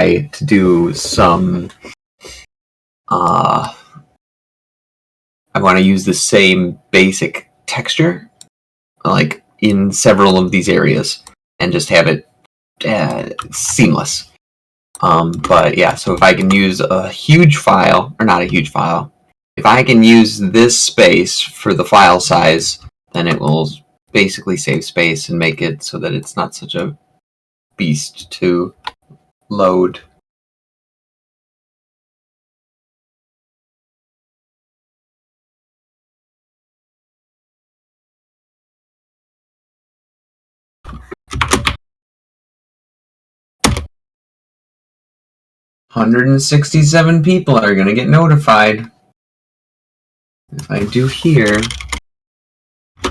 to do some, I want to use the same basic texture, like in several of these areas, and just have it seamless. But yeah, so if I can use a huge file, or not a huge file, if I can use this space for the file size, then it will basically save space and make it so that it's not such a beast to load. "167 people are going to get notified if I do here,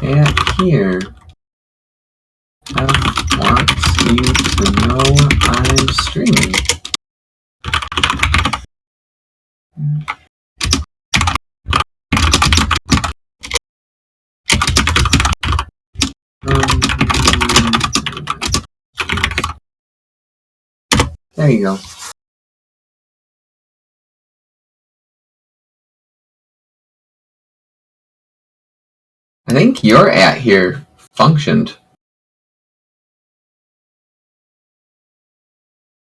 at here. I want you to know I'm streaming." There you go. I think your at here functioned.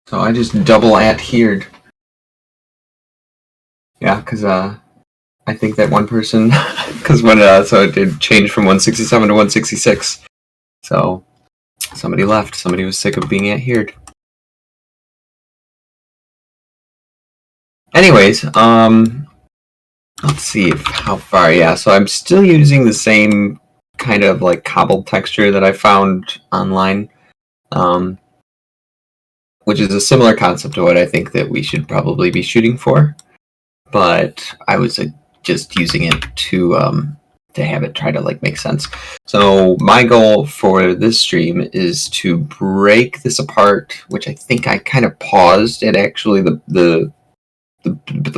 So I just double at here'd. Yeah, because I think that one person, because when so it did change from 167 to 166. So somebody left. Somebody was sick of being at here'd. Anyways, let's see how far. Yeah, so I'm still using the same kind of like cobbled texture that I found online, which is a similar concept to what I think that we should probably be shooting for. But I was just using it to have it try to like make sense. So my goal for this stream is to break this apart, which I think I kind of paused at actually the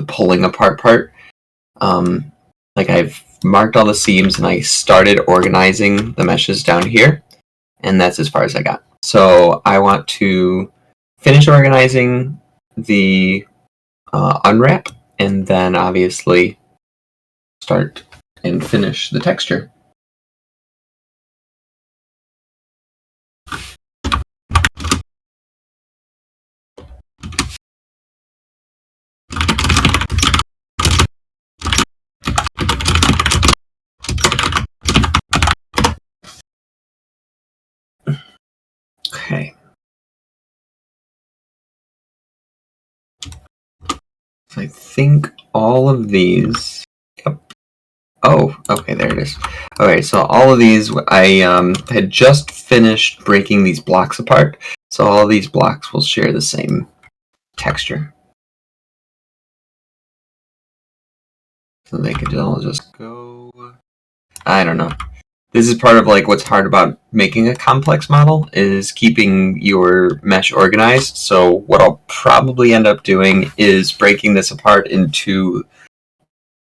pulling apart part. Like I've marked all the seams and I started organizing the meshes down here, and that's as far as I got. So I want to finish organizing the unwrap, and then obviously start and finish the texture. Okay. So I think all of these. Yep. Oh, okay, there it is. Okay, so all of these, I had just finished breaking these blocks apart, so all of these blocks will share the same texture. So they could all just go. I don't know. This is part of like what's hard about making a complex model is keeping your mesh organized. So what I'll probably end up doing is breaking this apart into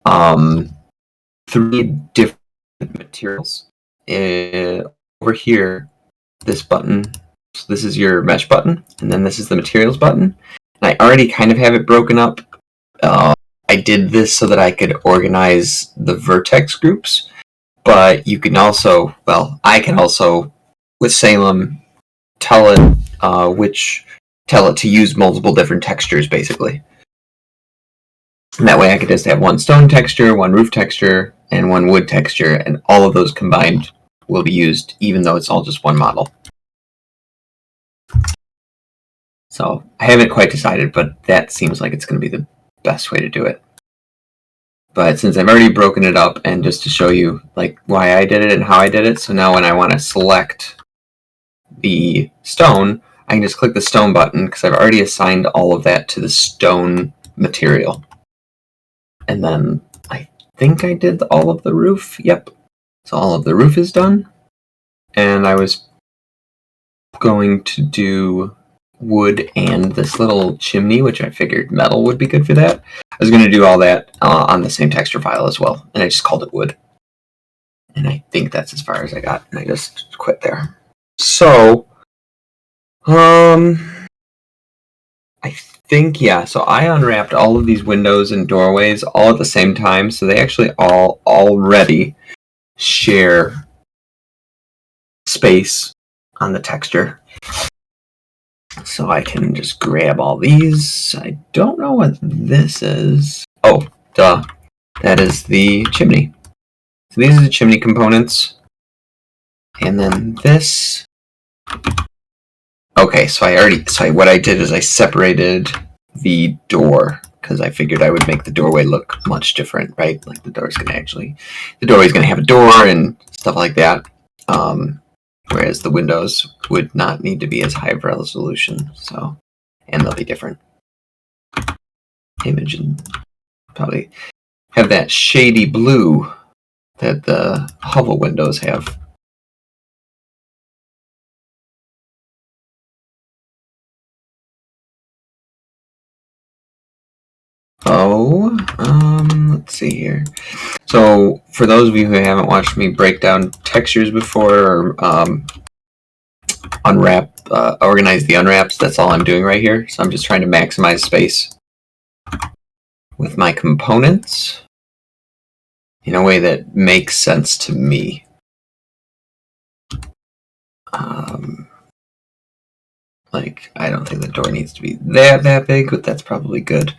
3 different materials. Over here, this button. So this is your mesh button, and then this is the materials button. And I already kind of have it broken up. I did this so that I could organize the vertex groups. But you can also, well, I can also, with Salem, tell it to use multiple different textures, basically. And that way I could just have one stone texture, one roof texture, and one wood texture, and all of those combined will be used, even though it's all just one model. So I haven't quite decided, but that seems like it's going to be the best way to do it. But since I've already broken it up, and just to show you like why I did it and how I did it, so now when I want to select the stone, I can just click the stone button because I've already assigned all of that to the stone material. And then I think I did all of the roof. Yep. So all of the roof is done. And I was going to do wood and this little chimney, which I figured metal would be good for that. I was going to do all that on the same texture file as well, and I just called it wood. And I think that's as far as I got, and I just quit there. So, I think, yeah. So I unwrapped all of these windows and doorways all at the same time, so they actually all already share space on the texture. So I can just grab all these. I don't know what this is. Oh, duh. That is the chimney. So these are the chimney components. And then this. Okay, so what I did is I separated the door because I figured I would make the doorway look much different, right? Like the doorway's gonna have a door and stuff like that. Whereas the windows would not need to be as high of resolution, so, and they'll be different. Image and probably have that shady blue that the hovel windows have. Oh, let's see here. So, for those of you who haven't watched me break down textures before, or organize the unwraps, that's all I'm doing right here. So I'm just trying to maximize space with my components in a way that makes sense to me. Like, I don't think the door needs to be that big, but that's probably good.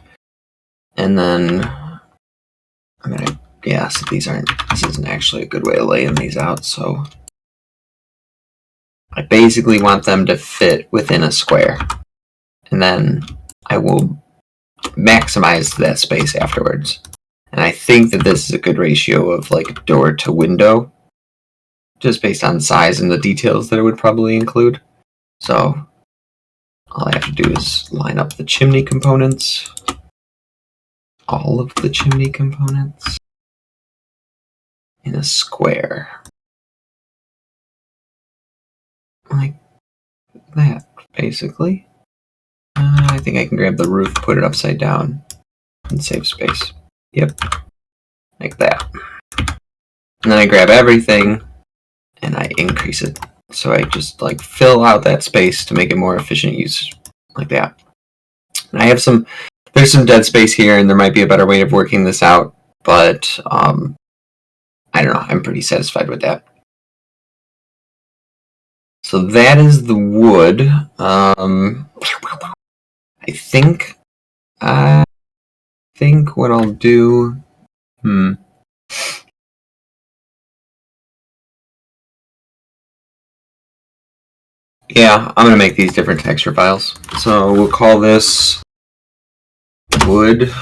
And then, I'm gonna guess this isn't actually a good way of laying these out, so I basically want them to fit within a square. And then I will maximize that space afterwards. And I think that this is a good ratio of like door to window, just based on size and the details that it would probably include. So all I have to do is line up the chimney components, all of the chimney components, in a square. Like that, basically. I think I can grab the roof, put it upside down, and save space. Yep, like that. And then I grab everything, and I increase it. So I just like fill out that space to make it more efficient use, like that. And I have there's some dead space here, and there might be a better way of working this out, but I don't know, I'm pretty satisfied with that. So that is the wood. I think what I'll do, yeah, I'm gonna make these different texture files. So we'll call this wood,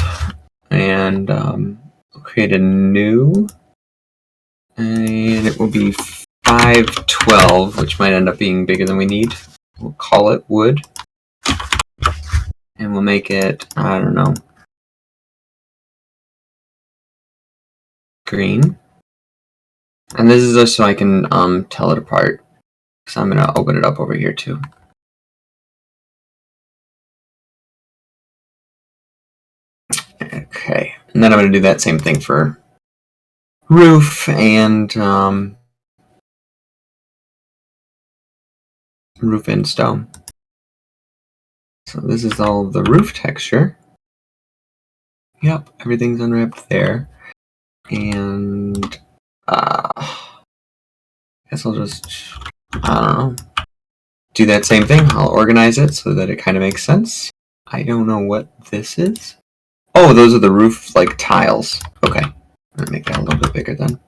and we'll create a new, and it will be 512, which might end up being bigger than we need. We'll call it wood, and we'll make it, I don't know, green. And this is just so I can tell it apart, because I'm gonna open it up over here too. Okay, and then I'm gonna do that same thing for roof and roof and stone. So this is all the roof texture. Yep, everything's unwrapped there. And I guess I'll just, I don't know, do that same thing. I'll organize it so that it kind of makes sense. I don't know what this is. Oh, those are the roof, like, tiles. Okay, I'm gonna make that a little bit bigger then.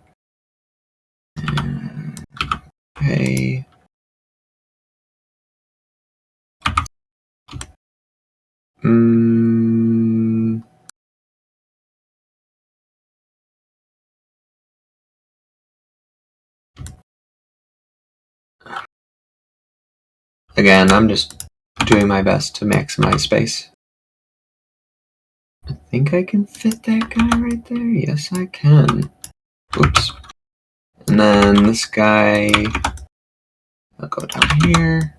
Okay. Again, I'm just doing my best to maximize space. I think I can fit that guy right there. Yes, I can. Oops. And then this guy, I'll go down here.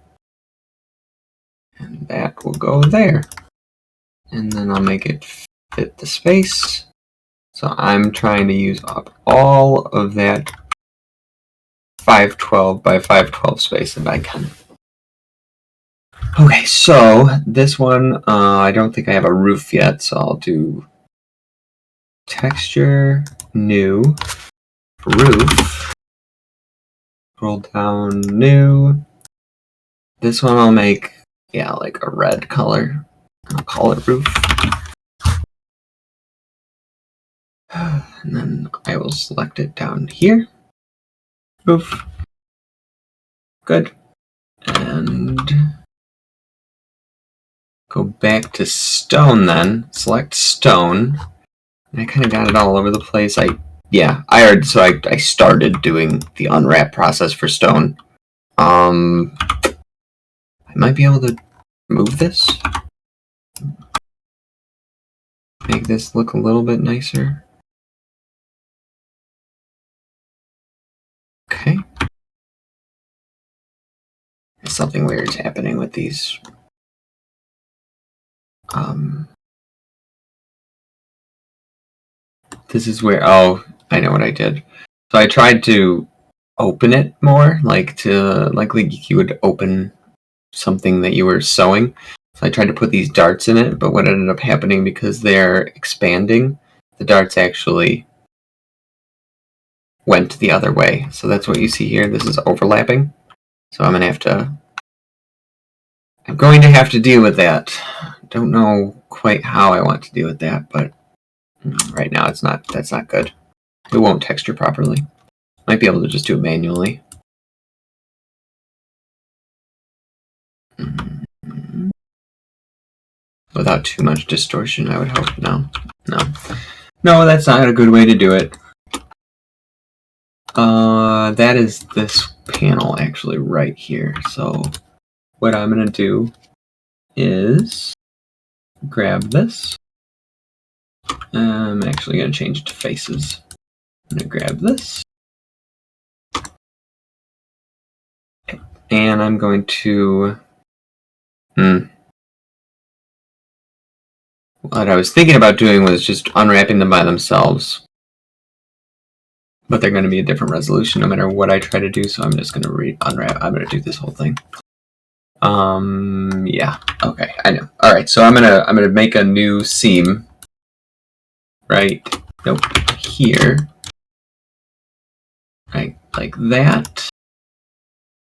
And that will go there. And then I'll make it fit the space. So I'm trying to use up all of that 512 by 512 space that I can. Okay, so this one, I don't think I have a roof yet, so I'll do texture, new, roof, scroll down, new. This one I'll make, yeah, like a red color. I'll call it roof. And then I will select it down here. Roof. Good. And go back to stone then. Select stone. And I kind of got it all over the place. I started doing the unwrap process for stone. I might be able to move this. Make this look a little bit nicer. Okay. Something weird is happening with these. This is where, oh, I know what I did. So I tried to open it more, like you would open something that you were sewing. So I tried to put these darts in it, but what ended up happening, because they're expanding, the darts actually went the other way. So that's what you see here. This is overlapping. So I'm going to have to deal with that. Don't know quite how I want to deal with that, but right now that's not good. It won't texture properly. Might be able to just do it manually. Without too much distortion, I would hope. No, that's not a good way to do it. That is this panel actually right here. So what I'm gonna do is grab this. I'm actually gonna change it to faces. I'm gonna grab this. And I'm going to, what I was thinking about doing was just unwrapping them by themselves. But they're going to be a different resolution no matter what I try to do, so I'm just going to unwrap. I'm going to do this whole thing. Yeah. Okay, I know. All right, so I'm gonna make a new seam. Right. Nope. Here. Right, like that.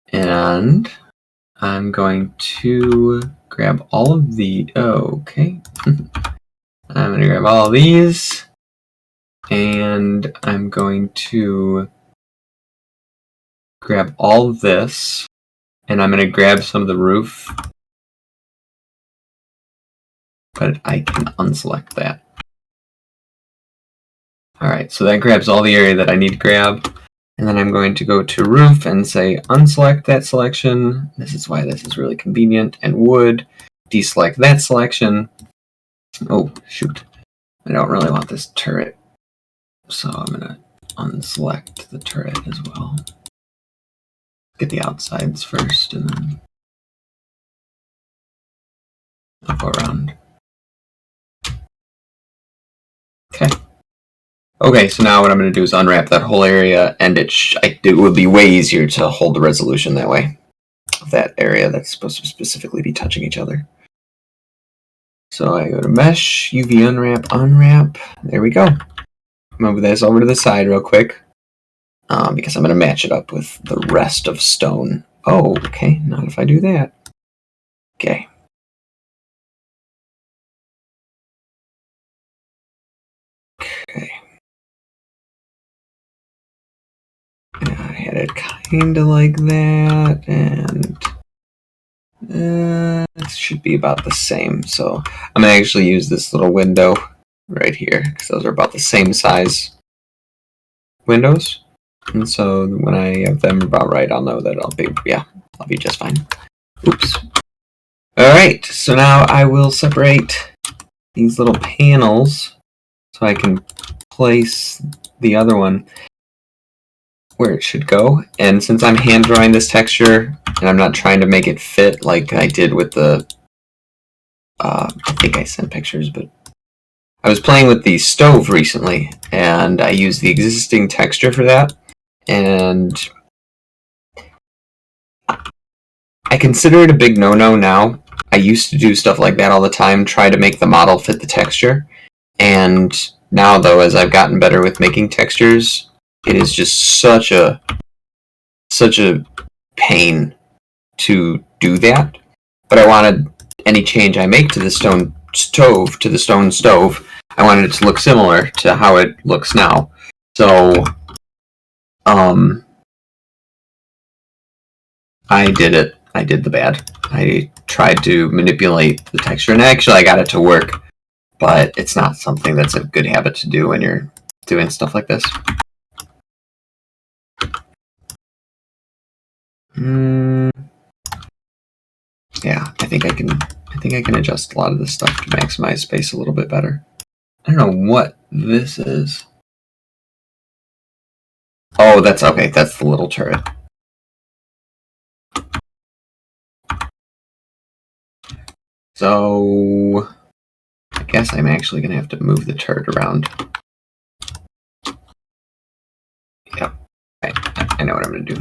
And I'm going to grab all of the. Okay. I'm going to grab all of these, and I'm going to grab all of this, and I'm going to grab some of the roof, but I can unselect that. Alright, so that grabs all the area that I need to grab, and then I'm going to go to roof and say unselect that selection. This is why this is really convenient, and wood, deselect that selection. Oh, shoot. I don't really want this turret, so I'm going to unselect the turret as well. Get the outsides first, and then I'll go around. Okay, so now what I'm going to do is unwrap that whole area, and it would be way easier to hold the resolution that way. That area that's supposed to specifically be touching each other. So I go to mesh, UV unwrap. There we go. Move this over to the side real quick, because I'm going to match it up with the rest of stone. Oh, okay, not if I do that. Okay. Okay. I had it kind of like that, and it should be about the same. So I'm going to actually use this little window right here, because those are about the same size windows. And so when I have them about right, I'll know that I'll be just fine. Oops. Alright, so now I will separate these little panels so I can place the other one where it should go. And since I'm hand drawing this texture and I'm not trying to make it fit like I did with the I think I sent pictures, but I was playing with the stove recently and I used the existing texture for that, and I consider it a big no-no now. I used to do stuff like that all the time, try to make the model fit the texture. And now, though, as I've gotten better with making textures, it is just such a pain to do that. But I wanted any change I make to the stone stove, I wanted it to look similar to how it looks now. So, I did it. I did the bad. I tried to manipulate the texture, and actually I got it to work, but it's not something that's a good habit to do when you're doing stuff like this. Yeah, I think I can adjust a lot of this stuff to maximize space a little bit better. I don't know what this is. Oh, that's okay. That's the little turret. So I guess I'm actually gonna have to move the turret around. Yep. I know what I'm gonna do.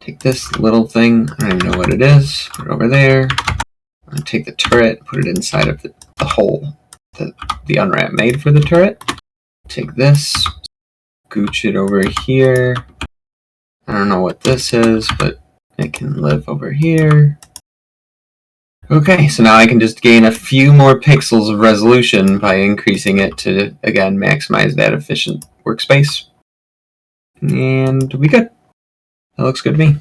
Take this little thing. I don't even know what it is. Put it over there. I'm gonna take the turret, put it inside of the hole the unwrap made for the turret. Take this, gooch it over here. I don't know what this is, but it can live over here. Okay, so now I can just gain a few more pixels of resolution by increasing it to, again, maximize that efficient workspace. And we good. That looks good to me.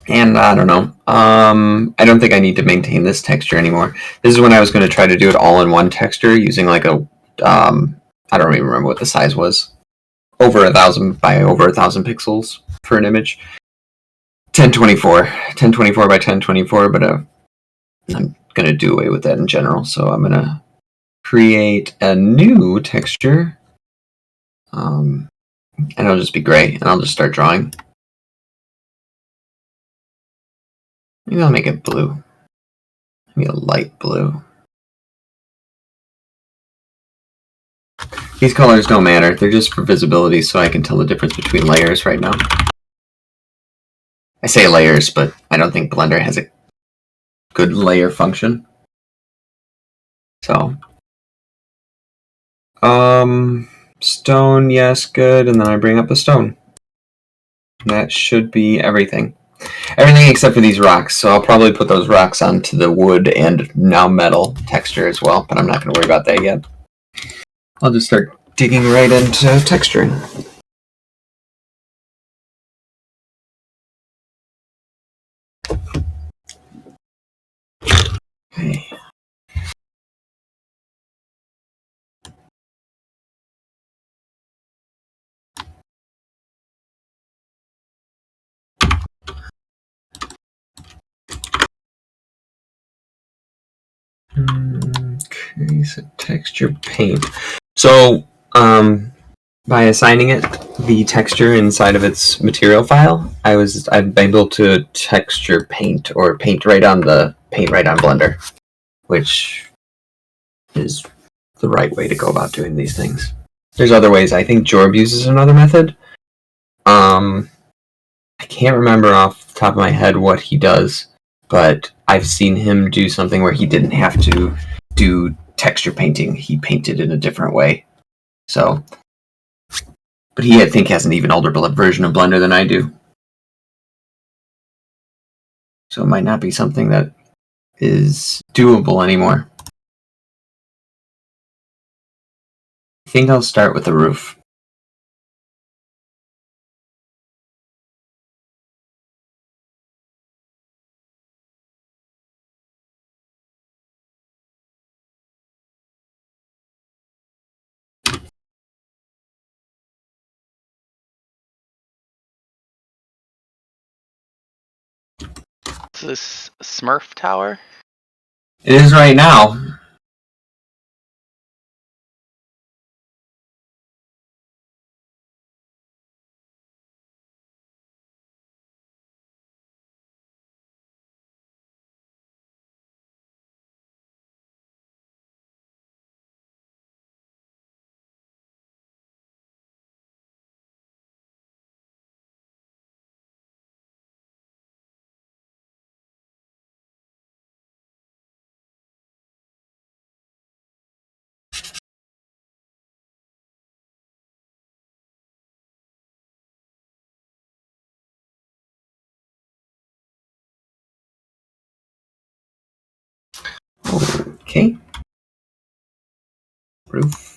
And I don't know. I don't think I need to maintain this texture anymore. This is when I was going to try to do it all in one texture using like a, I don't even remember what the size was. Over 1,000 by over 1,000 pixels for an image. 1024 by 1024, but I'm going to do away with that in general. So I'm going to create a new texture. And it'll just be gray, and I'll just start drawing. Maybe I'll make it blue. Maybe a light blue. These colors don't matter. They're just for visibility, so I can tell the difference between layers right now. I say layers, but I don't think Blender has a good layer function. So, stone, yes, good, and then I bring up a stone. That should be everything. Everything except for these rocks, so I'll probably put those rocks onto the wood and now metal texture as well, but I'm not going to worry about that yet. I'll just start digging right into texturing. Okay. Okay, so texture paint. So, by assigning it the texture inside of its material file, I'm able to texture paint or paint right on Blender, which is the right way to go about doing these things. There's other ways. I think Jorb uses another method. I can't remember off the top of my head what he does, but I've seen him do something where he didn't have to do texture painting. He painted in a different way. So, but he, I think, has an even older version of Blender than I do. So it might not be something that is doable anymore. I think I'll start with the roof. Is this Smurf Tower? It is right now. Okay. Roof.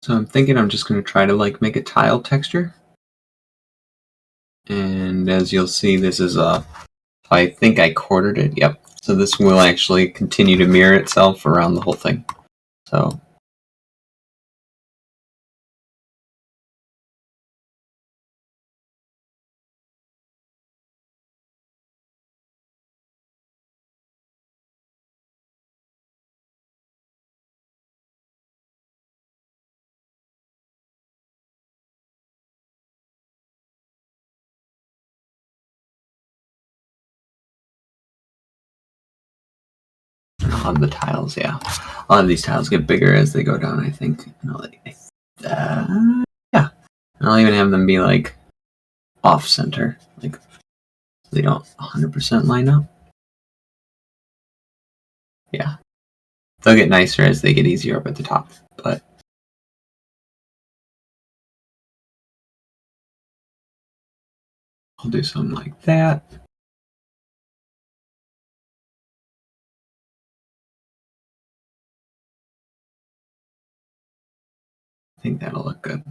So I'm thinking I'm just going to try to like make a tile texture. And as you'll see, this is I think I quartered it. Yep. So this will actually continue to mirror itself around the whole thing. So I'll have the tiles, yeah. I'll have these tiles get bigger as they go down, I think. And yeah. And I'll even have them be like off center, like they don't 100% line up. Yeah. They'll get nicer as they get easier up at the top, but I'll do something like that. I think that'll look good.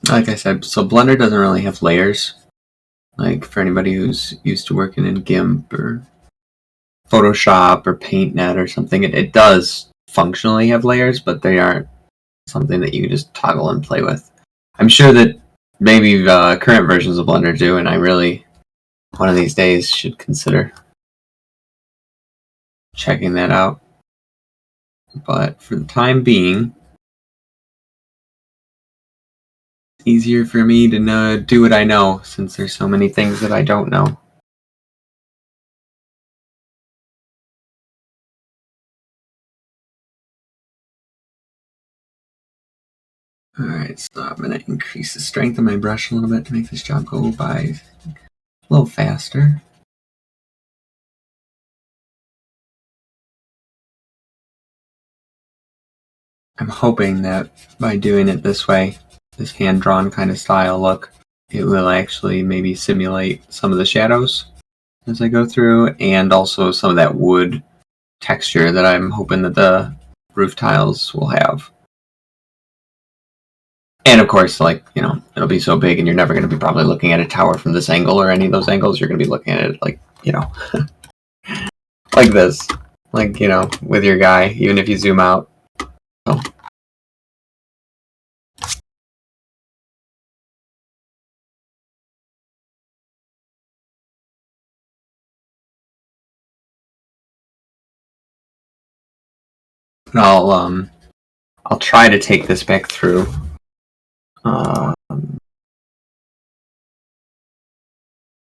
Like I said, so Blender doesn't really have layers. Like for anybody who's used to working in GIMP or Photoshop or PaintNet or something, it does functionally have layers, but they aren't something that you can just toggle and play with. I'm sure that maybe current versions of Blender do, and I really, one of these days, should consider checking that out. But for the time being, it's easier for me to do what I know, since there's so many things that I don't know. Alright, so I'm going to increase the strength of my brush a little bit to make this job go by a little faster. I'm hoping that by doing it this way, this hand-drawn kind of style look, it will actually maybe simulate some of the shadows as I go through, and also some of that wood texture that I'm hoping that the roof tiles will have. And of course, like, you know, it'll be so big and you're never going to be probably looking at a tower from this angle or any of those angles. You're going to be looking at it like, you know, like this, like, you know, with your guy, even if you zoom out. So. I'll try to take this back through.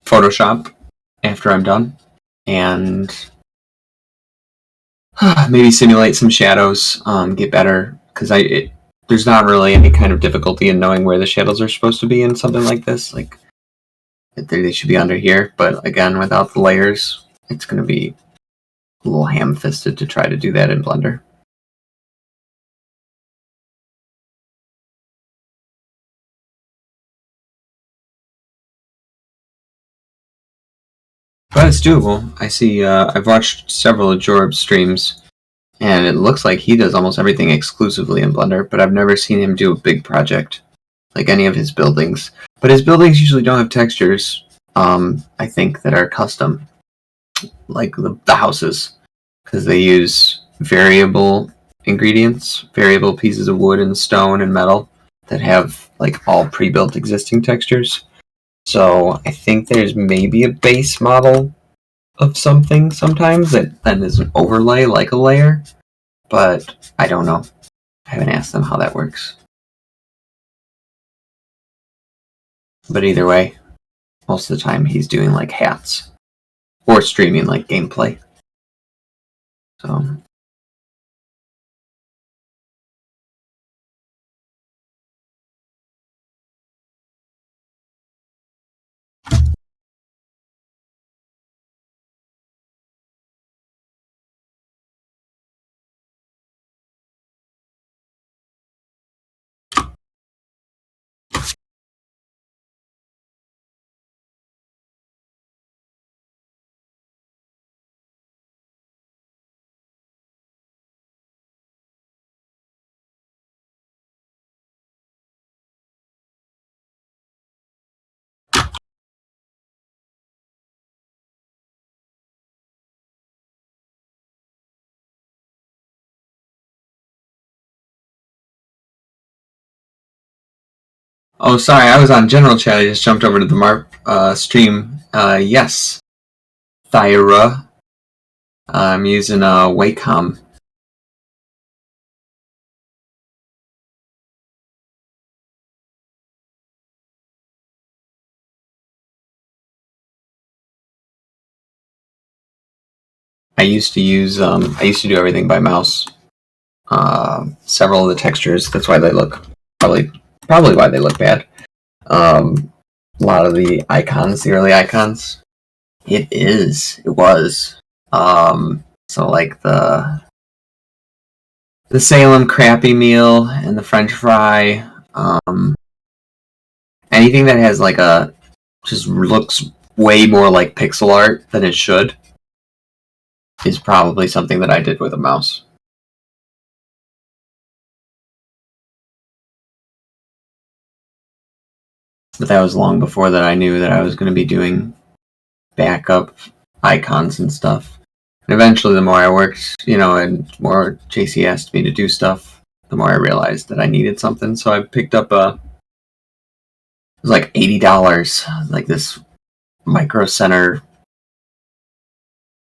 Photoshop after I'm done, and maybe simulate some shadows, get better, because there's not really any kind of difficulty in knowing where the shadows are supposed to be in something like this. Like, they should be under here, but again, without the layers, it's going to be a little ham-fisted to try to do that in Blender. But it's doable. I see, I've watched several of Jorb's streams, and it looks like he does almost everything exclusively in Blender, but I've never seen him do a big project, like any of his buildings. But his buildings usually don't have textures, I think, that are custom, like the houses, because they use variable ingredients, variable pieces of wood and stone and metal that have like all pre-built existing textures. So I think there's maybe a base model of something sometimes that then is an overlay like a layer, but I don't know. I haven't asked them how that works. But either way, most of the time he's doing like hats or streaming like gameplay. So oh, sorry, I was on general chat. I just jumped over to the Marp stream. Yes, Thyra. I'm using Wacom. I used to use. I used to do everything by mouse. Several of the textures. That's why they look probably why they look bad. A lot of the icons, the early icons. It is. It was. So like the Salem crappy meal and the French fry. Anything that has like a just looks way more like pixel art than it should is probably something that I did with a mouse. But that was long before that I knew that I was going to be doing backup icons and stuff. And eventually, the more I worked, you know, and more JC asked me to do stuff, the more I realized that I needed something. So I picked up it was like $80, like this Micro Center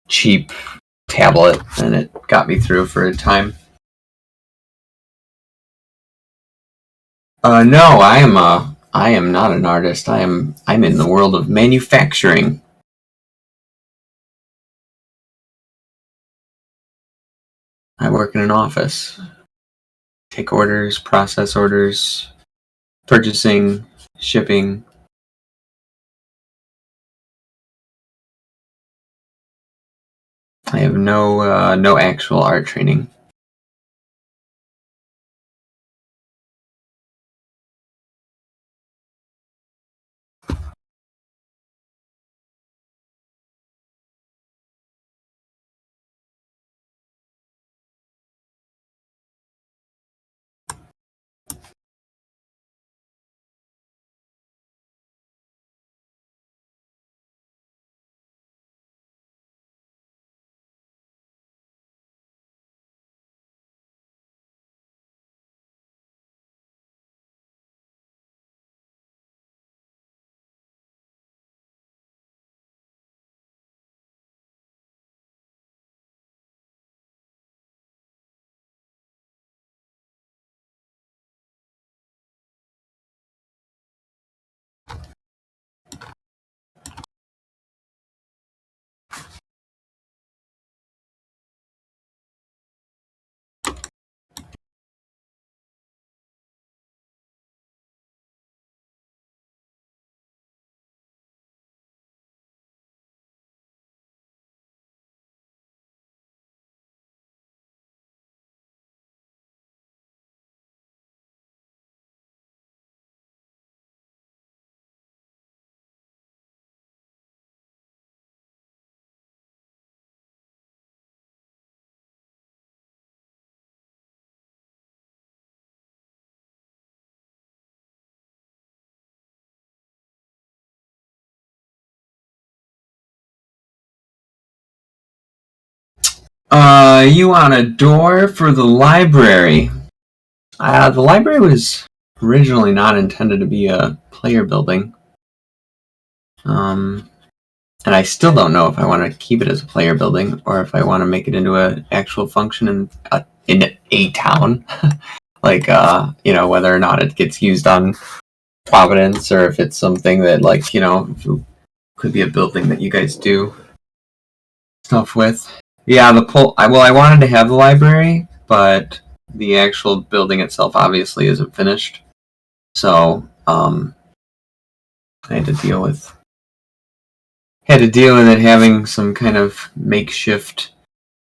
cheap tablet, and it got me through for a time. No, I am not an artist. I'm in the world of manufacturing. I work in an office. Take orders, process orders, purchasing, shipping. I have no actual art training. You want a door for the library. The library was originally not intended to be a player building. And I still don't know if I want to keep it as a player building or if I want to make it into an actual function in a town. Like, whether or not it gets used on Providence or if it's something that, like, could be a building that you guys do stuff with. Yeah, I wanted to have the library, but the actual building itself obviously isn't finished. So, I had to deal with it having some kind of makeshift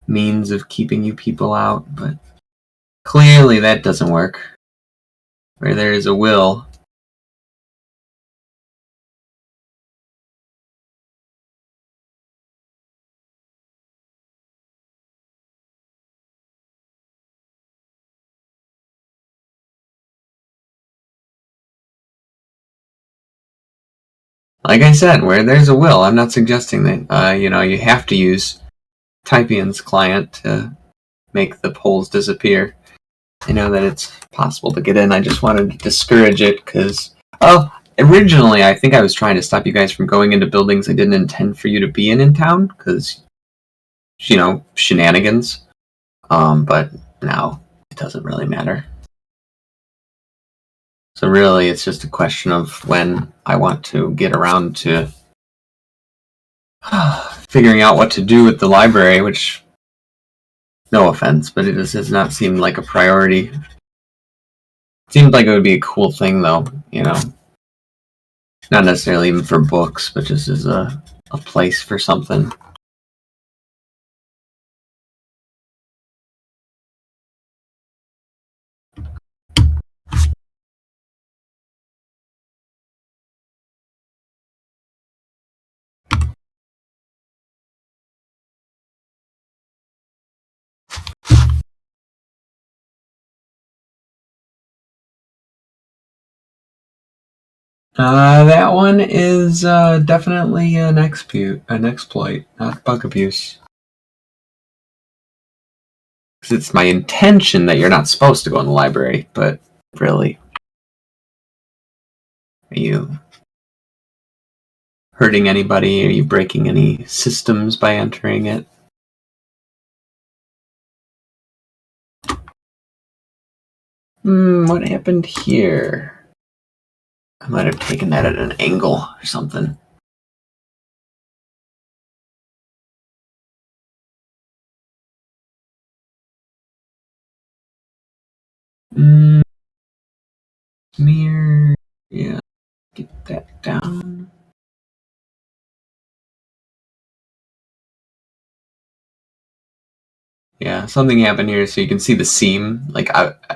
means of keeping you people out, but clearly that doesn't work. Where there is a will. Like I said, where there's a will, I'm not suggesting that you have to use Typian's client to make the polls disappear. I know that it's possible to get in. I just wanted to discourage it because, originally I think I was trying to stop you guys from going into buildings I didn't intend for you to be in town because, shenanigans. But now it doesn't really matter. So really, it's just a question of when I want to get around to figuring out what to do with the library, which, no offense, but it just has not seemed like a priority. It seemed like it would be a cool thing, though, Not necessarily even for books, but just as a place for something. That one is definitely an exploit, not bug abuse. Because it's my intention that you're not supposed to go in the library, but really, are you hurting anybody? Are you breaking any systems by entering it? What happened here? I might have taken that at an angle or something. Smear. Yeah, get that down. Yeah, something happened here, so you can see the seam. Like,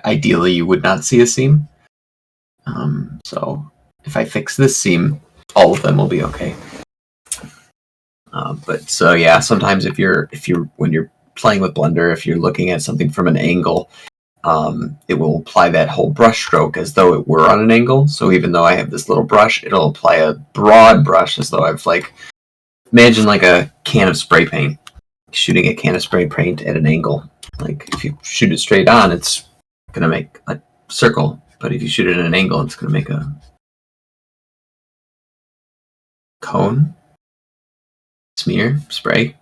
ideally, you would not see a seam. So if I fix this seam, all of them will be okay. But so yeah, sometimes if you're when you're playing with Blender, if you're looking at something from an angle, it will apply that whole brush stroke as though it were on an angle. So even though I have this little brush, it'll apply a broad brush as though I've imagine like a can of spray paint, shooting a can of spray paint at an angle. Like if you shoot it straight on, it's gonna make a circle, but if you shoot it at an angle, it's gonna make a cone. Smear, spray.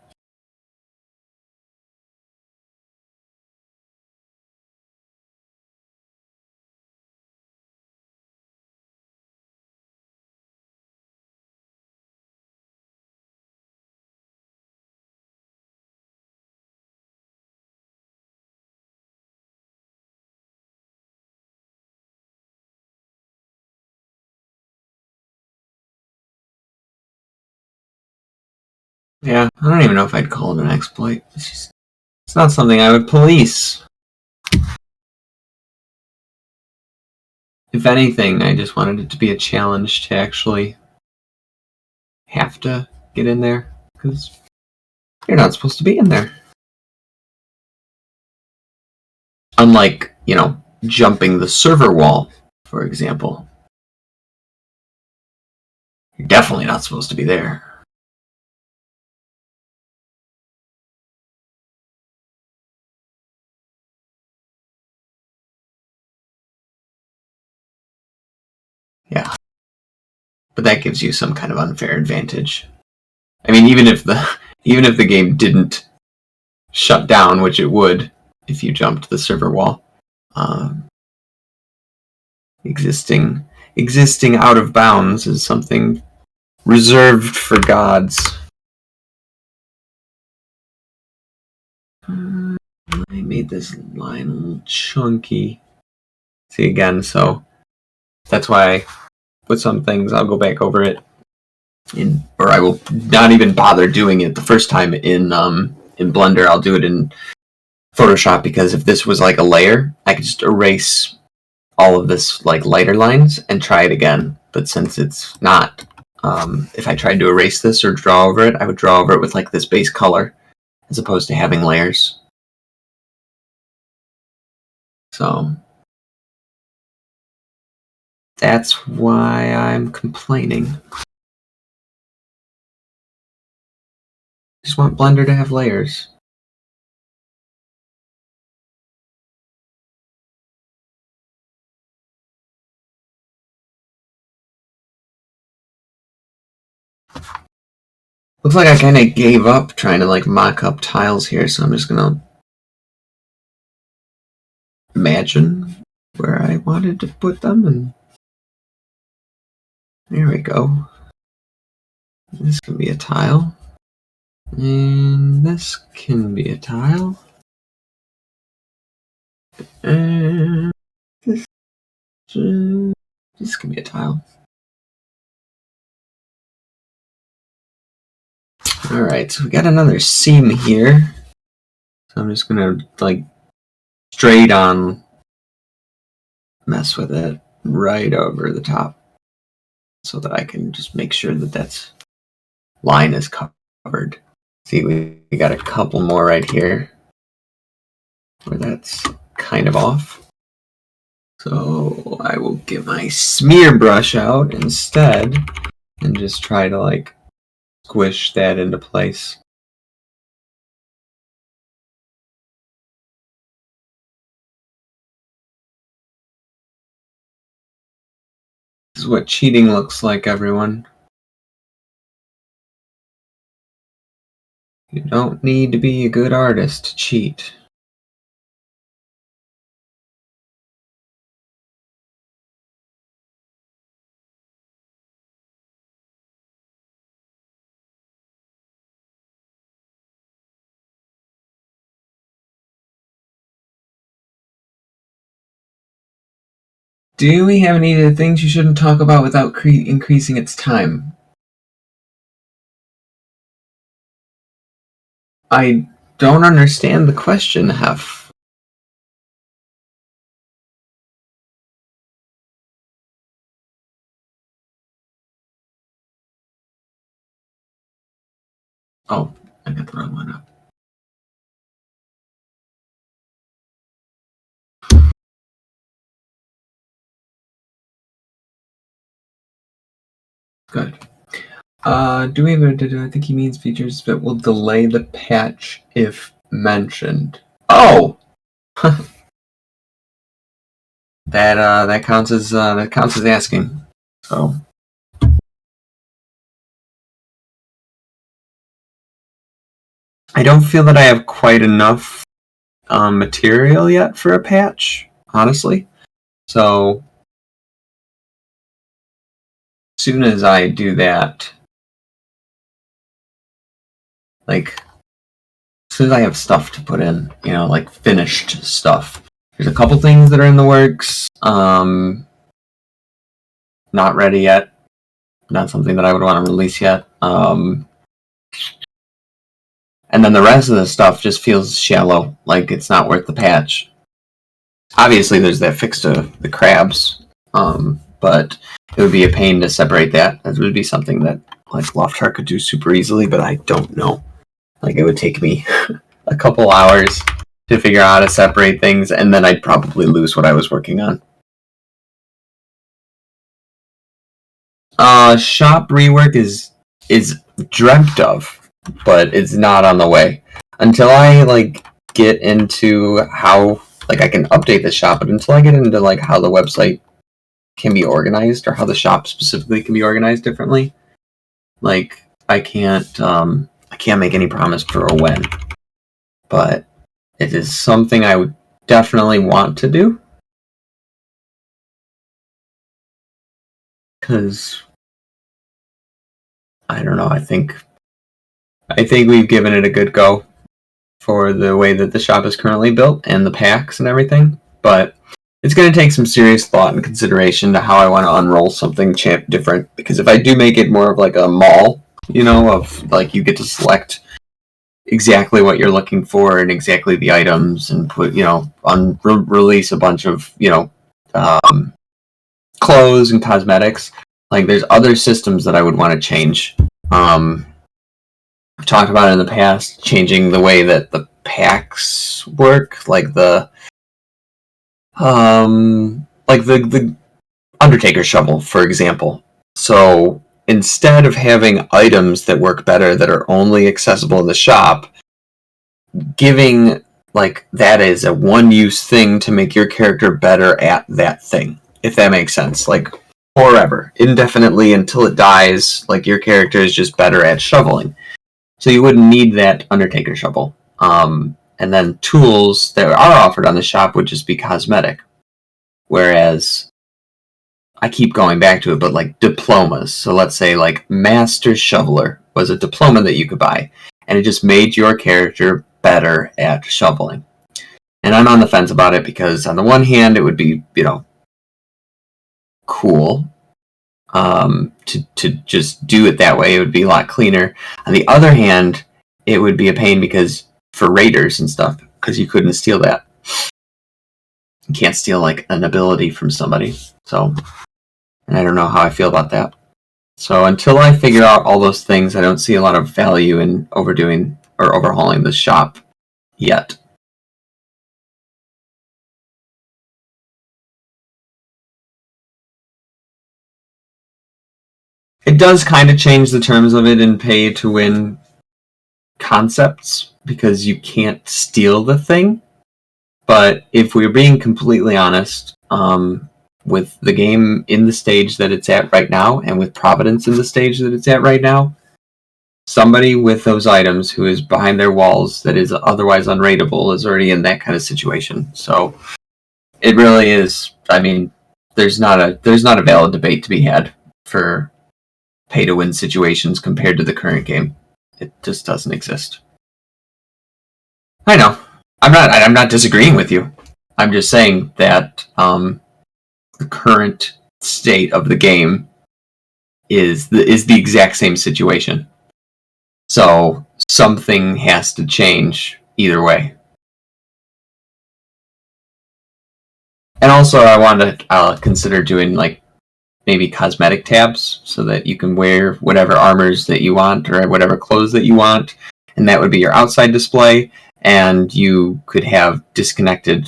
Yeah, I don't even know if I'd call it an exploit. It's not something I would police. If anything, I just wanted it to be a challenge to actually have to get in there, because you're not supposed to be in there. Unlike, jumping the server wall, for example. You're definitely not supposed to be there. Yeah. But that gives you some kind of unfair advantage. I mean, even if the game didn't shut down, which it would if you jumped the server wall, existing out of bounds is something reserved for gods. I made this line a little chunky. See again, so that's why I put some things. I'll go back over it, or I will not even bother doing it the first time in Blender. I'll do it in Photoshop, because if this was like a layer, I could just erase all of this like lighter lines and try it again. But since it's not, if I tried to erase this or draw over it, I would draw over it with like this base color as opposed to having layers. So that's why I'm complaining. I just want Blender to have layers. Looks like I kind of gave up trying to like mock up tiles here, so I'm just gonna imagine where I wanted to put them, and there we go. This can be a tile, and this can be a tile, and this can be a tile. Alright, so we got another seam here. So I'm just gonna like straight on mess with it right over the top so that I can just make sure that that line is covered. See, we got a couple more right here where that's kind of off. So I will get my smear brush out instead and just try to like squish that into place. This is what cheating looks like, everyone. You don't need to be a good artist to cheat. Do we have any things you shouldn't talk about without increasing its time? I don't understand the question, Hef. Oh, I got the wrong one up. Good. Do we have I think he means features that will delay the patch if mentioned. Oh! that counts as asking. So I don't feel that I have quite enough material yet for a patch, honestly. So as soon as I do that, like as soon as I have stuff to put in, like finished stuff. There's a couple things that are in the works. Not ready yet. Not something that I would want to release yet. And then the rest of the stuff just feels shallow, like it's not worth the patch. Obviously, there's that fix to the crabs, but it would be a pain to separate that. That would be something that like Loftar could do super easily, but I don't know. Like it would take me a couple hours to figure out how to separate things, and then I'd probably lose what I was working on. Shop rework is dreamt of, but it's not on the way. Until I like get into how like I can update the shop, but until I get into like how the website can be organized, or how the shop specifically can be organized differently. Like, I can't make any promise for a when, but it is something I would definitely want to do, because I don't know. I think we've given it a good go for the way that the shop is currently built and the packs and everything, but it's going to take some serious thought and consideration to how I want to unroll something different, because if I do make it more of like a mall, of like you get to select exactly what you're looking for and exactly the items, and put, release a bunch of, clothes and cosmetics. Like, there's other systems that I would want to change. I've talked about it in the past, changing the way that the packs work, like the Undertaker shovel, for example. So instead of having items that work better that are only accessible in the shop, giving like that as a one-use thing to make your character better at that thing, if that makes sense. Like, forever, indefinitely, until it dies, like, your character is just better at shoveling. So you wouldn't need that Undertaker shovel. And then tools that are offered on the shop would just be cosmetic. Whereas, I keep going back to it, but like diplomas. So let's say like Master Shoveler was a diploma that you could buy, and it just made your character better at shoveling. And I'm on the fence about it, because on the one hand, it would be, cool, to just do it that way. It would be a lot cleaner. On the other hand, it would be a pain, because for raiders and stuff, because you couldn't steal that. You can't steal like an ability from somebody. So, and I don't know how I feel about that. So until I figure out all those things, I don't see a lot of value in overdoing or overhauling the shop yet. It does kind of change the terms of it in pay to win concepts, because you can't steal the thing. But if we're being completely honest, with the game in the stage that it's at right now, and with Providence in the stage that it's at right now, somebody with those items who is behind their walls that is otherwise unrateable is already in that kind of situation. So it really is. I mean, there's not a valid debate to be had for pay to win situations compared to the current game. It just doesn't exist. I know. I'm not disagreeing with you. I'm just saying that the current state of the game is the exact same situation. So something has to change either way. And also, I wanted to consider doing like maybe cosmetic tabs, so that you can wear whatever armors that you want or whatever clothes that you want, and that would be your outside display. And you could have disconnected,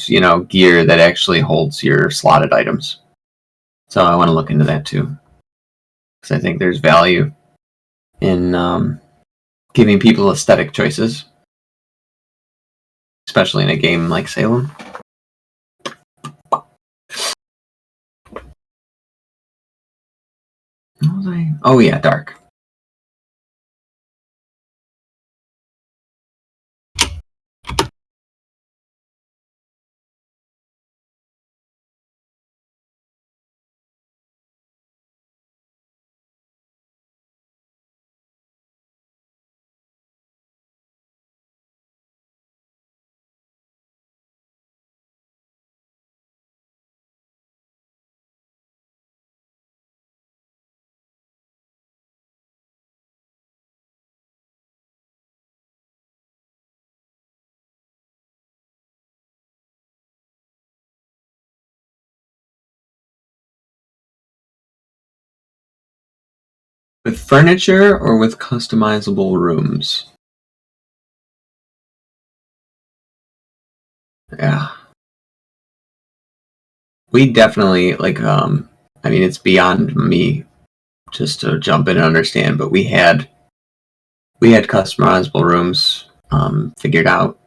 gear that actually holds your slotted items. So I want to look into that too, because I think there's value in giving people aesthetic choices, especially in a game like Salem. What was I? Oh yeah, dark. With furniture or with customizable rooms? Yeah. We definitely, like, I mean, it's beyond me just to jump in and understand, but we had customizable rooms figured out.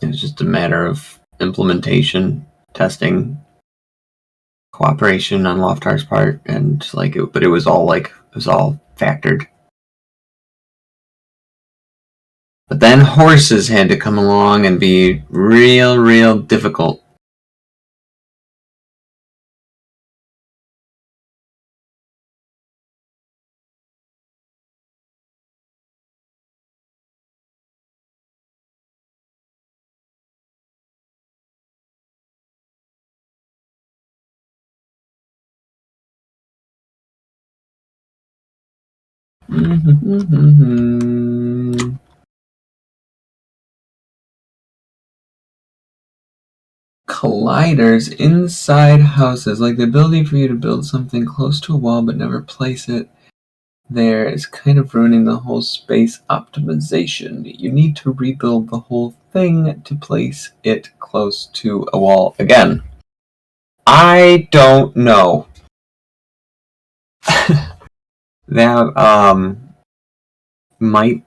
It was just a matter of implementation, testing, cooperation on Loftar's part, and like, but it was all factored. But then horses had to come along and be real difficult. Colliders inside houses, like the ability for you to build something close to a wall but never place it there is kind of ruining the whole space optimization. You need to rebuild the whole thing to place it close to a wall again. I don't know. That might.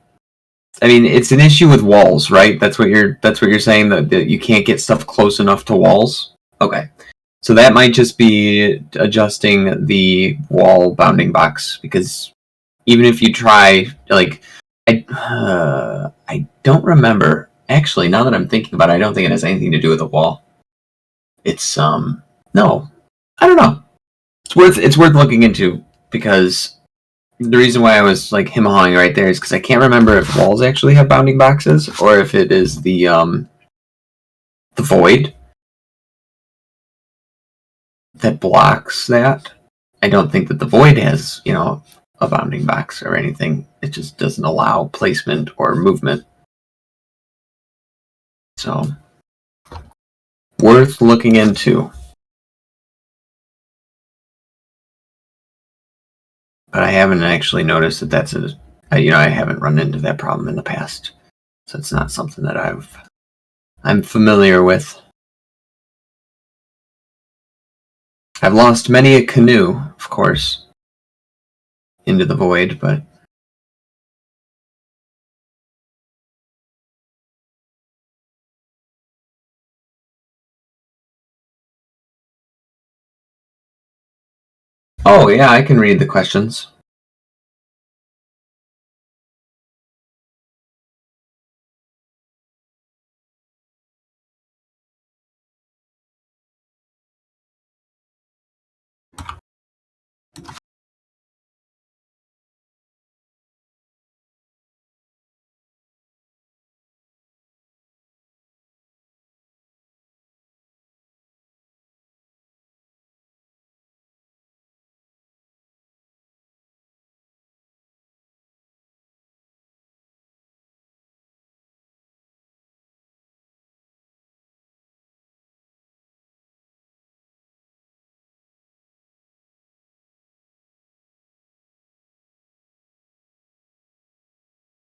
I mean, it's an issue with walls, right? That's what you're saying, that you can't get stuff close enough to walls. Okay, so that might just be adjusting the wall bounding box, because even if you try, like, I don't remember. Actually, now that I'm thinking about it, I don't think it has anything to do with the wall. It's no, I don't know. It's worth looking into, because the reason why I was like him-hawing right there is because I can't remember if walls actually have bounding boxes or if it is the void that blocks that. I don't think that the void has, a bounding box or anything. It just doesn't allow placement or movement. So, worth looking into. But I haven't actually noticed that I haven't run into that problem in the past. So it's not something that I'm familiar with. I've lost many a canoe, of course, into the void, but oh yeah, I can read the questions.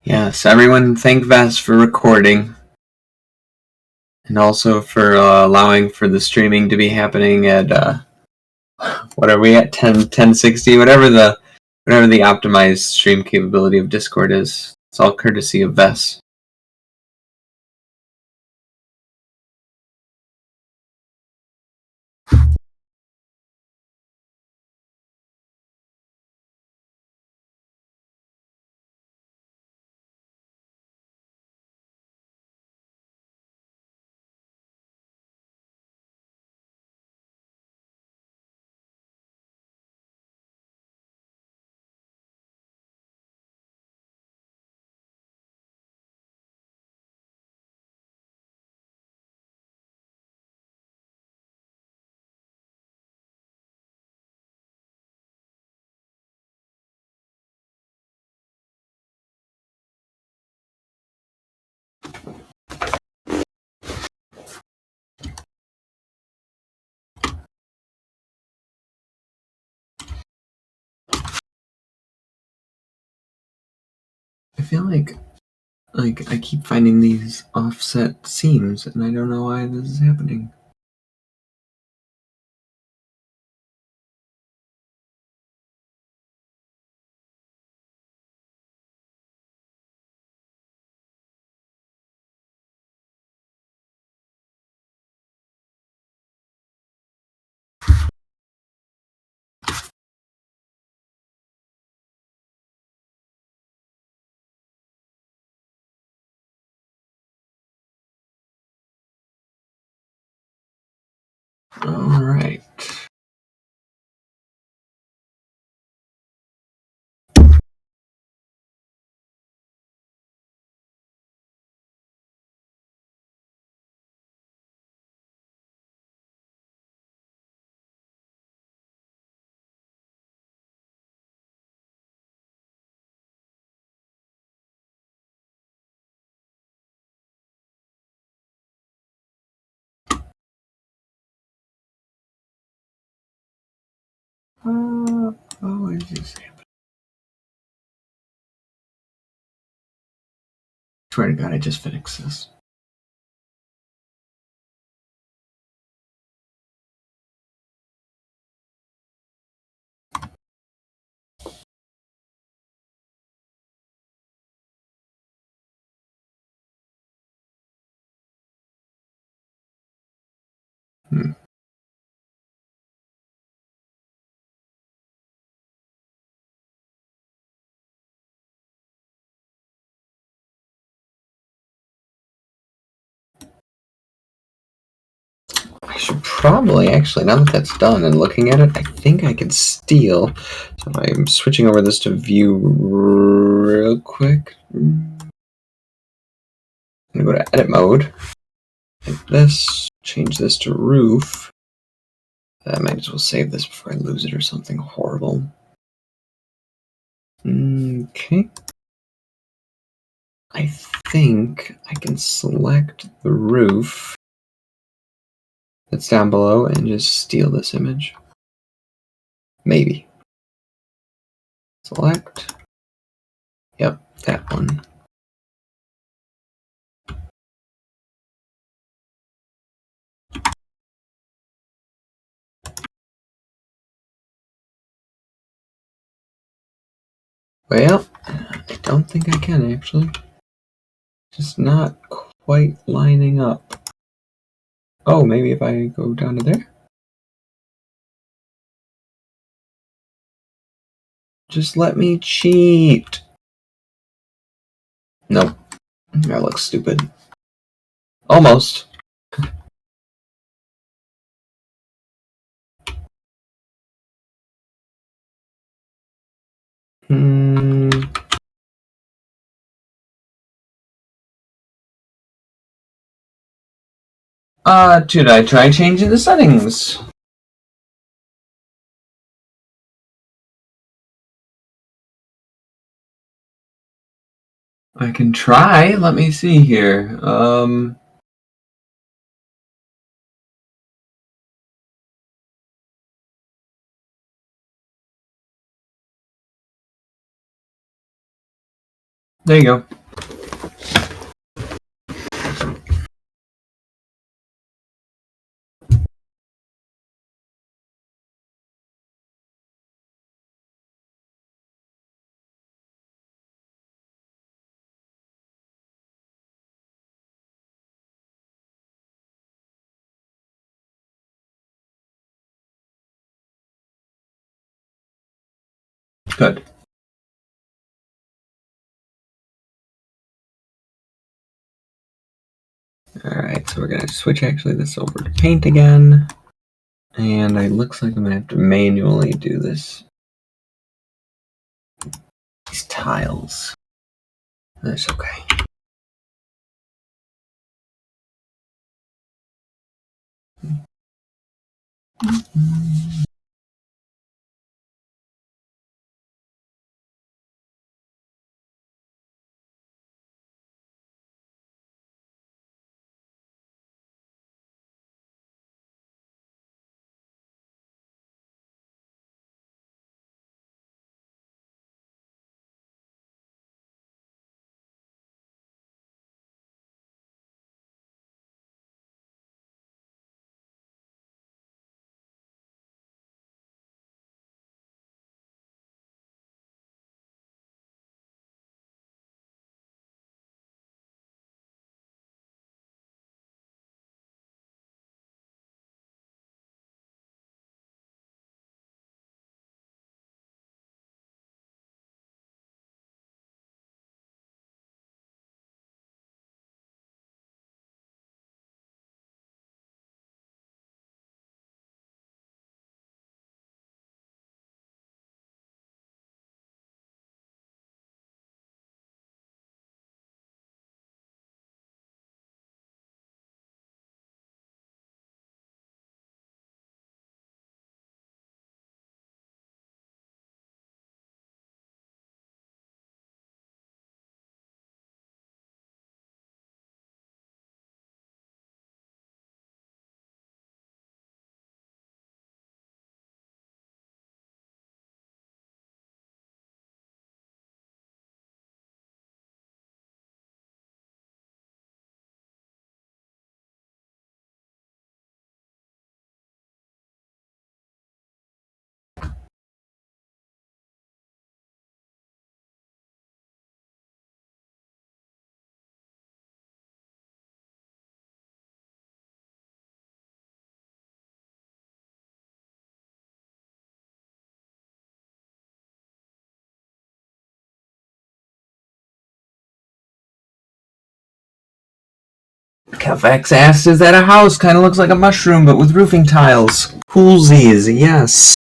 Yes, everyone thank Vast for recording, and also for allowing for the streaming to be happening at what are we at, 1060, whatever the optimized stream capability of Discord is. It's all courtesy of Vess. I feel like I keep finding these offset seams, and I don't know why this is happening. All right. What is this? Swear to God, I just fixed this. I should probably, actually, now that that's done and looking at it, I think I can steal. So I'm switching over this to view real quick. I'm going to go to edit mode. Like this. Change this to roof. I might as well save this before I lose it or something horrible. Okay. I think I can select the roof that's down below and just steal this image. Maybe. Select. Yep, that one. Well, I don't think I can actually. Just not quite lining up. Oh, maybe if I go down to there? Just let me cheat. Nope. That looks stupid. Almost. Hmm. Should I try changing the settings? I can try. Let me see here. There you go. Good. Alright, so we're going to switch actually this over to paint again. And it looks like I'm going to have to manually do this. These tiles. That's okay. Calvex asks, is that a house? Kind of looks like a mushroom, but with roofing tiles. Poolsies, yes.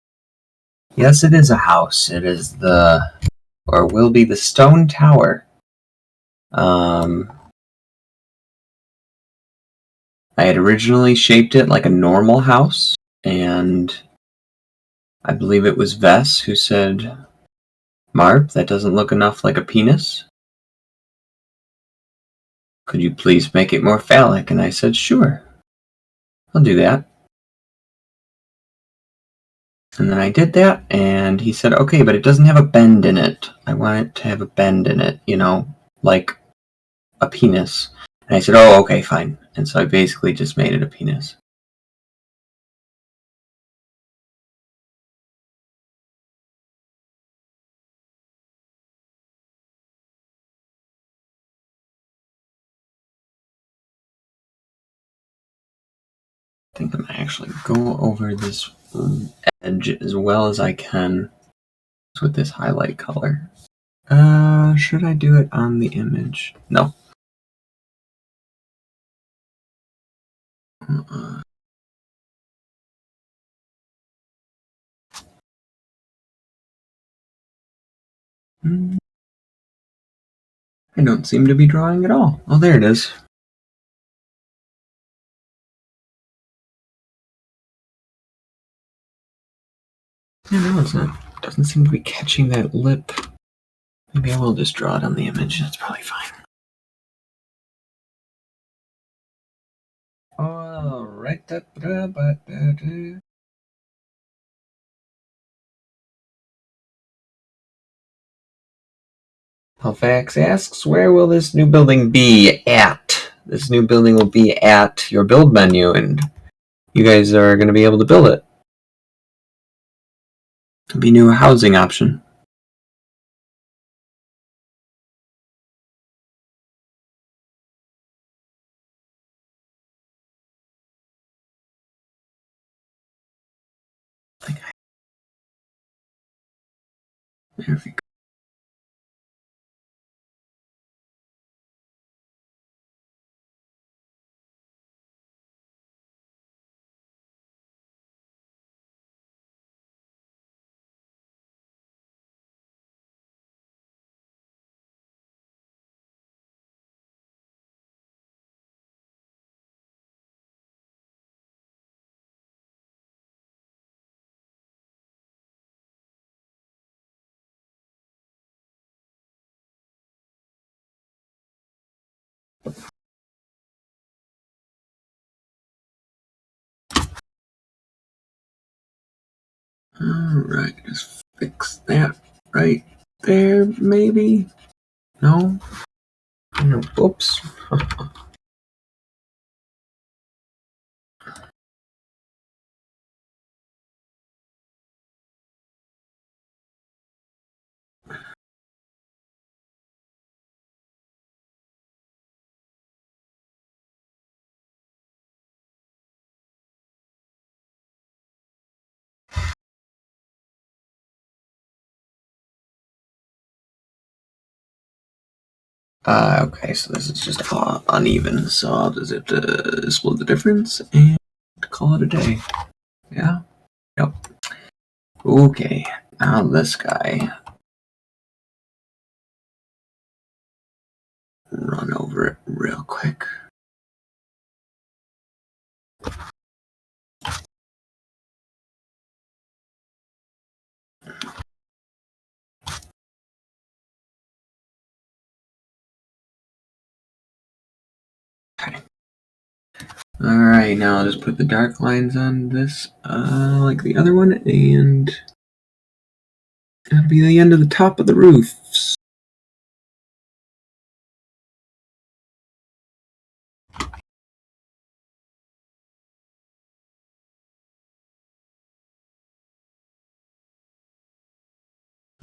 Yes, it is a house. It is or will be the stone tower. I had originally shaped it like a normal house, and I believe it was Vess who said, Marp, that doesn't look enough like a penis. Could you please make it more phallic? And I said, sure, I'll do that. And then I did that, and he said, okay, but it doesn't have a bend in it. I want it to have a bend in it, like a penis. And I said, oh, okay, fine. And so I basically just made it a penis. I think I'm going to actually go over this edge as well as I can with this highlight color. Should I do it on the image? No. I don't seem to be drawing at all. Oh, there it is. Yeah, no, it's not. It doesn't seem to be catching that lip. Maybe I will just draw it on the image. That's probably fine. Alright. Halifax asks, where will this new building be at? This new building will be at your build menu, and you guys are going to be able to build it. It'll be a new housing option. There we go. Alright, just fix that right there, maybe? No? No, oops. Okay, so this is just uneven, so I'll just have to split the difference and call it a day. Yeah? Yep. Okay, now this guy. Run over it real quick. Okay. Alright, now I'll just put the dark lines on this, like the other one, and that'll be the end of the top of the roofs.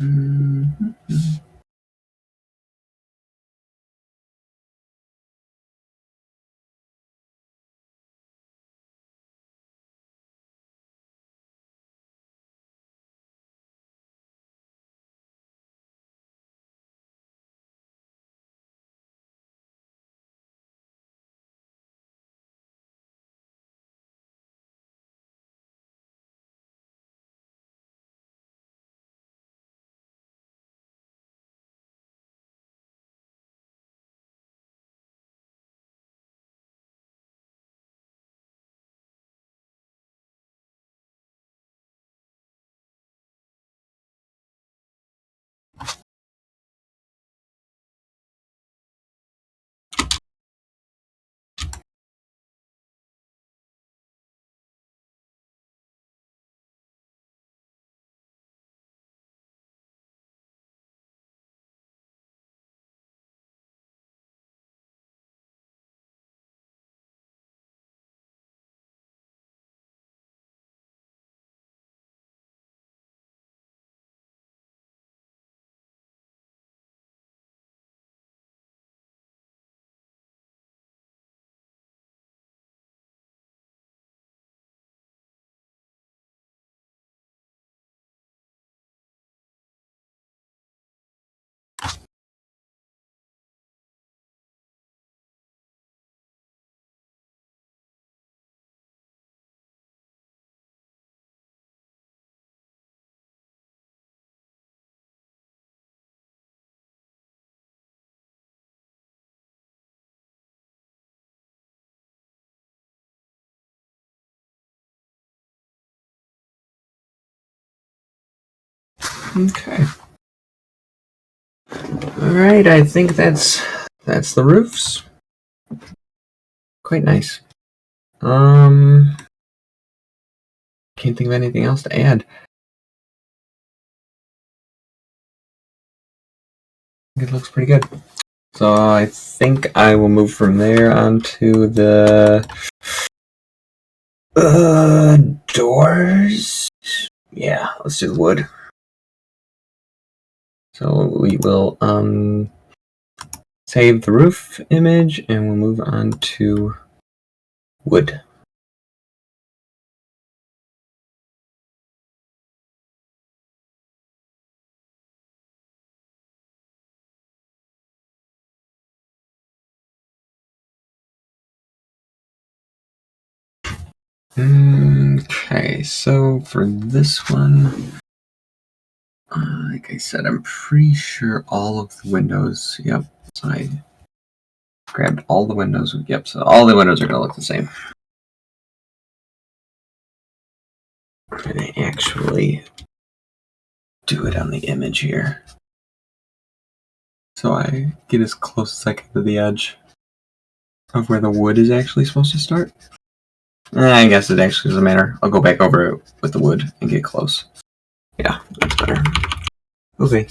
Mm-hmm. Okay. All right, I think that's the roofs. Quite nice. Can't think of anything else to add. It looks pretty good. So I think I will move from there onto the doors. Yeah, let's do the wood. So we will save the roof image and we'll move on to wood. Okay, so for this one, like I said, I'm pretty sure all of the windows, yep, so I grabbed all the windows, yep, so all the windows are going to look the same. I'm going to actually do it on the image here. So I get as close as I can to the edge of where the wood is actually supposed to start. I guess it actually doesn't matter. I'll go back over it with the wood and get close. Yeah, that's better. Okay.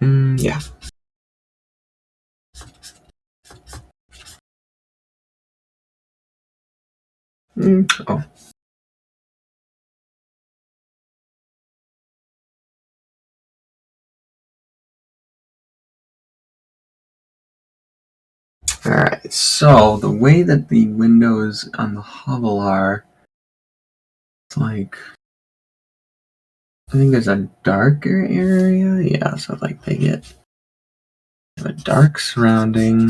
Yeah. Oh. Alright, so the way that the windows on the hovel are, it's like, I think there's a darker area. Yeah, so like they have a dark surrounding.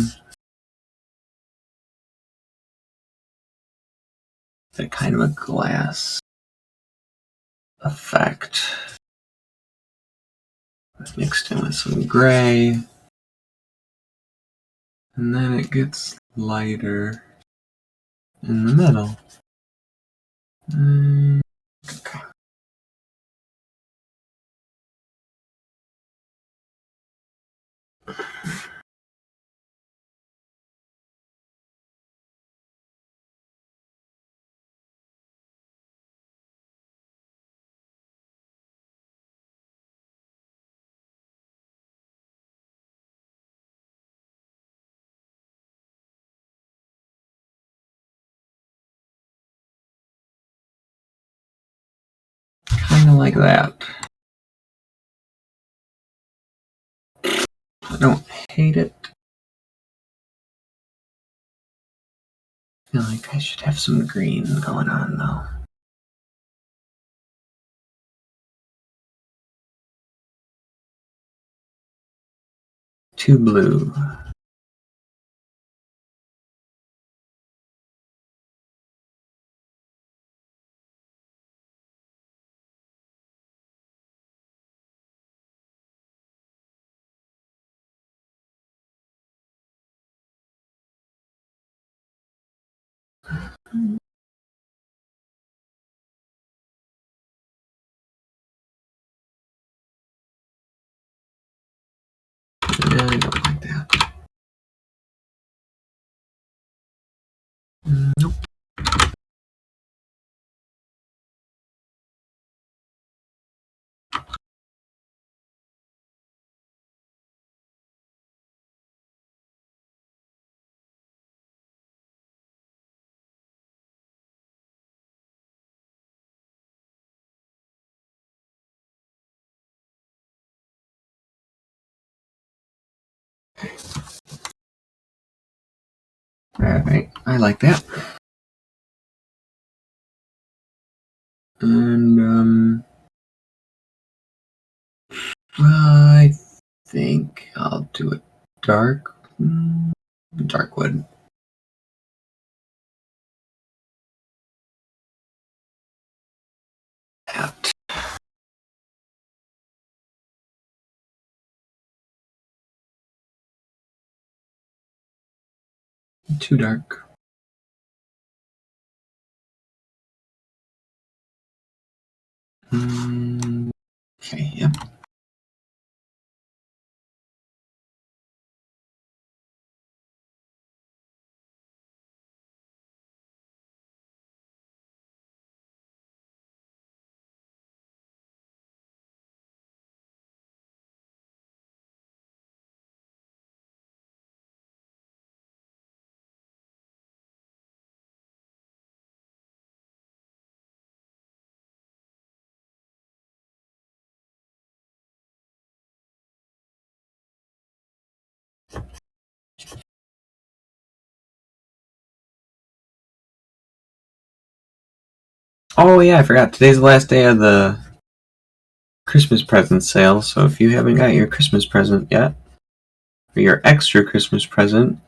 That kind of a glass effect mixed in with some gray. And then it gets lighter in the middle. Okay. Kind of like that. I don't hate it. I feel like I should have some green going on though. Too blue. Yeah, I don't like that. Nope. Alright, I like that. And I think I'll do it dark. Dark wood. That. Too dark. Okay. Oh yeah, I forgot. Today's the last day of the Christmas present sale, so if you haven't got your Christmas present yet, or your extra Christmas present,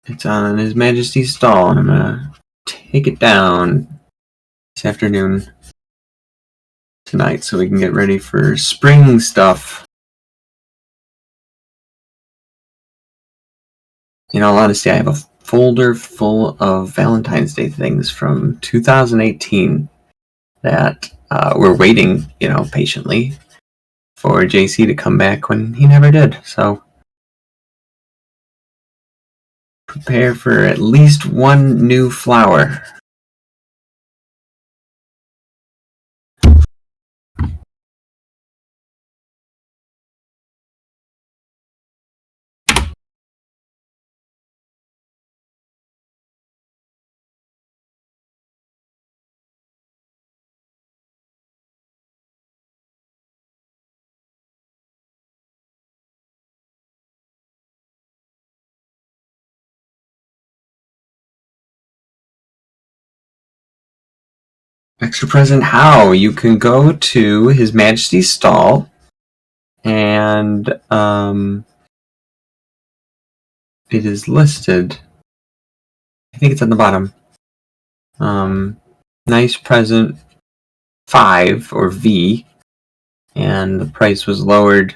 it's on His Majesty's stall, and I'm gonna take it down this afternoon tonight so we can get ready for spring stuff. In all honesty, I have a folder full of Valentine's Day things from 2018 that we're waiting, patiently for JC to come back when he never did. So prepare for at least one new flower. Extra present how? You can go to His Majesty's stall and it is listed. I think it's on the bottom. Nice present 5 or V, and the price was lowered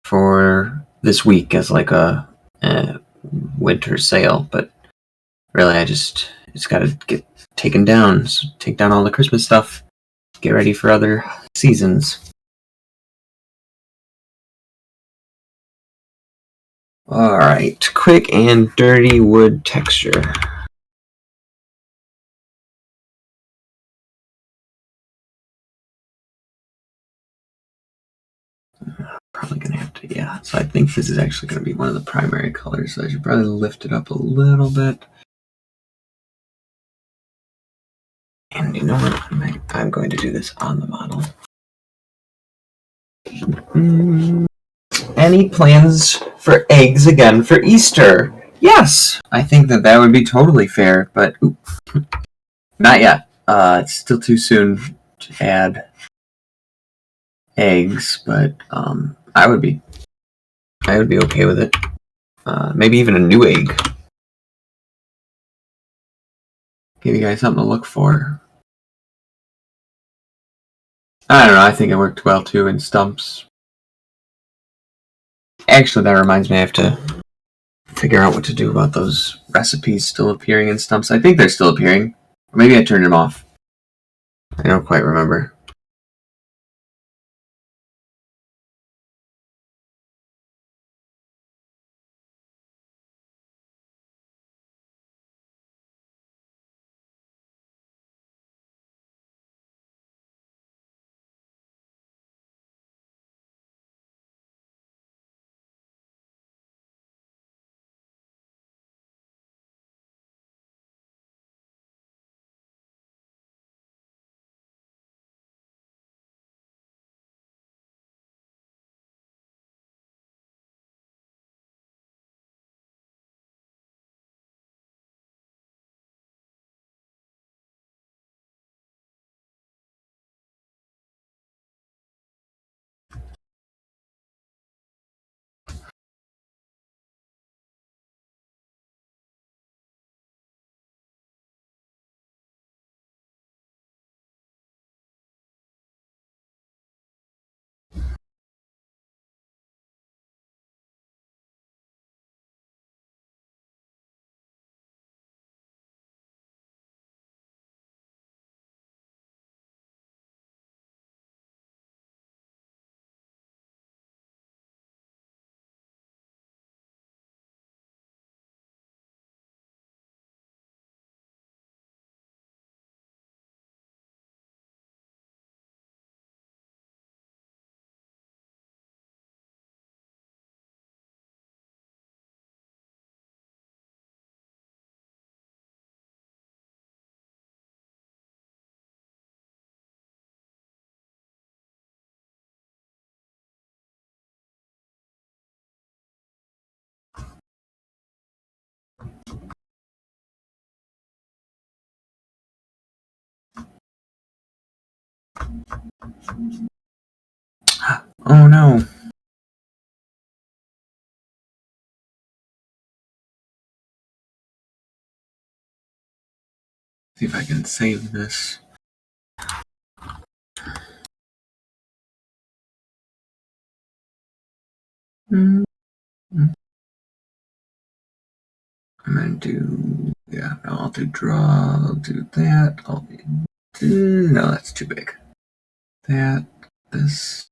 for this week as like a winter sale, but really it's got to get taken down. So take down all the Christmas stuff, get ready for other seasons. Alright, quick and dirty wood texture. Probably gonna have to, yeah. So I think this is actually gonna be one of the primary colors, so I should probably lift it up a little bit. And you know what? I'm going to do this on the model. Any plans for eggs again for Easter? Yes, I think that would be totally fair, but not yet. It's still too soon to add eggs, but I would be okay with it. Maybe even a new egg. Give you guys something to look for. I don't know. I think it worked well too in stumps. Actually, that reminds me, I have to figure out what to do about those recipes still appearing in stumps. I think they're still appearing. Or maybe I turned them off. I don't quite remember. Oh no. See if I can save this. I'm gonna do, yeah, no, I'll do draw, I'll do that, no, that's too big. That, this.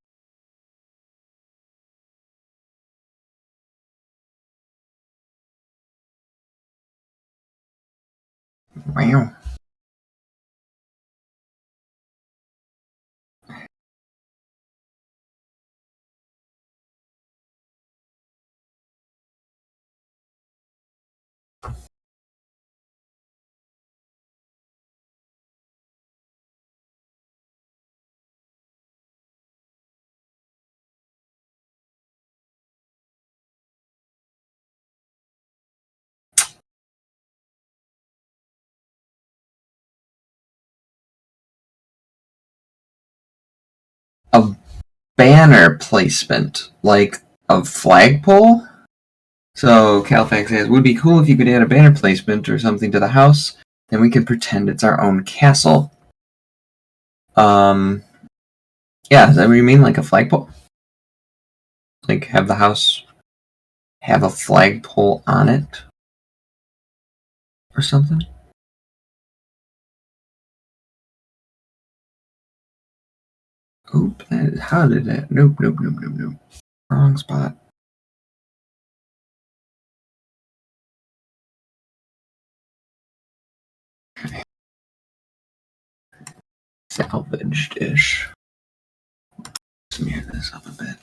Wow. A banner placement, like a flagpole? So Califax says, would be cool if you could add a banner placement or something to the house, then we could pretend it's our own castle. Yeah, is that what you mean? Like a flagpole? Like have the house have a flagpole on it? Or something? Oop, how did that? Nope. Wrong spot. Okay. Salvaged-ish. Smear this up a bit.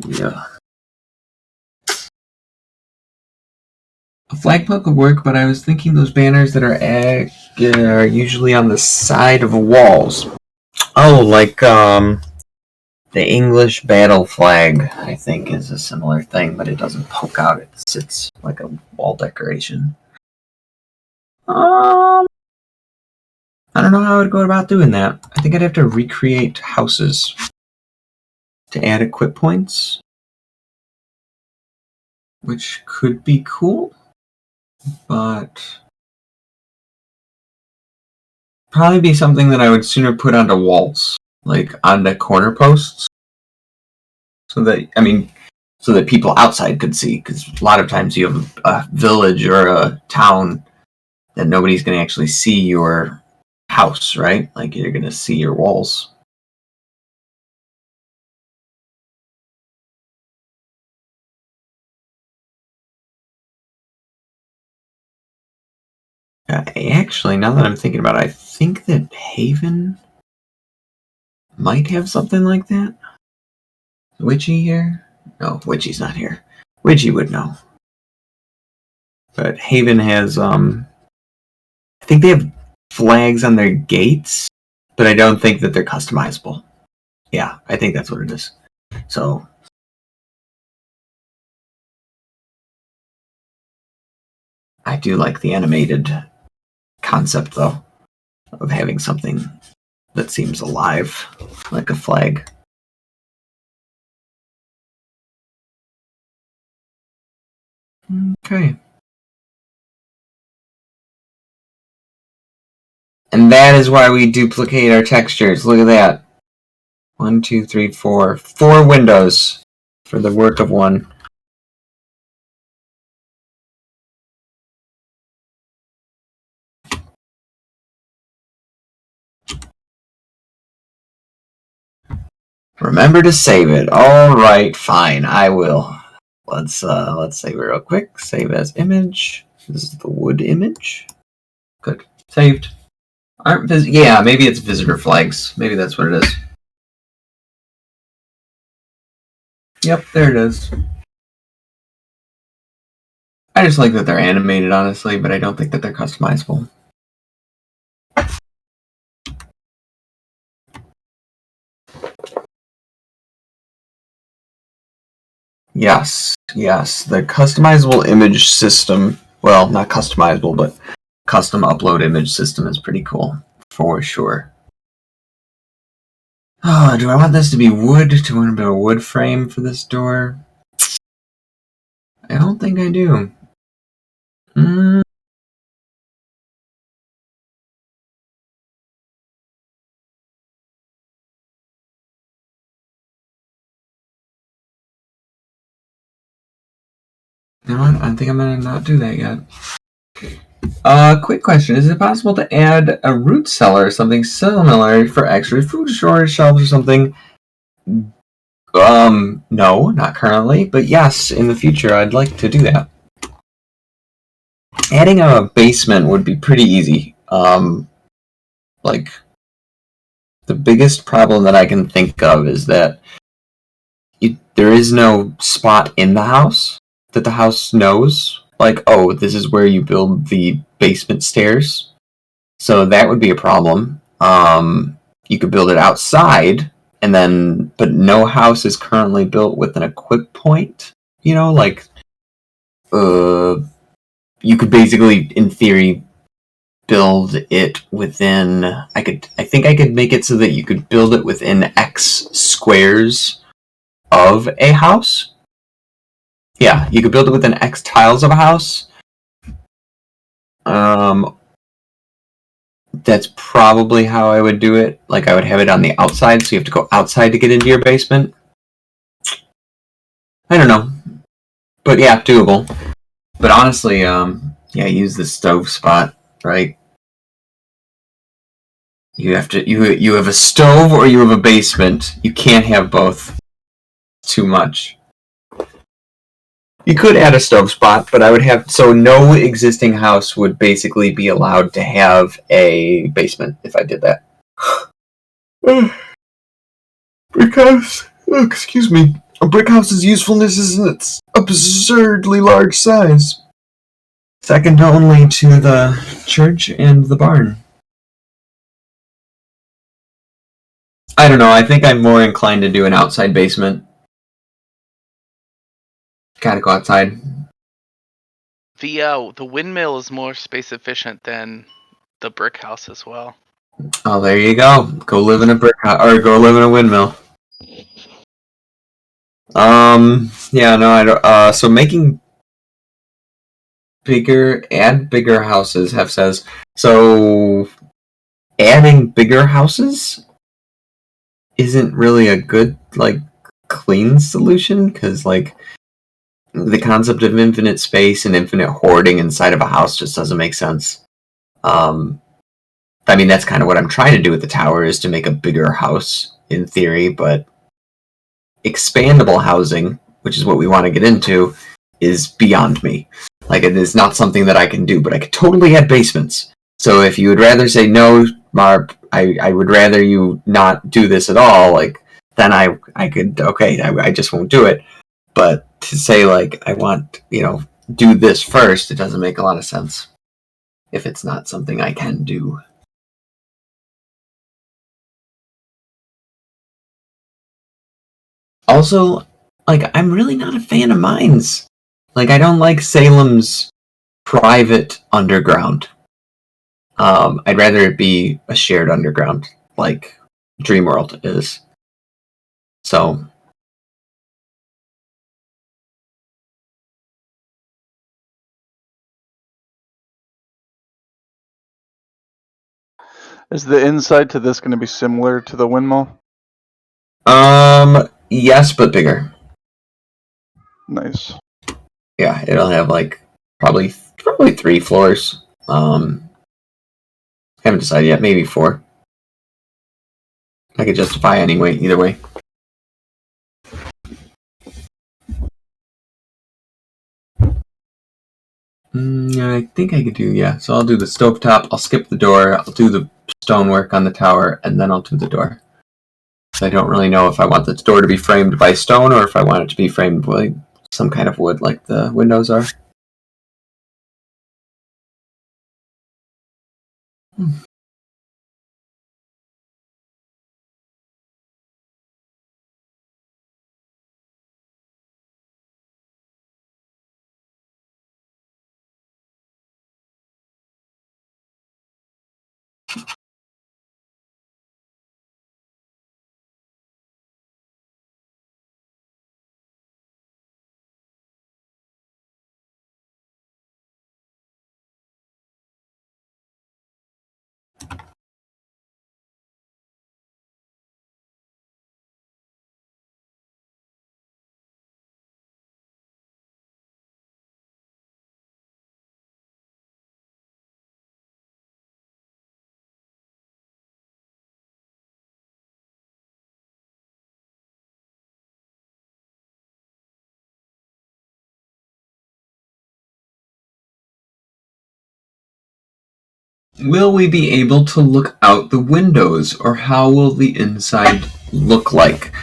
Yeah. A flagpole could work, but I was thinking those banners that are usually on the side of walls. Oh, like the English battle flag, I think, is a similar thing, but it doesn't poke out. It sits like a wall decoration. I don't know how I'd go about doing that. I think I'd have to recreate houses to add equip points, which could be cool, but probably be something that I would sooner put onto walls, like onto corner posts, so that people outside could see. Because a lot of times you have a village or a town that nobody's going to actually see your house, right? Like you're going to see your walls. Actually, now that I'm thinking about it, I think that Haven might have something like that. Witchy here? No, Witchy's not here. Witchy would know. But Haven has, I think they have flags on their gates, but I don't think that they're customizable. Yeah, I think that's what it is. So, I do like the animated concept, though, of having something that seems alive, like a flag. Okay. And that is why we duplicate our textures. Look at that. 1, 2, 3, 4. 4 windows for the work of one. Remember to save it. All right, fine. I will. Let's save it real quick. Save as image. This is the wood image. Good. Saved. Yeah, maybe it's visitor flags. Maybe that's what it is. Yep, there it is. I just like that they're animated, honestly, but I don't think that they're customizable. Yes, yes. The customizable image system, well, not customizable, but custom upload image system is pretty cool, for sure. Oh, do I want this to be wood? Do I want to build a wood frame for this door? I don't think I do. Mm. You know what? I think I'm gonna not do that yet. Quick question. Is it possible to add a root cellar or something similar for extra food storage shelves or something? No, not currently, but yes, in the future I'd like to do that. Adding a basement would be pretty easy. Like, the biggest problem that I can think of is that there is no spot in the house that the house knows. Like, oh, this is where you build the basement stairs. So that would be a problem. You could build it outside, and then, but no house is currently built with an equip point. You know, like, uh, you could basically, in theory, build it within. I think I could make it so that you could build it within X squares of a house. Yeah, you could build it within X tiles of a house. Um, that's probably how I would do it. Like, I would have it on the outside, so you have to go outside to get into your basement. I don't know, but yeah, doable. But honestly, yeah, use the stove spot, right? You have to you have a stove or you have a basement. You can't have both. Too much. You could add a stove spot, but I would have so no existing house would basically be allowed to have a basement if I did that. Brick house. Oh, excuse me. A brick house's usefulness is in its absurdly large size, second only to the church and the barn. I don't know. I think I'm more inclined to do an outside basement. Gotta go outside. The windmill is more space efficient than the brick house as well. Oh, there you go. Go live in a brick house, or go live in a windmill. Yeah, no, I don't. So making add bigger houses. Hef says so. Adding bigger houses isn't really a good like clean solution because like the concept of infinite space and infinite hoarding inside of a house just doesn't make sense. Um, I mean, that's kind of what I'm trying to do with the tower is to make a bigger house in theory, but expandable housing, which is what we want to get into, is beyond me. Like, it is not something that I can do, but I could totally add basements. So if you would rather say no, Marp, I would rather you not do this at all. Like, then I could okay, I just won't do it. But to say like I want do this first, it doesn't make a lot of sense if it's not something I can do. Also, like I'm really not a fan of mines. Like I don't like Salem's private underground. I'd rather it be a shared underground, like Dreamworld is. So Is the inside to this going to be similar to the windmill? yes, but bigger. Nice. Yeah, it'll have like probably 3 floors. Haven't decided yet. Maybe 4. I could justify anyway. Either way. I think I could do, yeah. So I'll do the stovetop, I'll skip the door, I'll do the stonework on the tower, and then I'll do the door. So I don't really know if I want the door to be framed by stone or if I want it to be framed by some kind of wood like the windows are. Will we be able to look out the windows, or how will the inside look like?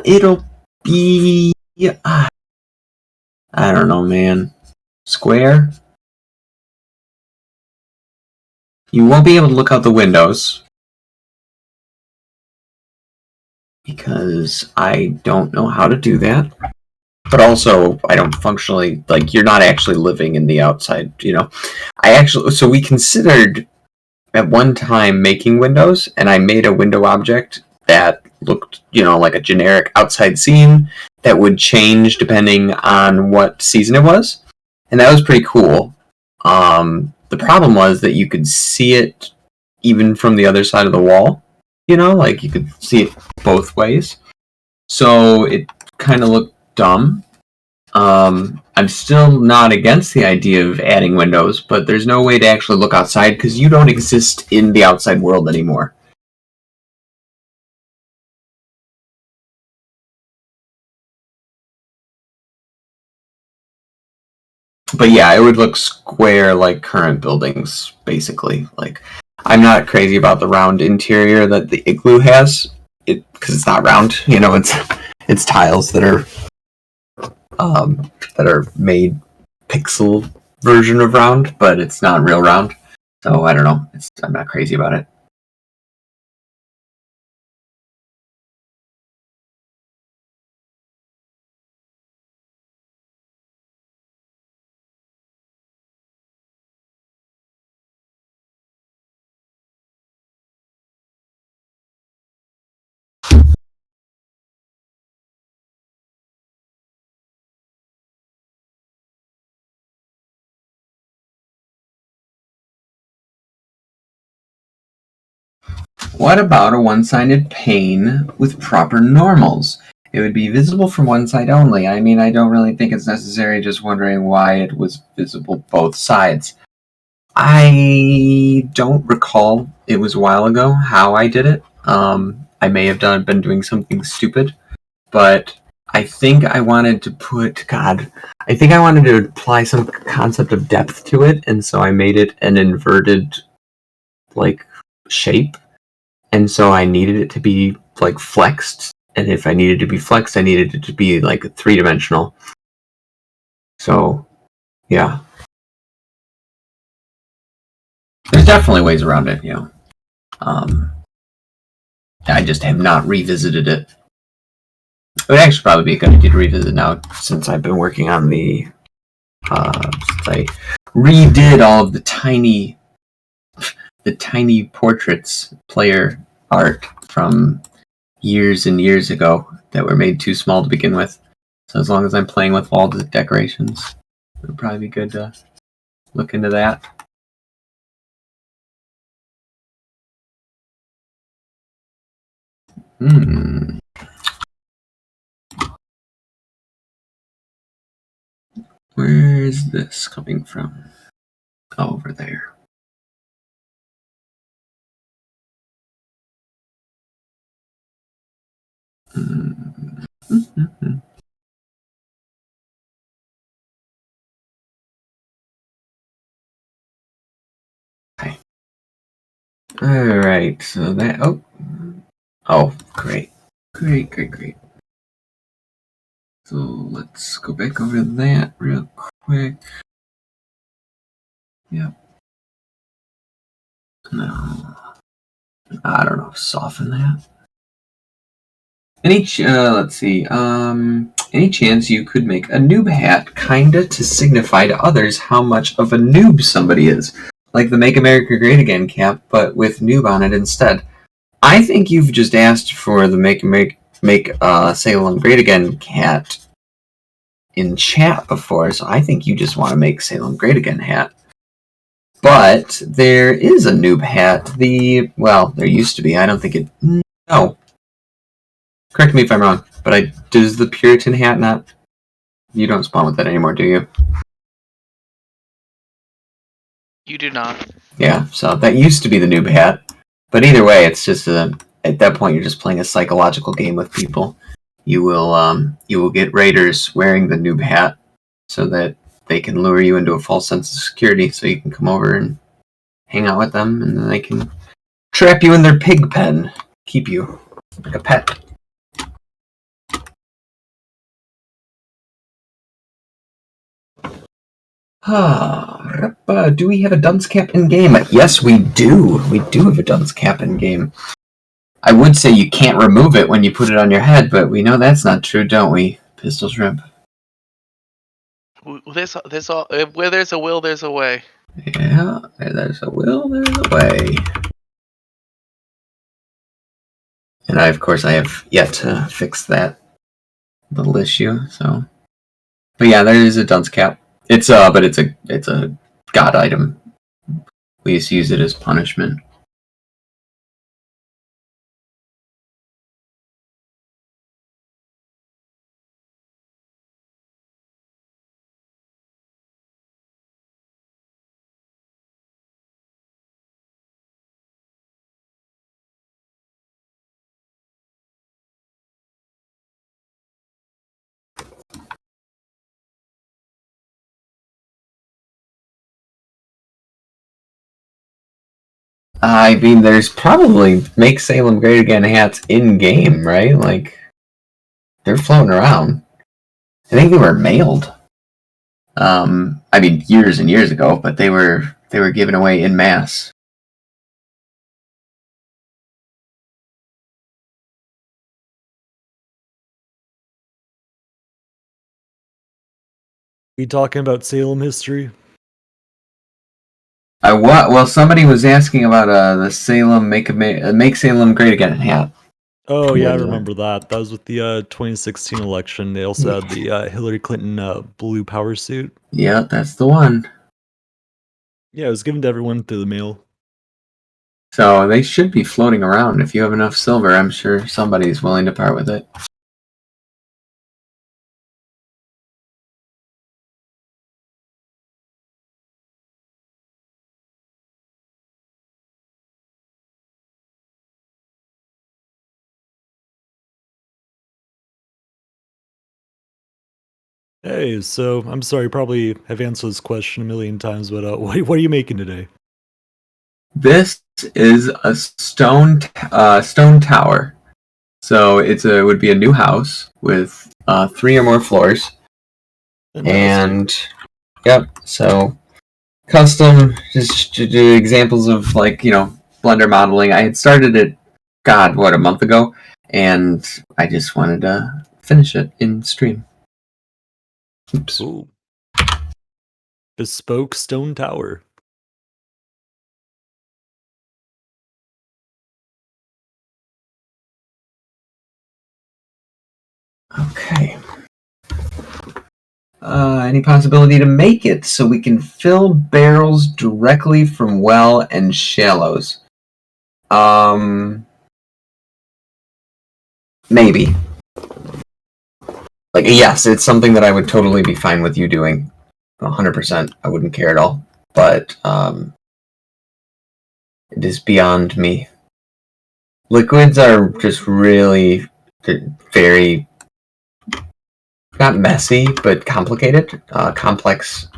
It'll be... I don't know, man. Square? You won't be able to look out the windows, because I don't know how to do that. But also, I don't functionally, like, you're not actually living in the outside, you know? So we considered at one time making windows, and I made a window object that looked, like a generic outside scene that would change depending on what season it was. And that was pretty cool. The problem was that you could see it even from the other side of the wall, like you could see it both ways. So it kind of looked dumb. I'm still not against the idea of adding windows, but there's no way to actually look outside because you don't exist in the outside world anymore. But yeah, it would look square like current buildings, basically. Like, I'm not crazy about the round interior that the igloo has, because it's not round. It's tiles that are made pixel version of round, but it's not real round. So I don't know. I'm not crazy about it. What about a one-sided pane with proper normals? It would be visible from one side only. I mean, I don't really think it's necessary, just wondering why it was visible both sides. I don't recall, it was a while ago, how I did it. I may have been doing something stupid, but I think I wanted to apply some concept of depth to it, and so I made it an inverted, shape. And so I needed it to be, flexed. And if I needed to be flexed, I needed it to be, three-dimensional. So, yeah. There's definitely ways around it, I just have not revisited it. It would actually probably be a good idea to revisit now, since I've been working on since I redid all of the tiny portraits, player art from years and years ago that were made too small to begin with. So as long as I'm playing with all the decorations, it would probably be good to look into that. Where is this coming from? Oh, over there. Okay. Alright, so that... Oh, great. Great. So let's go back over to that real quick. Yep. No. I don't know, soften that. Let's see. Any chance you could make a noob hat, kinda to signify to others how much of a noob somebody is? Like the Make America Great Again cap, but with noob on it instead. I think you've just asked for the Make Salem Great Again hat in chat before, so I think you just want to make Salem Great Again hat. But there is a noob hat. There used to be. I don't think it... No. Correct me if I'm wrong, but does the Puritan hat not... You don't spawn with that anymore, do you? You do not. Yeah, so that used to be the noob hat. But either way, it's just at that point you're just playing a psychological game with people. You will get raiders wearing the noob hat so that they can lure you into a false sense of security so you can come over and hang out with them, and then they can trap you in their pig pen, keep you like a pet. Do we have a dunce cap in game? Yes, we do. We do have a dunce cap in game. I would say you can't remove it when you put it on your head, but we know that's not true, don't we, Pistol Shrimp? Where there's a will, there's a way. Yeah, where there's a will, there's a way. And of course, I have yet to fix that little issue. So, but yeah, there is a dunce cap. It's a god item. We used to use it as punishment. I mean, there's probably Make Salem Great Again hats in game, right? Like, they're floating around. I think they were mailed. I mean, years and years ago, but they were given away in mass. We talking about Salem history? Well, somebody was asking about the Salem Make Salem Great Again hat. Oh yeah, I remember that. That was with the 2016 election. They also had the Hillary Clinton blue power suit. Yeah, that's the one. Yeah, it was given to everyone through the mail. So they should be floating around. If you have enough silver, I'm sure somebody's willing to part with it. Hey, so I'm sorry, probably have answered this question a million times, but what are you making today? This is a stone tower. So it would be a new house with 3 or more floors. And yep, so custom, just to do examples of, like, Blender modeling. I had started it, a month ago, and I just wanted to finish it in stream. Oops. Ooh. Bespoke stone tower. Okay. Any possibility to make it so we can fill barrels directly from well and shallows? Maybe. Like, yes, it's something that I would totally be fine with you doing. 100%. I wouldn't care at all. But, it is beyond me. Liquids are just really very, not messy, but complicated. A complex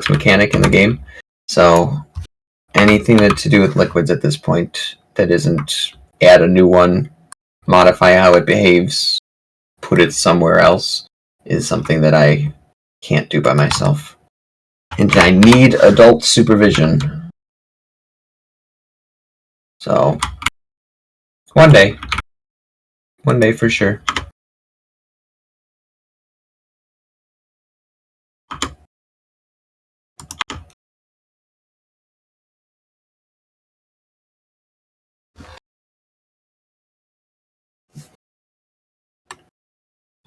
mechanic in the game. So anything to do with liquids at this point that isn't add a new one, modify how it behaves, put it somewhere else, is something that I can't do by myself. And I need adult supervision. So, one day for sure.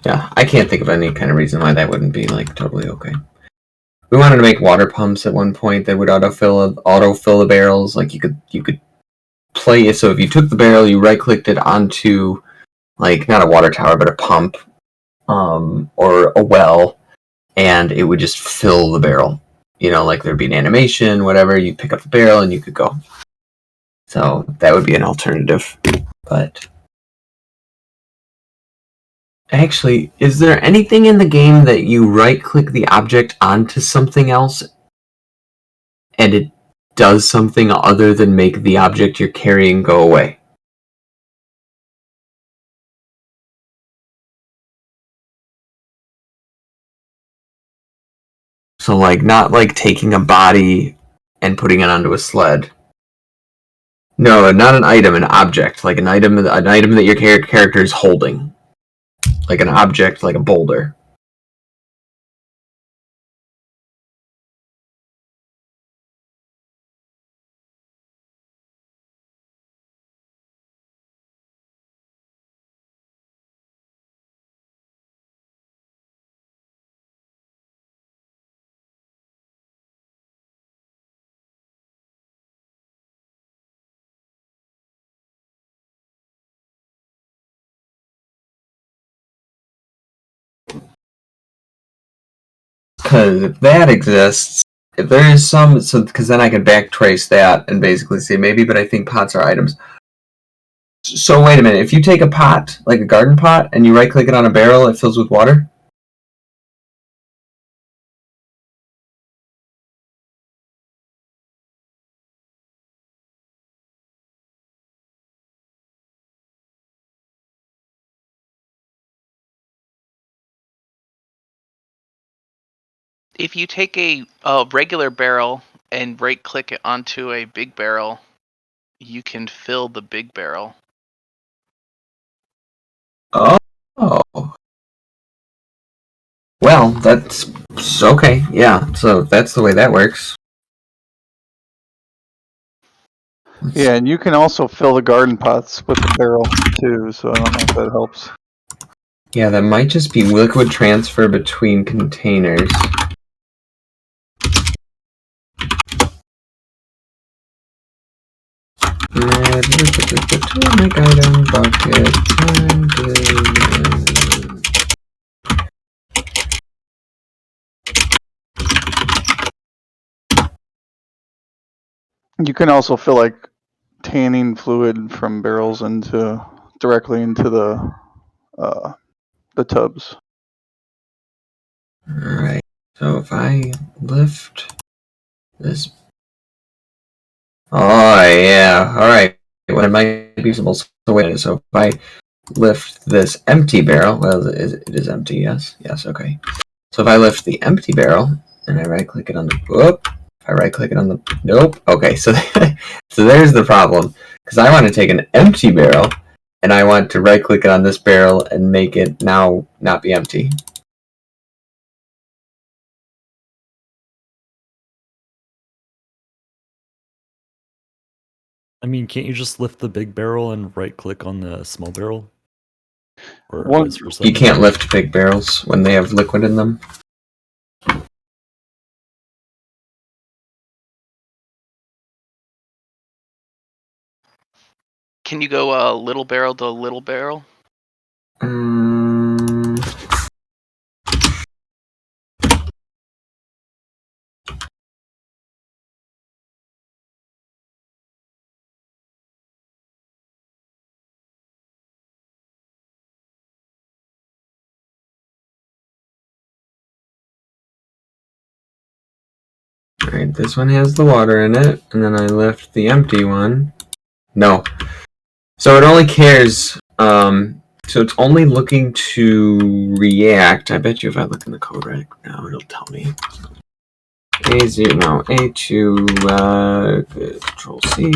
Yeah, I can't think of any kind of reason why that wouldn't be, like, totally okay. We wanted to make water pumps at one point that would autofill the barrels. Like, you could play it, so if you took the barrel, you right clicked it onto, like, not a water tower but a pump, or a well, and it would just fill the barrel. Like, there'd be an animation, whatever, you pick up the barrel and you could go. So that would be an alternative. But actually, is there anything in the game that you right click the object onto something else and it does something other than make the object you're carrying go away. So, like, not like taking a body and putting it onto a sled. No, not an item, an object. Like an item that your character is holding. Like an object, like a boulder. Because if that exists, if there is some, so because then I can backtrace that and basically say maybe, but I think pots are items. So wait a minute, if you take a pot, like a garden pot, and you right-click it on a barrel, it fills with water? If you take a regular barrel and right click it onto a big barrel, you can fill the big barrel. Oh. Well, that's okay, yeah, so that's the way that works. Yeah, and you can also fill the garden pots with the barrel too, so I don't know if that helps. Yeah, that might just be liquid transfer between containers. Make item bucket. You can also fill like tanning fluid from barrels directly into the tubs. Alright, so if I lift this. Oh, yeah, alright. Well, it might be usable. So if I lift this empty barrel, well, it is empty, yes? Yes, okay. So if I lift the empty barrel and I right click it on the. Whoop. If I right click it on the. Nope. Okay, so, so there's the problem. Because I want to take an empty barrel and I want to right click it on this barrel and make it now not be empty. I mean, can't you just lift the big barrel and right-click on the small barrel? Or One- vice versa? You can't lift big barrels when they have liquid in them. Can you go little barrel to little barrel? Alright, this one has the water in it, and then I lift the empty one. No. So it only cares, so it's only looking to react. I bet you if I look in the code right now, it'll tell me. A0, no, A2, Control C,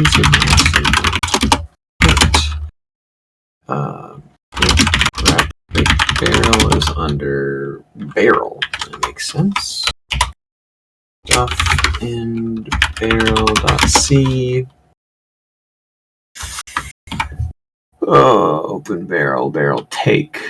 big barrel is under barrel. That makes sense. Stuff and barrel.c. Oh, open barrel take.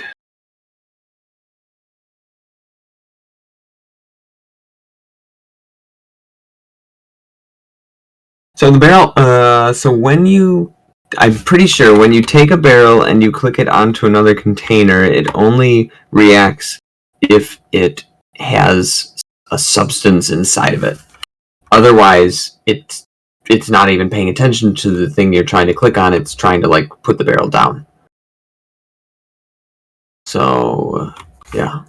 So the barrel, so when you, I'm pretty sure when you take a barrel and you click it onto another container, it only reacts if it has a substance inside of it. Otherwise, it's not even paying attention to the thing you're trying to click on. It's trying to like put the barrel down. So, yeah.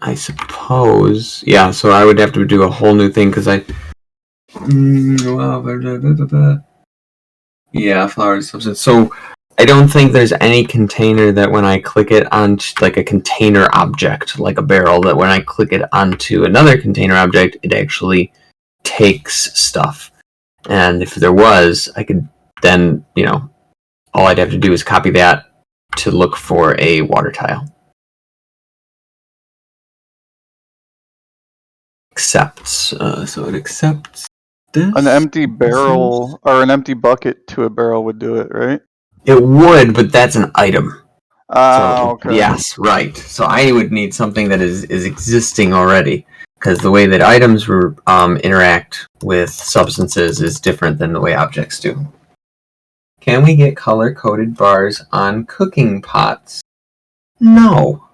I suppose, yeah. So I would have to do a whole new thing because yeah, flower substance. So I don't think there's any container that when I click it onto like a container object, like a barrel, that when I click it onto another container object, it actually takes stuff. And if there was, I could then, all I'd have to do is copy that to look for a water tile. Accepts. So it accepts this. An empty barrel or an empty bucket to a barrel would do it, right? It would, but that's an item. Okay. Yes, right. So I would need something that is existing already, because the way that items interact with substances is different than the way objects do. Can we get color-coded bars on cooking pots? No.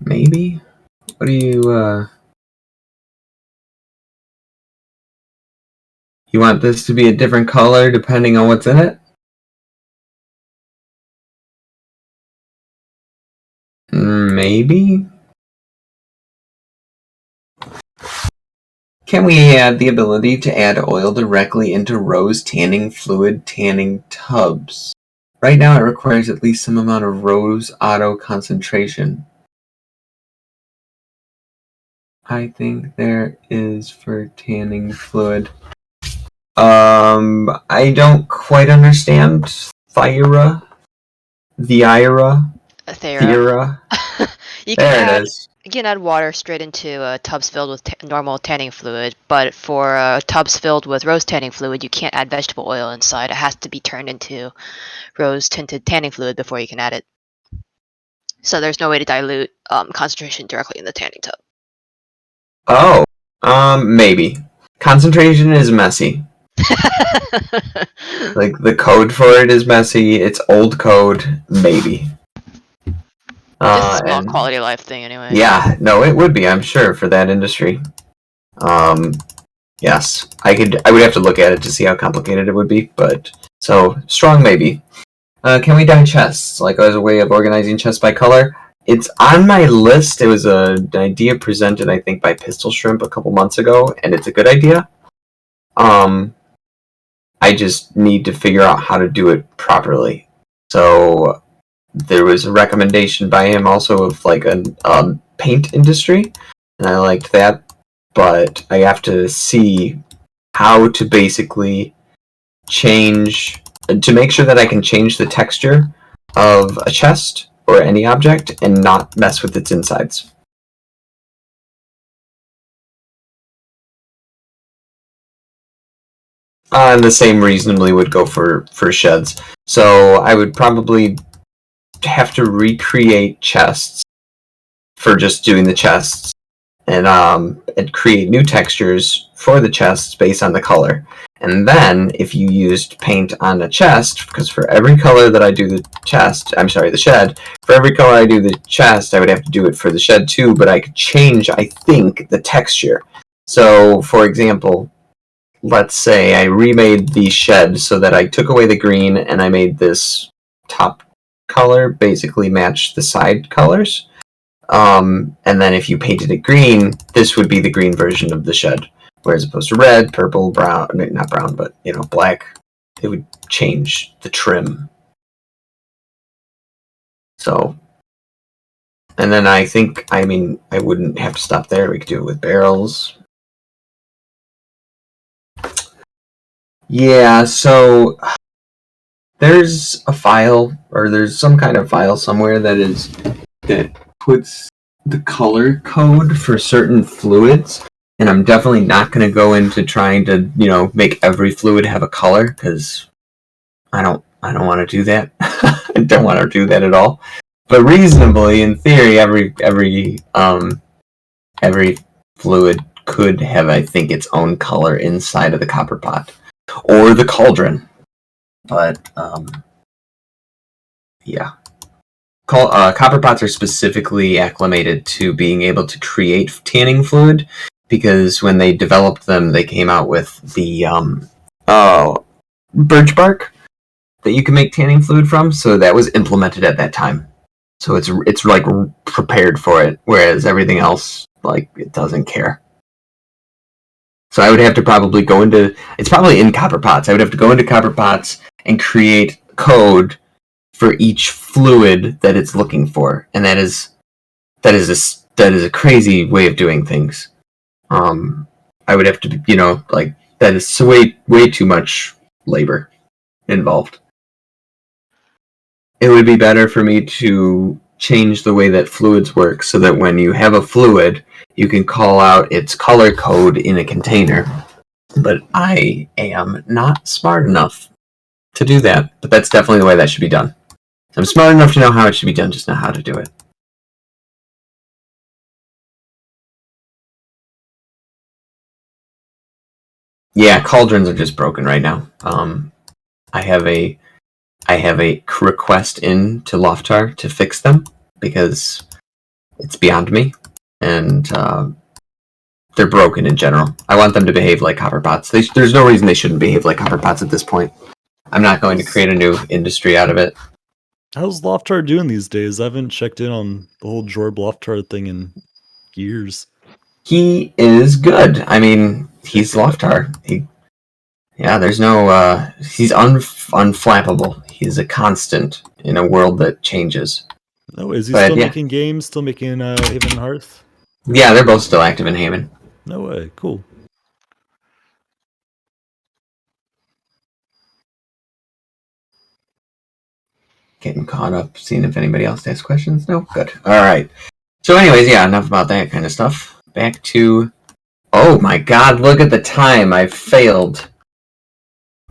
Maybe? What do you, You want this to be a different color depending on what's in it? Maybe? Can we add the ability to add oil directly into rose tanning fluid tanning tubs? Right now it requires at least some amount of rose auto concentration. I think there is for tanning fluid. I don't quite understand Thyra. Thera. Thera. You There it is. You can add water straight into tubs filled with normal tanning fluid, but for tubs filled with rose tanning fluid, you can't add vegetable oil inside. It has to be turned into rose tinted tanning fluid before you can add it. So there's no way to dilute concentration directly in the tanning tub. Oh, maybe. Concentration is messy. Like, the code for it is messy. It's old code, maybe. It's a small quality of life thing anyway. Yeah, no, it would be, I'm sure, for that industry. Yes, I would have to look at it to see how complicated it would be, but, so, strong maybe. Can we dye chests, like as a way of organizing chests by color? It's on my list. It was an idea presented, I think, by Pistol Shrimp a couple months ago, and it's a good idea. I just need to figure out how to do it properly. So there was a recommendation by him also of like a paint industry, and I liked that, but I have to see how to basically to make sure that I can change the texture of a chest or any object and not mess with its insides. And the same reasonably would go for sheds. So I would probably have to recreate chests for just doing the chests, and create new textures for the chests based on the color. And then if you used paint on a chest, because for every color that I do the shed, for every color I do the chest, I would have to do it for the shed too, but I could change, I think, the texture. So, for example, let's say I remade the shed so that I took away the green and I made this top color basically match the side colors. And then if you painted it green, this would be the green version of the shed. Whereas opposed to red, purple, brown, not brown, but, black, it would change the trim. So, and then I wouldn't have to stop there. We could do it with barrels. Yeah, so there's a file, or there's some kind of file somewhere that puts the color code for certain fluids, and I'm definitely not going to go into trying to, make every fluid have a color, because I don't want to do that. I don't want to do that at all. But reasonably, in theory, every fluid could have, I think, its own color inside of the copper pot. Or the cauldron. But, yeah. Copper pots are specifically acclimated to being able to create tanning fluid, because when they developed them, they came out with the birch bark, that you can make tanning fluid from, so that was implemented at that time. So it's like prepared for it, whereas everything else, like, it doesn't care. So I would have to probably go into, it's probably in copper pots. I would have to go into copper pots and create code for each fluid that it's looking for, and that is a crazy way of doing things. I would have to, like, that is way too much labor involved. It would be better for me to change the way that fluids work so that when you have a fluid, you can call out its color code in a container. But I am not smart enough to do that. But that's definitely the way that should be done. I'm smart enough to know how it should be done, just not how to do it. Yeah, cauldrons are just broken right now. I have a request in to Loftar to fix them because it's beyond me, and they're broken in general. I want them to behave like copper pots. There's no reason they shouldn't behave like copper pots at this point. I'm not going to create a new industry out of it. How's Loftar doing these days? I haven't checked in on the whole Jorb Loftar thing in years. He is good. I mean, he's Loftar. There's no. He's unflappable. He's a constant in a world that changes. No, is he still making games? Still making Haven and Hearth? Yeah, they're both still active in Haven. No way. Cool. Getting caught up, seeing if anybody else has questions. No, good. All right. So, anyways, yeah, enough about that kind of stuff. Back to. Oh my God! Look at the time. I failed.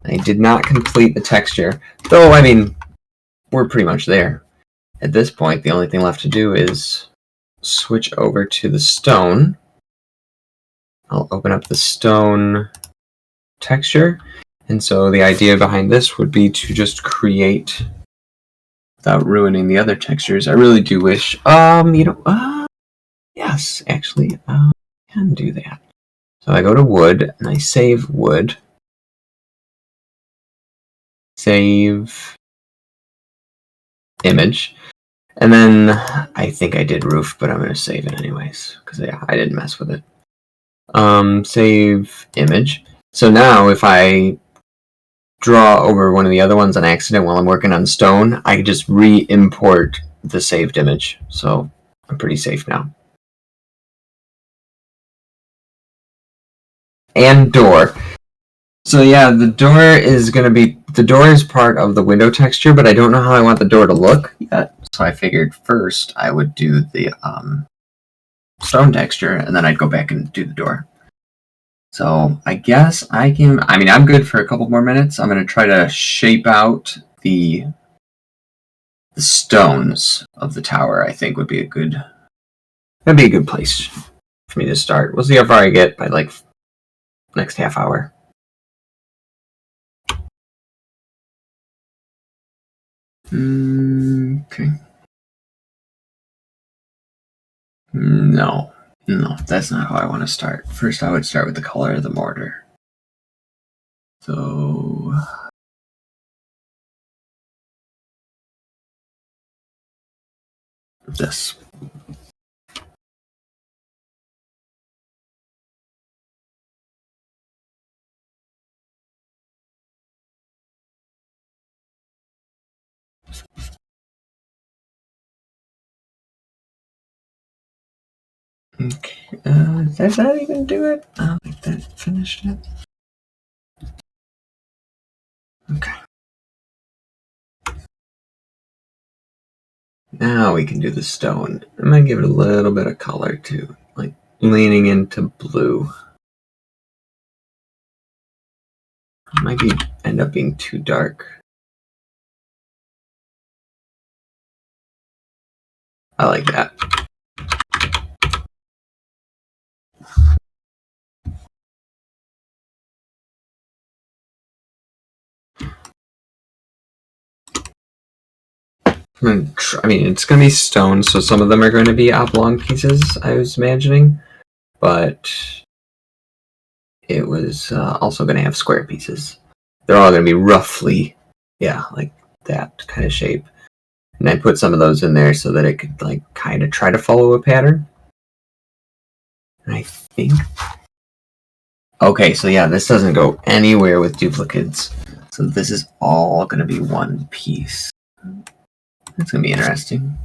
I did not complete the texture. Though, I mean, we're pretty much there. At this point, the only thing left to do is switch over to the stone. I'll open up the stone texture. And so the idea behind this would be to just create, without ruining the other textures. I really do wish, yes, actually, I can do that. So I go to wood, and I save wood. Save image. And then I think I did roof, but I'm going to save it anyways, because yeah, I didn't mess with it. Save image. So now if I draw over one of the other ones on accident while I'm working on stone, I can just re-import the saved image. So I'm pretty safe now. And door. So yeah, the door is part of the window texture, but I don't know how I want the door to look yet. So I figured first I would do the stone texture, and then I'd go back and do the door. So I guess I'm good for a couple more minutes. I'm going to try to shape out the stones of the tower. I think that'd be a good place for me to start. We'll see how far I get by like next half hour. Okay. No, that's not how I want to start. First, I would start with the color of the mortar. So this. Okay, does that even do it? I don't think that finished it. Okay. Now we can do the stone. I'm going to give it a little bit of color too, like leaning into blue. It might end up being too dark. I like that. It's going to be stone, so some of them are going to be oblong pieces, I was imagining. But it was also going to have square pieces. They're all going to be roughly yeah, like that kind of shape. And I put some of those in there so that it could like kind of try to follow a pattern. And I think, okay, so yeah, this doesn't go anywhere with duplicates. So this is all going to be one piece. It's going to be interesting.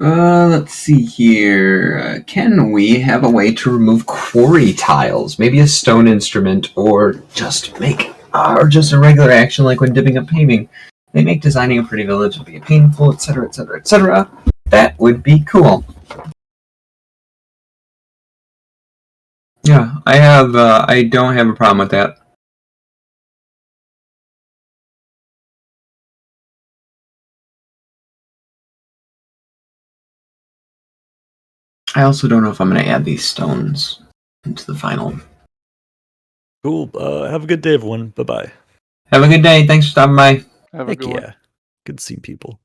Let's see here. Can we have a way to remove quarry tiles? Maybe a stone instrument, or just a regular action like when dipping up paving. They make designing a pretty village will be painful, etc., etc., etc. That would be cool. Yeah, I don't have a problem with that. I also don't know if I'm going to add these stones into the final. Cool. Have a good day, everyone. Bye-bye. Have a good day. Thanks for stopping by. Have a Heck good yeah. one. Good seeing people.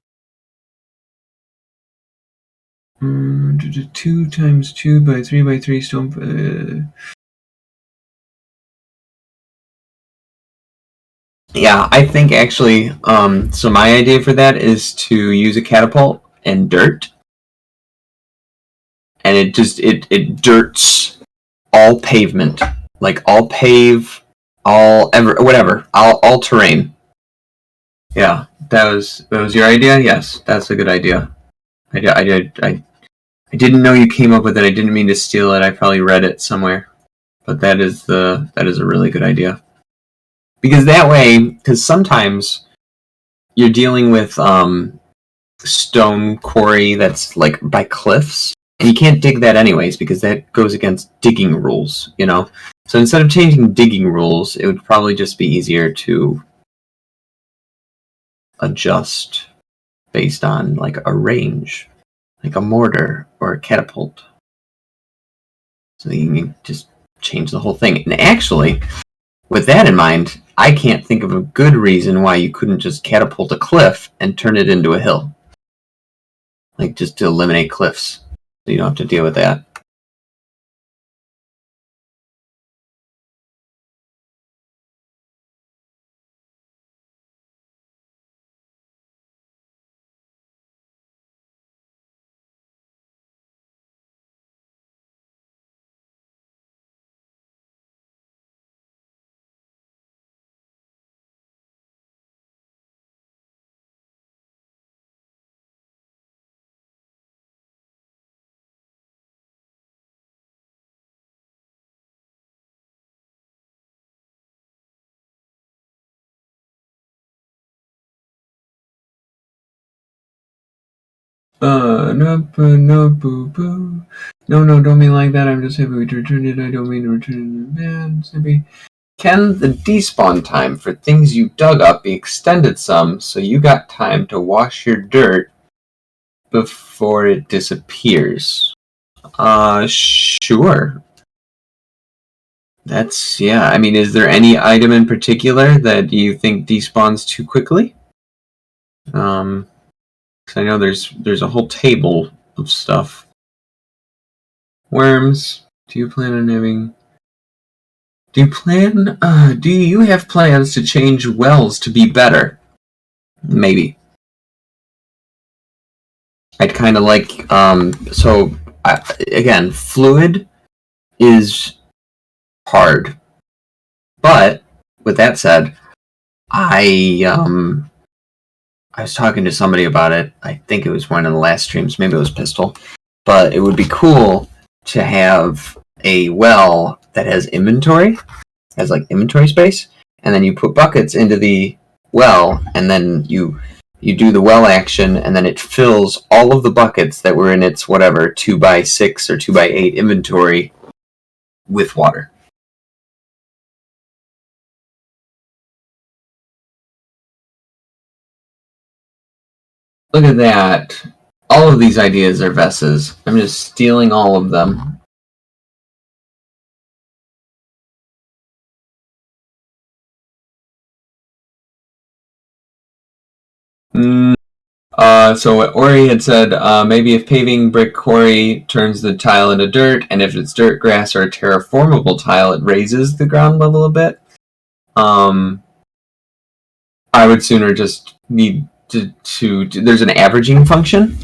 2 times 2 by 3 by 3 stone. Yeah, I think actually, so my idea for that is to use a catapult and dirt. And it dirts all pavement. Like all pave, all terrain. Yeah, that was your idea? Yes, that's a good idea. I didn't know you came up with it. I didn't mean to steal it. I probably read it somewhere. But that is a really good idea. Because that way, because sometimes you're dealing with stone quarry that's like by cliffs, and you can't dig that anyways because that goes against digging rules, you know? So instead of changing digging rules, it would probably just be easier to adjust based on like a range, like a mortar or a catapult. So you can just change the whole thing. And actually, with that in mind, I can't think of a good reason why you couldn't just catapult a cliff and turn it into a hill. Like, just to eliminate cliffs. So you don't have to deal with that. No, boo, boo. No, don't mean like that. I'm just happy we returned it. I don't mean to return it. Man, happy. Can the despawn time for things you dug up be extended some so you got time to wash your dirt before it disappears? Sure. Yeah. I mean, is there any item in particular that you think despawns too quickly? Because I know there's a whole table of stuff. Worms. Do you have plans to change wells to be better? Maybe. I'd kind of like, again, fluid is hard. But, with that said, I was talking to somebody about it. I think it was one of the last streams. Maybe it was Pistol. But it would be cool to have a well that has inventory, has like inventory space, and then you put buckets into the well, and then you do the well action, and then it fills all of the buckets that were in its whatever 2x6 or 2x8 inventory with water. Look at that. All of these ideas are Vess's. I'm just stealing all of them. So what Ori had said, maybe if paving brick quarry turns the tile into dirt, and if it's dirt, grass, or a terraformable tile, it raises the ground level a bit. I would sooner just need to there's an averaging function,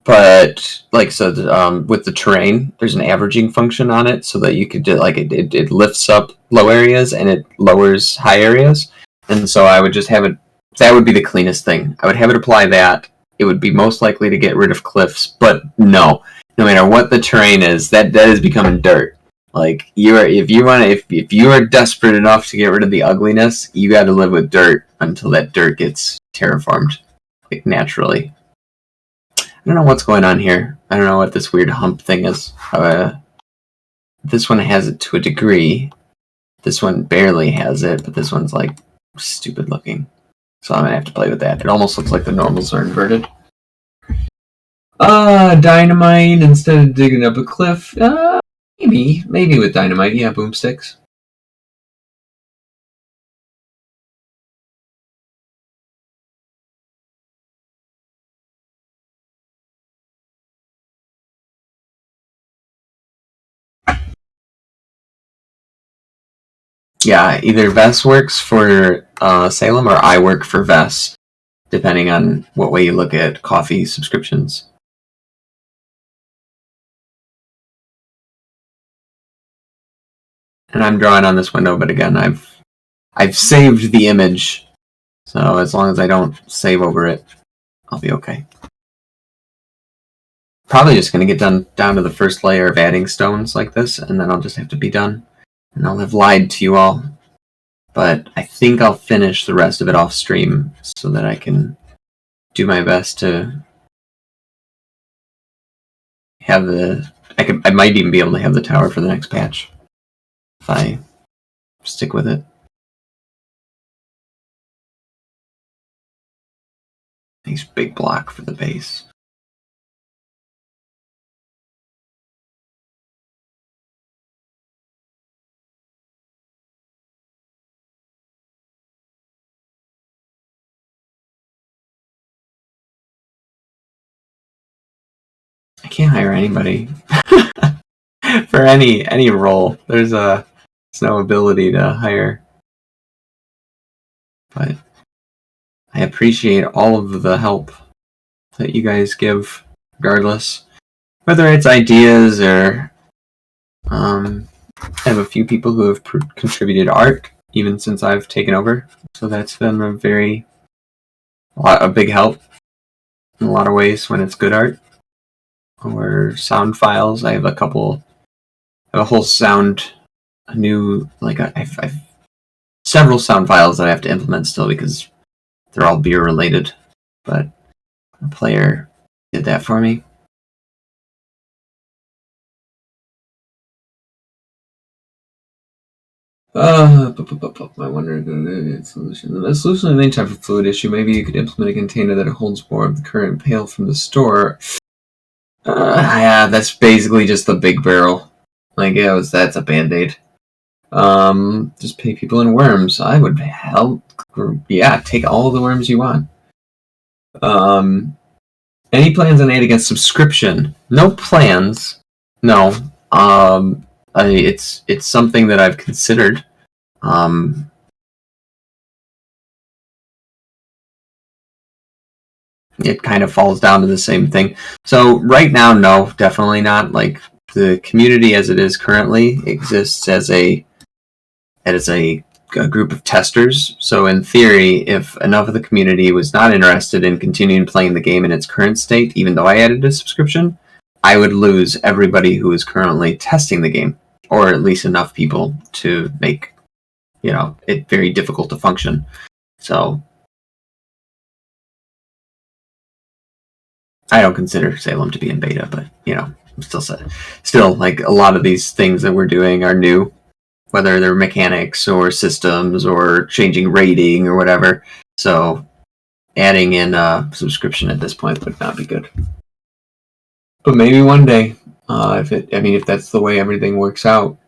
but like with the terrain, there's an averaging function on it, so that you could do like it lifts up low areas and it lowers high areas, and so I would just have it. That would be the cleanest thing. I would have it apply that. It would be most likely to get rid of cliffs, but no matter what the terrain is, that is becoming dirt. Like if you are desperate enough to get rid of the ugliness, you got to live with dirt until that dirt gets terraformed, like naturally. I don't know what's going on here. I don't know what this weird hump thing is. This one has it to a degree. This one barely has it, but this one's like stupid looking. So I'm gonna have to play with that. It almost looks like the normals are inverted. Dynamite instead of digging up a cliff. Maybe with dynamite. Yeah, boomsticks. Yeah, either Vess works for Salem or I work for Vess, depending on what way you look at coffee subscriptions. And I'm drawing on this window, but again, I've saved the image, so as long as I don't save over it, I'll be okay. Probably just going to get down to the first layer of adding stones like this, and then I'll just have to be done. And I'll have lied to you all. But I think I'll finish the rest of it off stream so that I can do my best to have I might even be able to have the tower for the next patch if I stick with it. Nice big block for the base. I can't hire anybody for any role. There's no ability to hire. But I appreciate all of the help that you guys give, regardless. Whether it's ideas or I have a few people who have contributed art even since I've taken over. So that's been a big help in a lot of ways when it's good art. Or sound files. I have a whole sound, I've several sound files that I have to implement still because they're all beer related. But a player did that for me. I wonder the solution. The solution to any type of fluid issue. Maybe you could implement a container that holds more of the current pail from the store. Yeah, that's basically just the big barrel. That's a band-aid. Just pay people in worms. I would help. Yeah, take all the worms you want. Any plans on adding a subscription? No plans. No. It's something that I've considered. It kind of falls down to the same thing. So right now, no, definitely not. Like the community as it is currently exists as a group of testers. So in theory, if enough of the community was not interested in continuing playing the game in its current state, even though I added a subscription, I would lose everybody who is currently testing the game, or at least enough people to make it very difficult to function. So I don't consider Salem to be in beta, but still like a lot of these things that we're doing are new, whether they're mechanics or systems or changing rating or whatever. So adding in a subscription at this point would not be good. But maybe one day, if that's the way everything works out.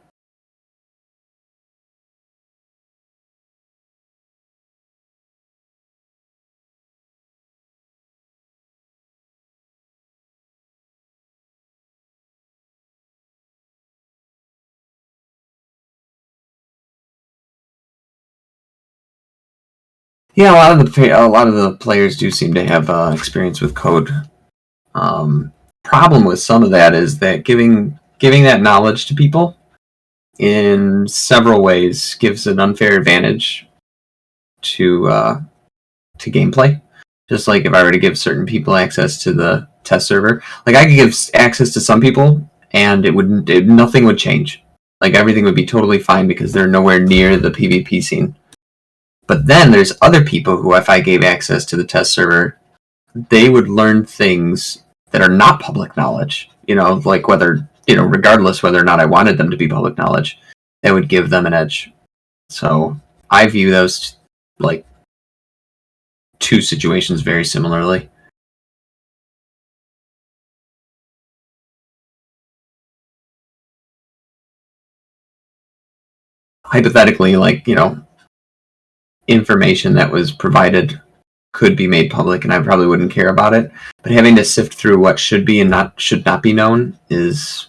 Yeah, a lot of the players do seem to have experience with code. Problem with some of that is that giving that knowledge to people in several ways gives an unfair advantage to gameplay. Just like if I were to give certain people access to the test server, like I could give access to some people, and nothing would change. Like everything would be totally fine because they're nowhere near the PvP scene. But then there's other people who, if I gave access to the test server, they would learn things that are not public knowledge. Like regardless whether or not I wanted them to be public knowledge, that would give them an edge. So I view those like two situations very similarly. Hypothetically, information that was provided could be made public, and I probably wouldn't care about it. But having to sift through what should be and should not be known is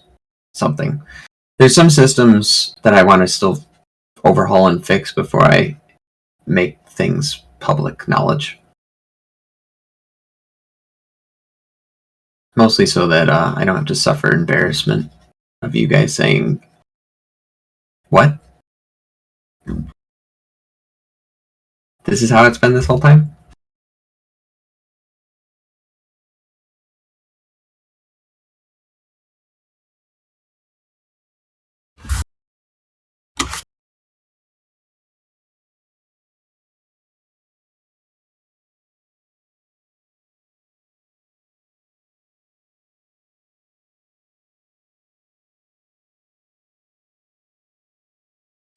something. There's some systems that I want to still overhaul and fix before I make things public knowledge. Mostly so that I don't have to suffer embarrassment of you guys saying, "What? This is how it's been this whole time?"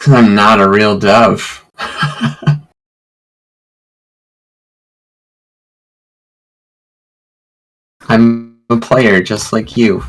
I'm not a real dove. I'm a player just like you.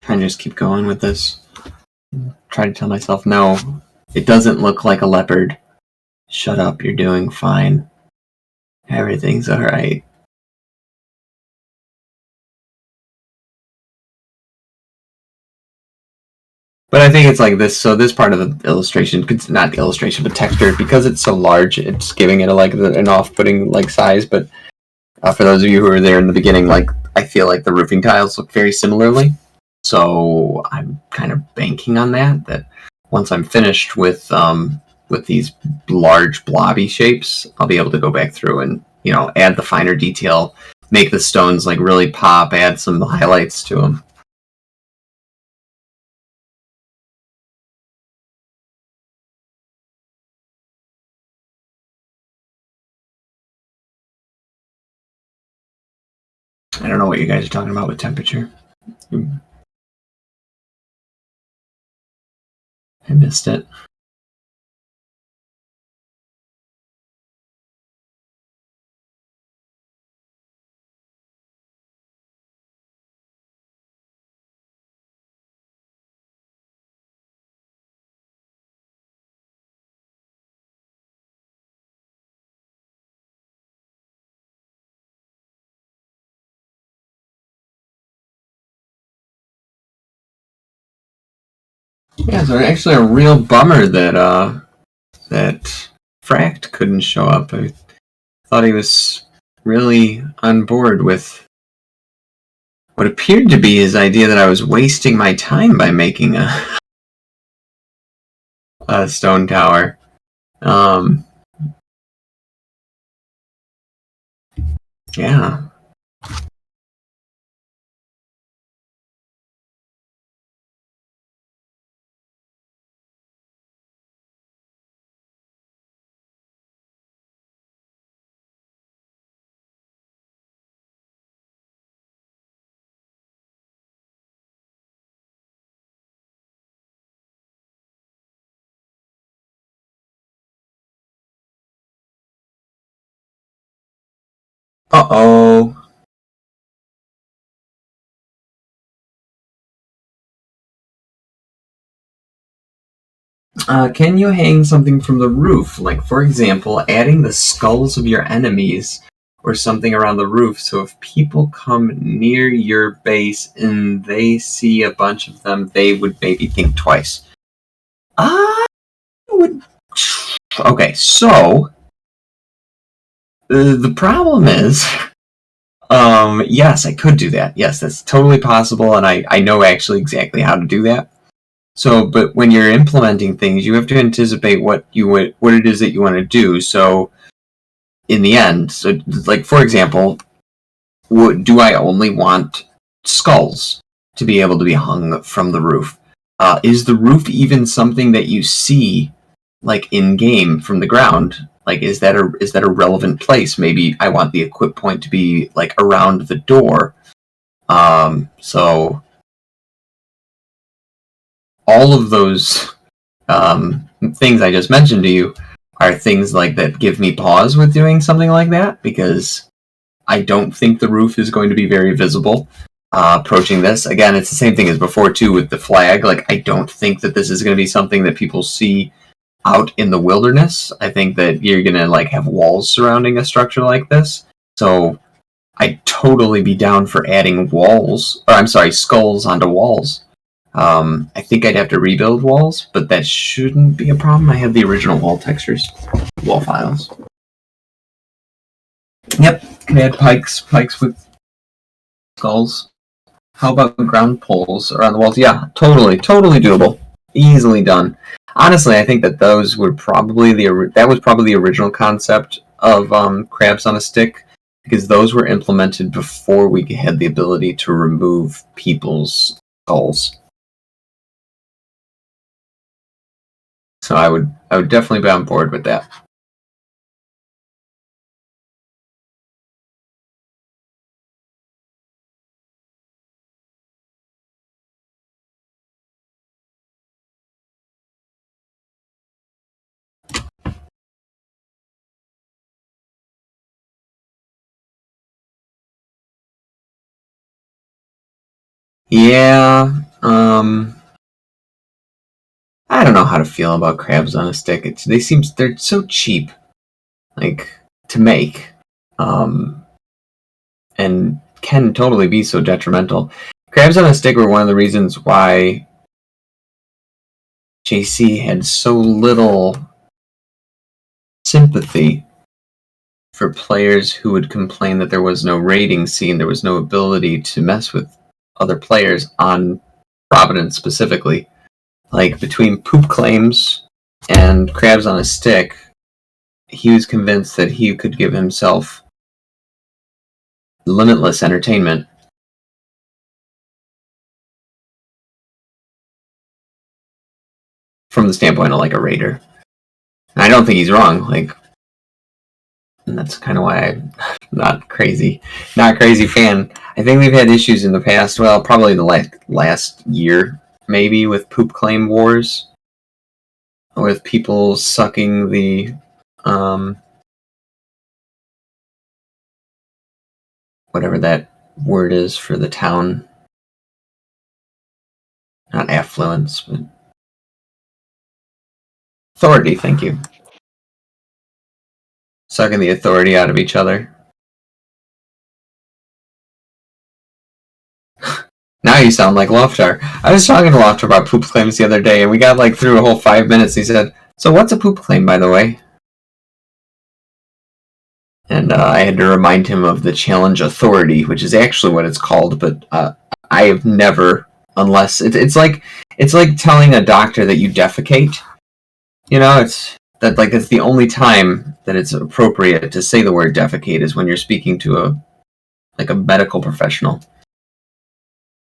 Trying to just keep going with this. Try to tell myself, no, it doesn't look like a leopard. Shut up, you're doing fine. Everything's alright. But I think it's like this. So this part of the illustration, not the illustration, but texture, because it's so large, it's giving it an off-putting size. But for those of you who were there in the beginning, I feel like the roofing tiles look very similarly. So I'm kind of banking on that once I'm finished with these large blobby shapes, I'll be able to go back through and add the finer detail, make the stones really pop, add some highlights to them. I don't know what you guys are talking about with temperature. I missed it. Yeah, so actually a real bummer that that Fract couldn't show up. I thought he was really on board with what appeared to be his idea that I was wasting my time by making a stone tower. Yeah. Uh-oh. Can you hang something from the roof? Like, for example, adding the skulls of your enemies or something around the roof, so if people come near your base and they see a bunch of them, they would maybe think twice. I would... Okay, so... the problem is... yes, I could do that. Yes, that's totally possible, and I know actually exactly how to do that. So, but when you're implementing things, you have to anticipate what it is that you want to do. So, in the end, so like for example, do I only want skulls to be able to be hung from the roof? Is the roof even something that you see, like in game from the ground? Like, is that a relevant place? Maybe I want the equip point to be like around the door. So all of those things I just mentioned to you are things like that give me pause with doing something like that, because I don't think the roof is going to be very visible approaching this. Again, it's the same thing as before too with the flag. Like, I don't think that this is going to be something that people see out in the wilderness. I think that you're going to like have walls surrounding a structure like this. So I'd totally be down for adding walls, or I'm sorry, skulls onto walls. I think I'd have to rebuild walls, but that shouldn't be a problem. I have the original wall textures, wall files. Yep, can add pikes with skulls. How about ground poles around the walls? Yeah, totally doable, easily done. Honestly, I think that those were probably that was probably the original concept of crabs on a stick, because those were implemented before we had the ability to remove people's skulls. So I would definitely be on board with that. Yeah, I don't know how to feel about crabs on a stick. They're so cheap, like to make, and can totally be so detrimental. Crabs on a stick were one of the reasons why JC had so little sympathy for players who would complain that there was no raiding scene, there was no ability to mess with other players on Providence specifically. Like, between poop claims and crabs on a stick, he was convinced that he could give himself limitless entertainment. From the standpoint of like a raider. And I don't think he's wrong, like, and that's kind of why I'm not crazy fan. I think we've had issues in the past, well, probably the last year, maybe, with poop claim wars, with people sucking the whatever that word is for the town, not affluence, but authority. Thank you. Sucking the authority out of each other. Now you sound like Loftar. I was talking to Loftar about poop claims the other day, and we got like through a whole 5 minutes. He said, "So what's a poop claim, by the way?" And I had to remind him of the challenge authority, which is actually what it's called. But I have never, unless it's like telling a doctor that you defecate. You know, it's the only time that it's appropriate to say the word defecate is when you're speaking to a medical professional.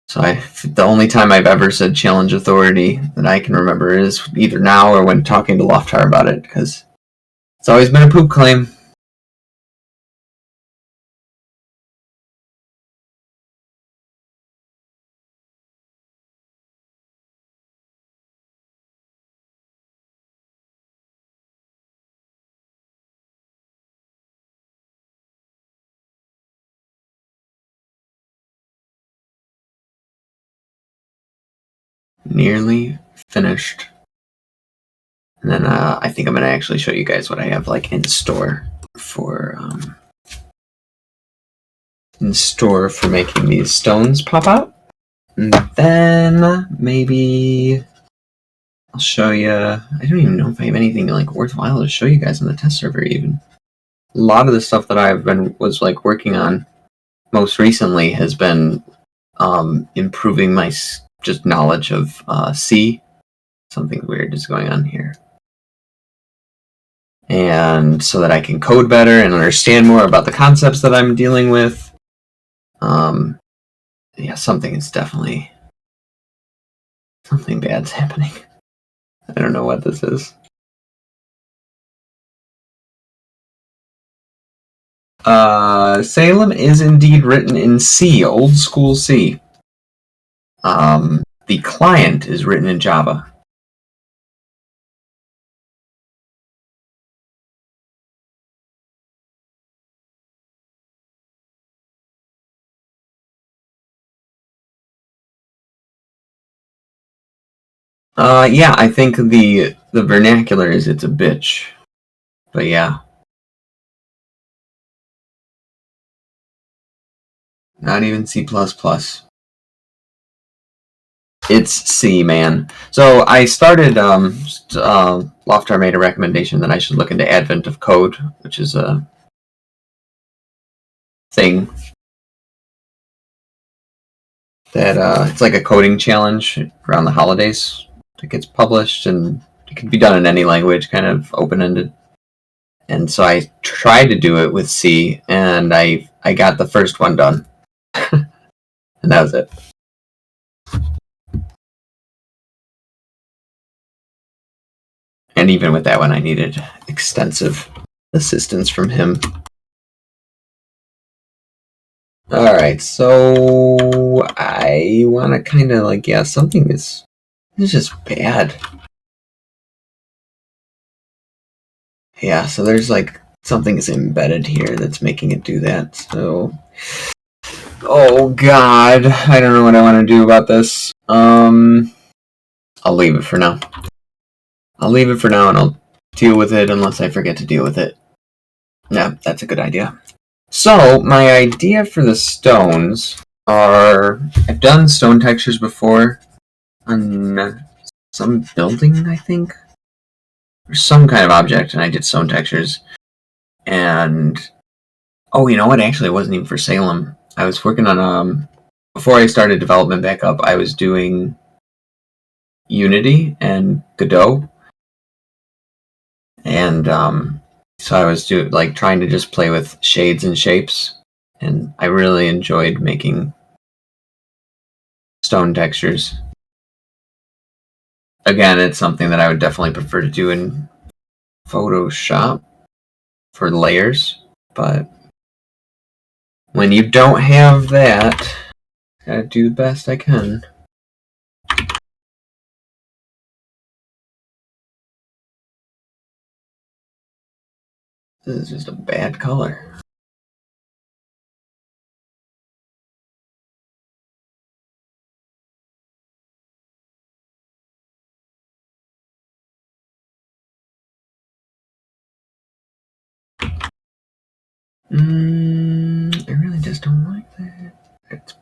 So the only time I've ever said challenge authority that I can remember is either now or when talking to Loftar about it, because it's always been a poop claim. Nearly finished. And then I think I'm going to actually show you guys what I have like in store for making these stones pop out. And then maybe I'll show you. I don't even know if I have anything like worthwhile to show you guys on the test server. Even a lot of the stuff that I've was like working on most recently has been improving my just knowledge of C. Something weird is going on here. And so that I can code better and understand more about the concepts that I'm dealing with. Yeah, something bad's happening. I don't know what this is. Salem is indeed written in C, old school C. The client is written in Java. Yeah, I think the vernacular is it's a bitch. But yeah. Not even C++. It's C, man. So I started, Loftar made a recommendation that I should look into Advent of Code, which is a thing that it's like a coding challenge around the holidays that gets published, and it can be done in any language, kind of open-ended. And so I tried to do it with C, and I got the first one done. And that was it. And even with that one, I needed extensive assistance from him. Alright, so I want to kind of like, yeah, something is just bad. Yeah, so there's like something is embedded here that's making it do that. So, oh god, I don't know what I want to do about this. I'll leave it for now. And I'll deal with it unless I forget to deal with it. Yeah, that's a good idea. So, my idea for the stones are, I've done stone textures before on some building, I think, or some kind of object, and I did stone textures. And, oh, you know what? Actually, it wasn't even for Salem. I was working on, before I started development back up, I was doing Unity and Godot. And, so I was trying to just play with shades and shapes, and I really enjoyed making stone textures. Again, it's something that I would definitely prefer to do in Photoshop for layers, but when you don't have that, I gotta do the best I can. This is just a bad color. I really just don't like that. It's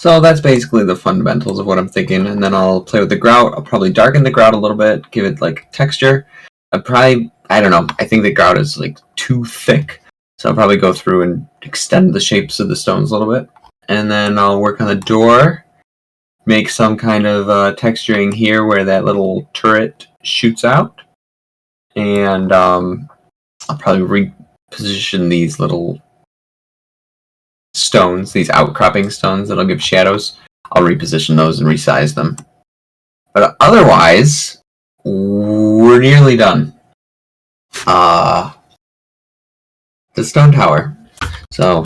So that's basically the fundamentals of what I'm thinking, and then I'll play with the grout. I'll probably darken the grout a little bit, give it like texture. I don't know, I think the grout is like too thick, so I'll probably go through and extend the shapes of the stones a little bit. And then I'll work on the door, make some kind of texturing here where that little turret shoots out. And I'll probably reposition these little stones, these outcropping stones that'll give shadows. I'll reposition those and resize them. But otherwise, we're nearly done. The stone tower. So,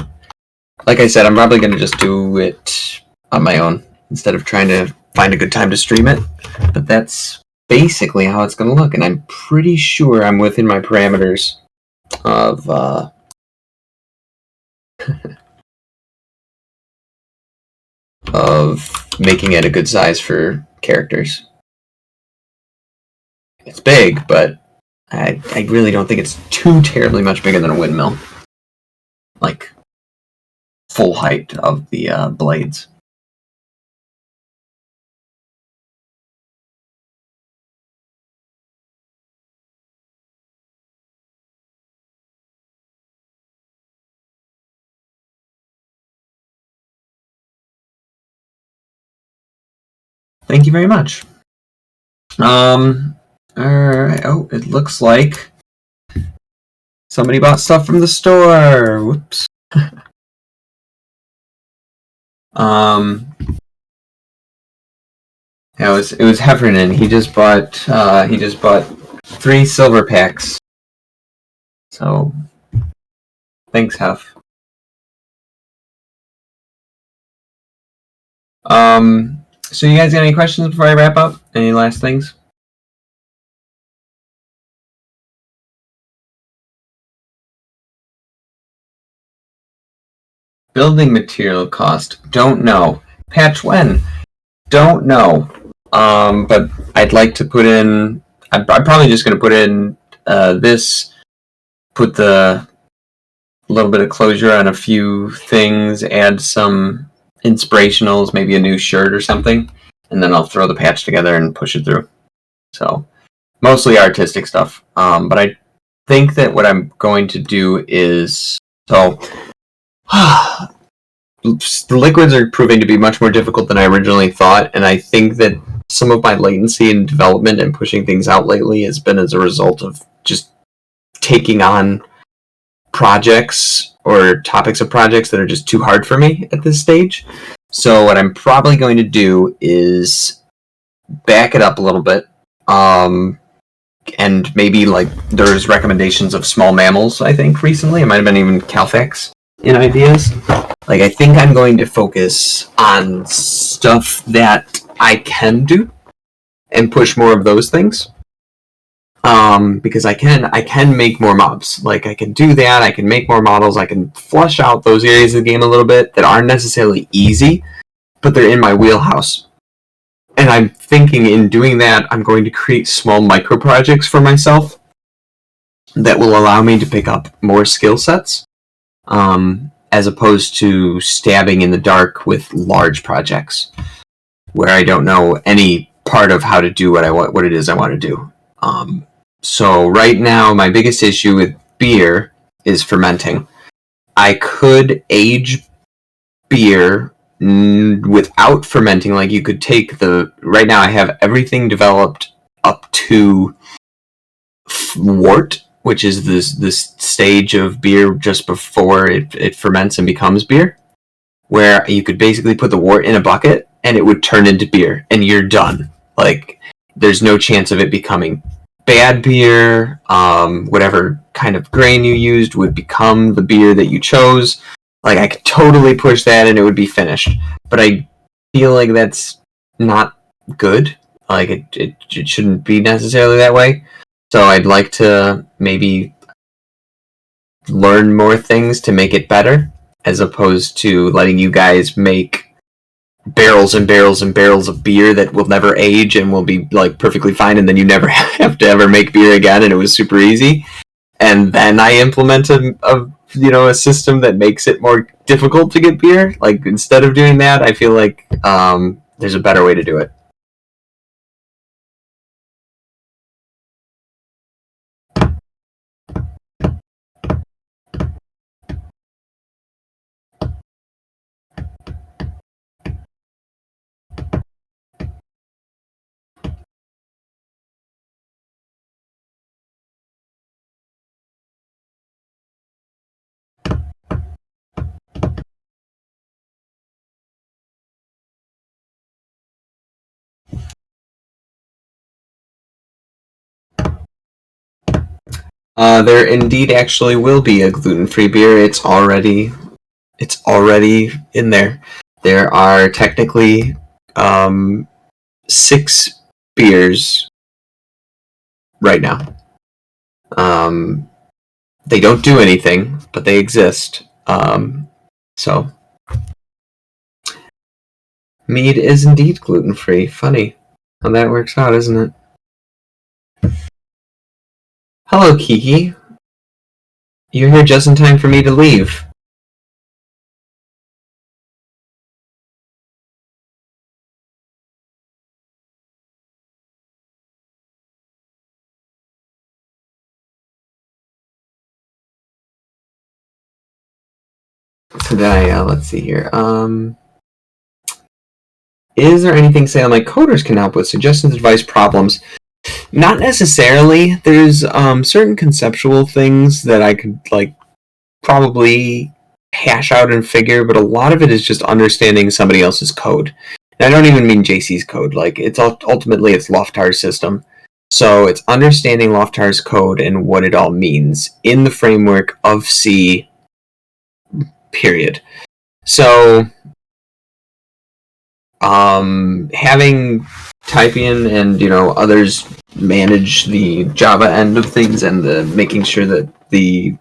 like I said, I'm probably going to just do it on my own instead of trying to find a good time to stream it. But that's basically how it's going to look, and I'm pretty sure I'm within my parameters of of making it a good size for characters. It's big, but I really don't think it's too terribly much bigger than a windmill. Like, full height of the blades. Thank you very much. Alright. Oh, it looks like somebody bought stuff from the store. Whoops. Yeah, it was Heffernan. He just bought 3 silver packs. So thanks, Hef. So you guys got any questions before I wrap up? Any last things? Building material cost. Don't know. Patch when? Don't know. But I'd like to put in... I'm probably just going to put in this, put the little bit of closure on a few things, add some inspirationals, maybe a new shirt or something, and then I'll throw the patch together and push it through. So, mostly artistic stuff. But I think that what I'm going to do is... So, the liquids are proving to be much more difficult than I originally thought, and I think that some of my latency in development and pushing things out lately has been as a result of just taking on projects or topics of projects that are just too hard for me at this stage. So what I'm probably going to do is back it up a little bit, and maybe like there's recommendations of small mammals, I think, recently. It might have been even Calfax in ideas. Like, I think I'm going to focus on stuff that I can do and push more of those things. Because I can make more mobs. Like, I can do that, I can make more models, I can flush out those areas of the game a little bit that aren't necessarily easy, but they're in my wheelhouse. And I'm thinking in doing that, I'm going to create small micro projects for myself that will allow me to pick up more skill sets, as opposed to stabbing in the dark with large projects where I don't know any part of how to do what it is I want to do. So right now, my biggest issue with beer is fermenting. I could age beer without fermenting. Like, you could take right now I have everything developed up to wort, which is this stage of beer just before it ferments and becomes beer, where you could basically put the wort in a bucket and it would turn into beer, and you're done. Like, there's no chance of it becoming bad beer. Whatever kind of grain you used would become the beer that you chose. Like, I could totally push that and it would be finished. But I feel like that's not good. Like, it shouldn't be necessarily that way. So I'd like to maybe learn more things to make it better, as opposed to letting you guys make barrels and barrels and barrels of beer that will never age and will be like perfectly fine, and then you never have to ever make beer again, and it was super easy. And then I implement a a system that makes it more difficult to get beer. Like, instead of doing that, I feel like there's a better way to do it. There indeed actually will be a gluten-free beer. It's already in there. There are technically 6 beers right now. They don't do anything, but they exist. So mead is indeed gluten-free. Funny how that works out, isn't it? Hello, Kiki. You're here just in time for me to leave. Today, let's see here. Is there anything Salem like coders can help with? Suggestions, advice, problems? Not necessarily. There's certain conceptual things that I could probably hash out and figure, but a lot of it is just understanding somebody else's code. And I don't even mean JC's code. It's ultimately it's Loftar's system. So it's understanding Loftar's code and what it all means in the framework of C. Period. So having Typian and others manage the Java end of things and the making sure that the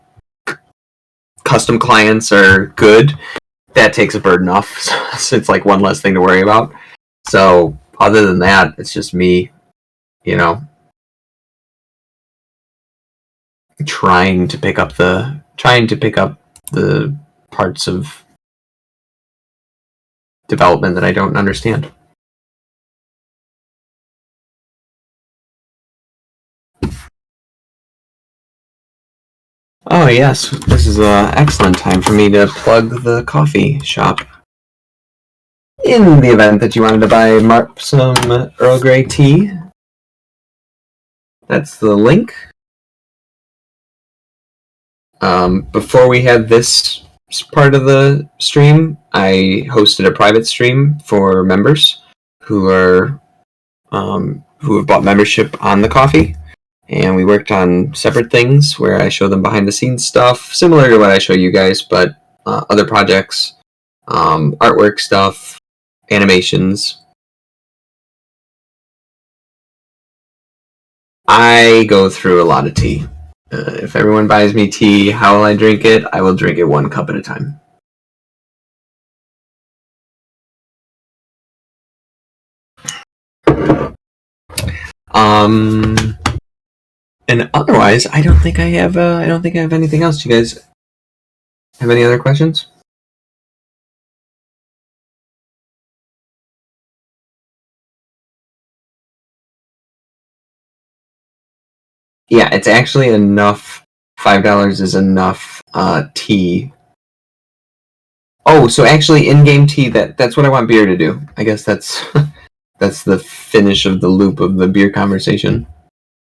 custom clients are good, that takes a burden off. So it's like one less thing to worry about. So other than that, it's just me, trying to pick up the parts of development that I don't understand. Oh yes, this is an excellent time for me to plug the coffee shop. In the event that you wanted to buy some Earl Grey tea, that's the link. Before we had this part of the stream, I hosted a private stream for members who have bought membership on the coffee. And we worked on separate things where I show them behind the scenes stuff, similar to what I show you guys, but other projects, artwork stuff, animations. I go through a lot of tea. If everyone buys me tea, how will I drink it? I will drink it 1 cup at a time. And otherwise, I don't think I have anything else. Do you guys have any other questions? Yeah, it's actually enough. $5 is enough tea. Oh, so actually in-game tea, that's what I want beer to do. I guess that's that's the finish of the loop of the beer conversation.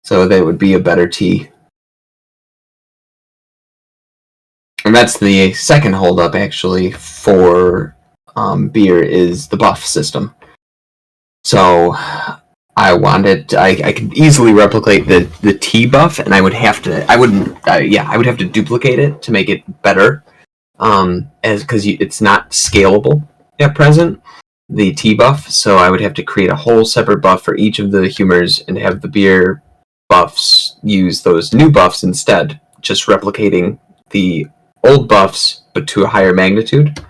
So that would be a better tea. And that's the second holdup, actually, for beer is the buff system. So I could easily replicate the tea buff, and I would have to duplicate it to make it better, because it's not scalable at present, the tea buff. So I would have to create a whole separate buff for each of the humors and have the beer buffs use those new buffs instead, just replicating the old buffs but to a higher magnitude.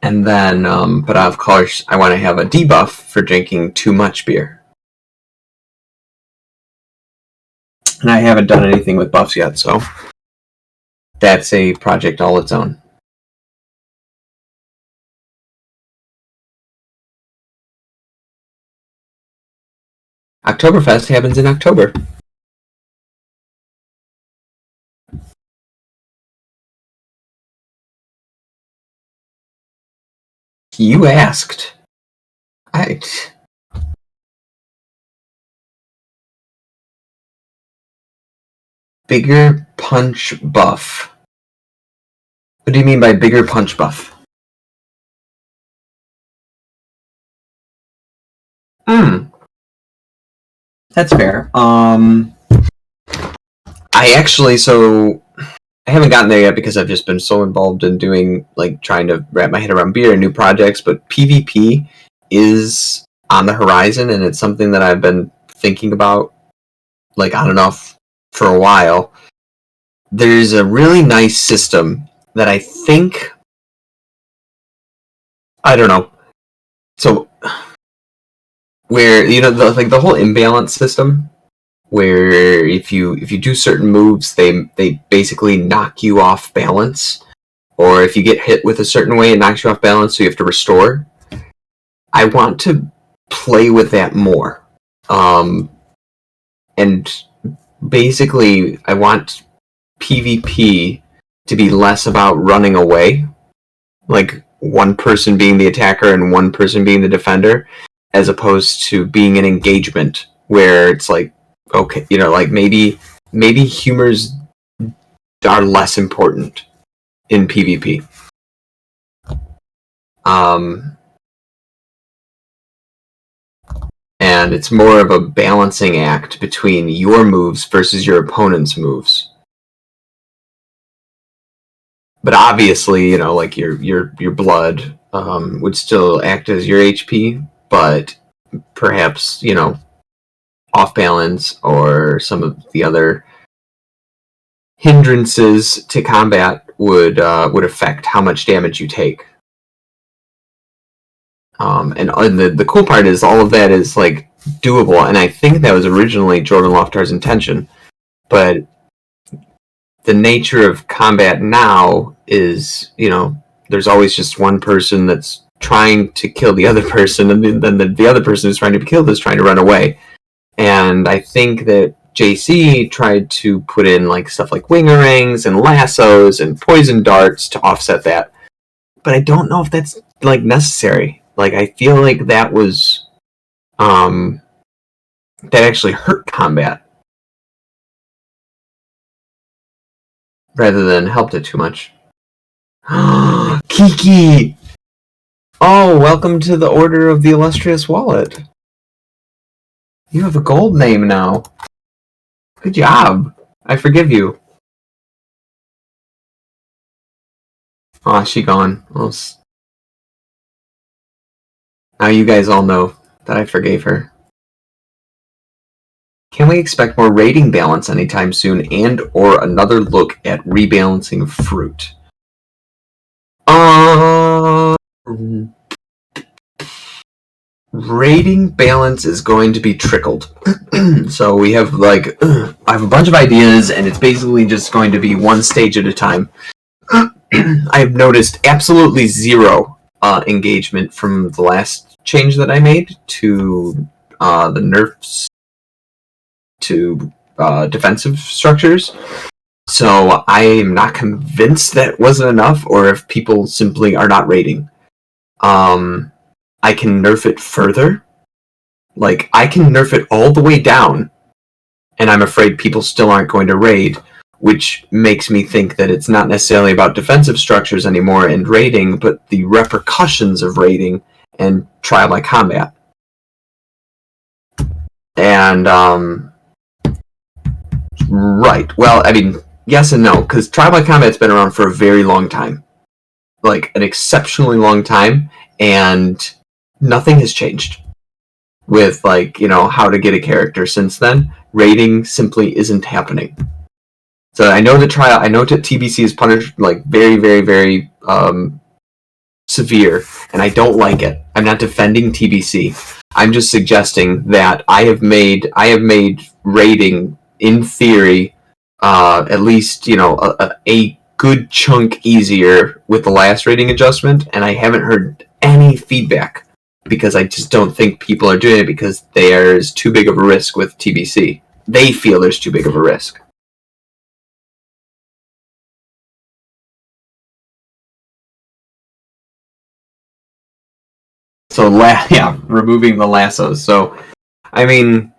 And then, but of course, I want to have a debuff for drinking too much beer. And I haven't done anything with buffs yet, so that's a project all its own. Oktoberfest happens in October. You asked. Bigger punch buff. What do you mean by bigger punch buff? That's fair. I haven't gotten there yet because I've just been so involved in doing, like, trying to wrap my head around beer and new projects, but PvP is on the horizon, and it's something that I've been thinking about, like, on and off for a while. There's a really nice system that I think, I don't know, so where, you know, the whole imbalance system, where if you do certain moves, they basically knock you off balance, or if you get hit with a certain way, it knocks you off balance, so you have to restore. I want to play with that more, and basically, I want PvP to be less about running away, like one person being the attacker and one person being the defender, as opposed to being an engagement where it's like, okay, you know, like maybe humors are less important in PvP. And it's more of a balancing act between your moves versus your opponent's moves. But obviously, you know, like your blood would still act as your HP, but perhaps, you know, off balance or some of the other hindrances to combat would affect how much damage you take. And the cool part is all of that is, like, doable, and I think that was originally Jordan Loftar's intention, but the nature of combat now is, you know, there's always just one person that's trying to kill the other person, and then the other person who's trying to be killed is trying to run away. And I think that JC tried to put in, like, stuff like wingerings and lassos and poison darts to offset that, but I don't know if that's, like, necessary. Like, I feel like that was that actually hurt combat rather than helped it too much. Kiki! Oh, welcome to the Order of the Illustrious Wallet. You have a gold name now. Good job. I forgive you. Oh, she gone. Well, now you guys all know that I forgave her. Can we expect more rating balance anytime soon, and or another look at rebalancing fruit? Rating balance is going to be trickled. So we have, like, I have a bunch of ideas, and it's basically just going to be one stage at a time. I have noticed absolutely zero engagement from the last change that I made to the nerfs to defensive structures. So I am not convinced that wasn't enough, or if people simply are not raiding. I can nerf it further. Like, I can nerf it all the way down, and I'm afraid people still aren't going to raid, which makes me think that it's not necessarily about defensive structures anymore and raiding, but the repercussions of raiding and trial by combat. And, right. Well, I mean, yes and no, because trial by combat's been around for a very long time. Like, an exceptionally long time, and nothing has changed with, like, you know, how to get a character since then. Raiding simply isn't happening. So I know that TBC is punished, like, very, very, very severe, and I don't like it. I'm not defending TBC. I'm just suggesting that I have made raiding in theory, at least, a good chunk easier with the last rating adjustment, and I haven't heard any feedback because I just don't think people are doing it because there's too big of a risk with TBC. They feel there's too big of a risk. So, removing the lassos. So, I mean,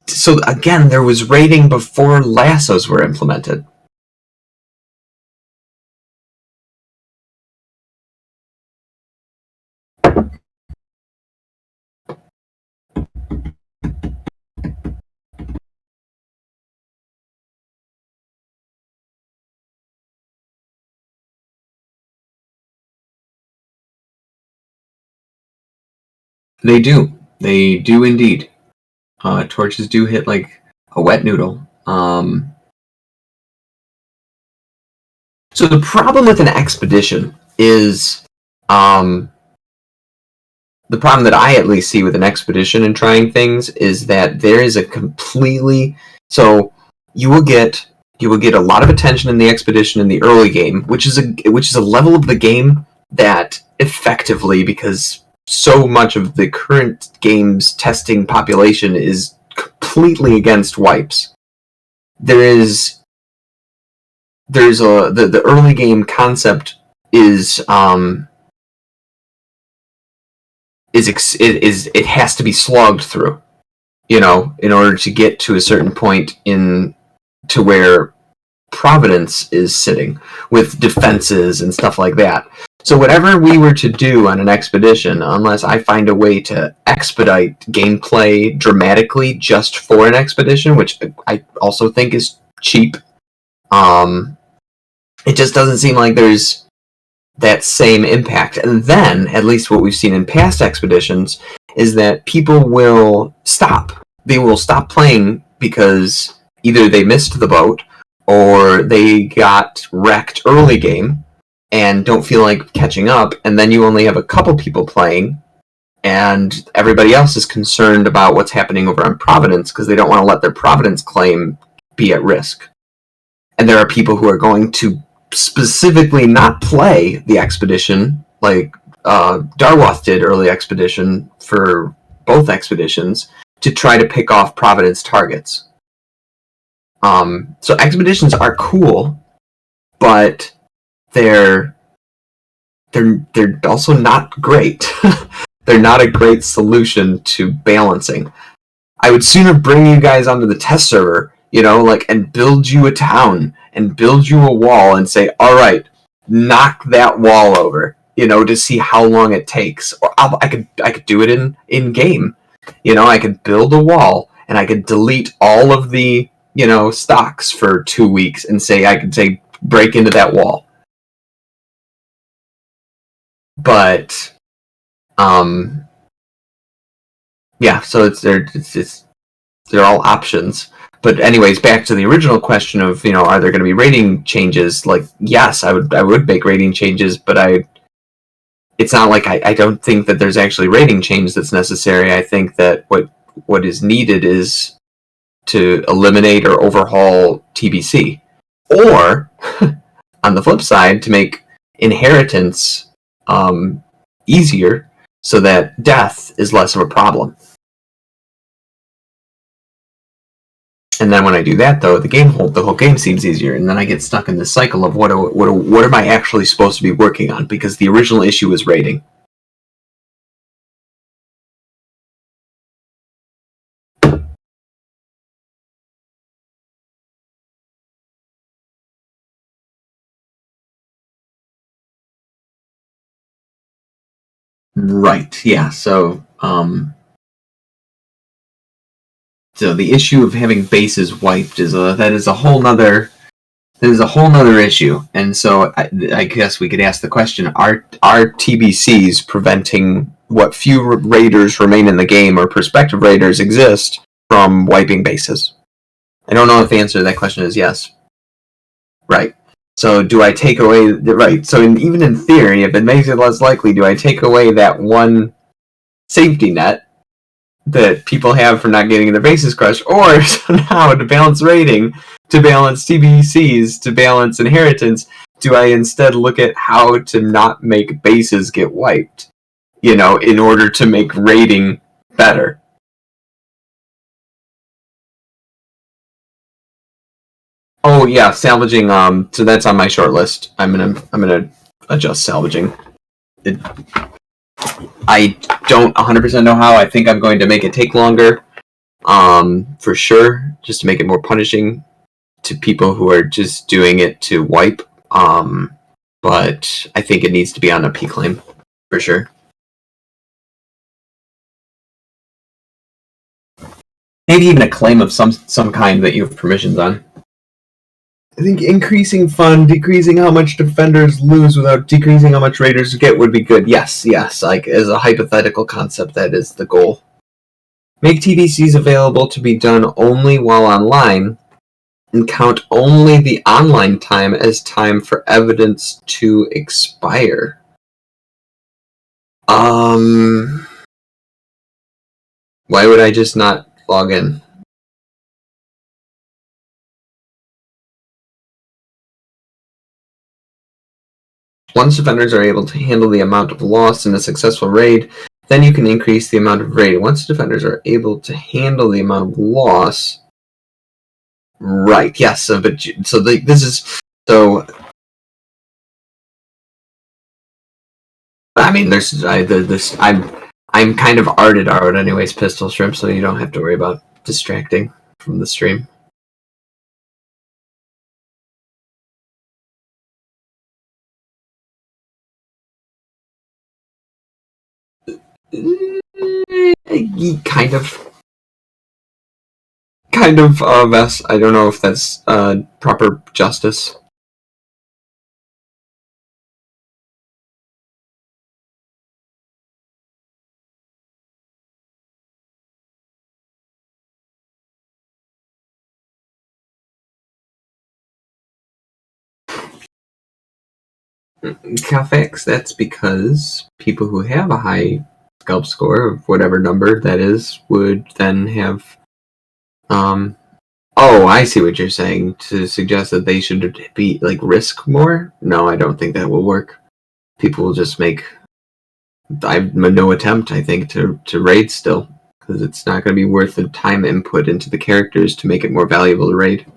so again, there was rating before lassos were implemented. They do. They do indeed. Torches do hit like a wet noodle. So the problem with an expedition is, the problem that I at least see with an expedition and trying things is that there is a completely, so you will get a lot of attention in the expedition in the early game, which is a level of the game that effectively, because so much of the current game's testing population is completely against wipes. The early game concept is it has to be slogged through, in order to get to a certain point to where Providence is sitting with defenses and stuff like that. So whatever we were to do on an expedition, unless I find a way to expedite gameplay dramatically just for an expedition, which I also think is cheap, it just doesn't seem like there's that same impact. And then, at least what we've seen in past expeditions, is that people will stop. They will stop playing because either they missed the boat or they got wrecked early game and don't feel like catching up, and then you only have a couple people playing, and everybody else is concerned about what's happening over on Providence because they don't want to let their Providence claim be at risk. And there are people who are going to specifically not play the expedition, like Darwath did early expedition for both expeditions, to try to pick off Providence targets. So expeditions are cool, but they're also not great. They're not a great solution to balancing. I would sooner bring you guys onto the test server, and build you a town and build you a wall and say, all right, knock that wall over, to see how long it takes. Or I could do it in game. I could build a wall and I could delete all of the, stocks for 2 weeks and I could say break into that wall. But so they're all options. But anyways, back to the original question of, are there going to be rating changes? Like, yes, I would make rating changes, but it's not like I don't think that there's actually rating change that's necessary. I think that what is needed is to eliminate or overhaul TBC. Or, on the flip side, to make inheritance easier so that death is less of a problem. And then when I do that, though, the whole game seems easier, and then I get stuck in this cycle of what am I actually supposed to be working on? Because the original issue was rating. Right. Yeah. So the issue of having bases wiped is a whole nother issue. And so I guess we could ask the question: Are TBCs preventing what few raiders remain in the game or prospective raiders exist from wiping bases? I don't know if the answer to that question is yes. Right. So do I take away right? So even in theory, if it makes it less likely, do I take away that one safety net that people have for not getting their bases crushed, or somehow to balance rating, to balance TBCs, to balance inheritance, do I instead look at how to not make bases get wiped, in order to make rating better? Oh yeah, salvaging. So that's on my short list. I'm gonna adjust salvaging. I don't 100% know how. I think I'm going to make it take longer. For sure, just to make it more punishing to people who are just doing it to wipe. But I think it needs to be on a P claim for sure. Maybe even a claim of some kind that you have permissions on. I think increasing fun, decreasing how much defenders lose without decreasing how much raiders get would be good. Yes, like as a hypothetical concept, that is the goal. Make TBCs available to be done only while online, and count only the online time as time for evidence to expire. Why would I just not log in? Once defenders are able to handle the amount of loss in a successful raid, then you can increase the amount of raid. Once defenders are able to handle the amount of loss, right? Yes. This is so. I mean, I'm kind of arted out anyways, Pistol Shrimp, so you don't have to worry about distracting from the stream. Kind of mess. I don't know if that's proper justice. Calfax, that's because people who have a high scalp score of whatever number that is would then have oh, I see what you're saying, to suggest that they should be risk more. No, I don't think that will work. People will just make no attempt, I think, to raid still, because it's not going to be worth the time input into the characters to make it more valuable to raid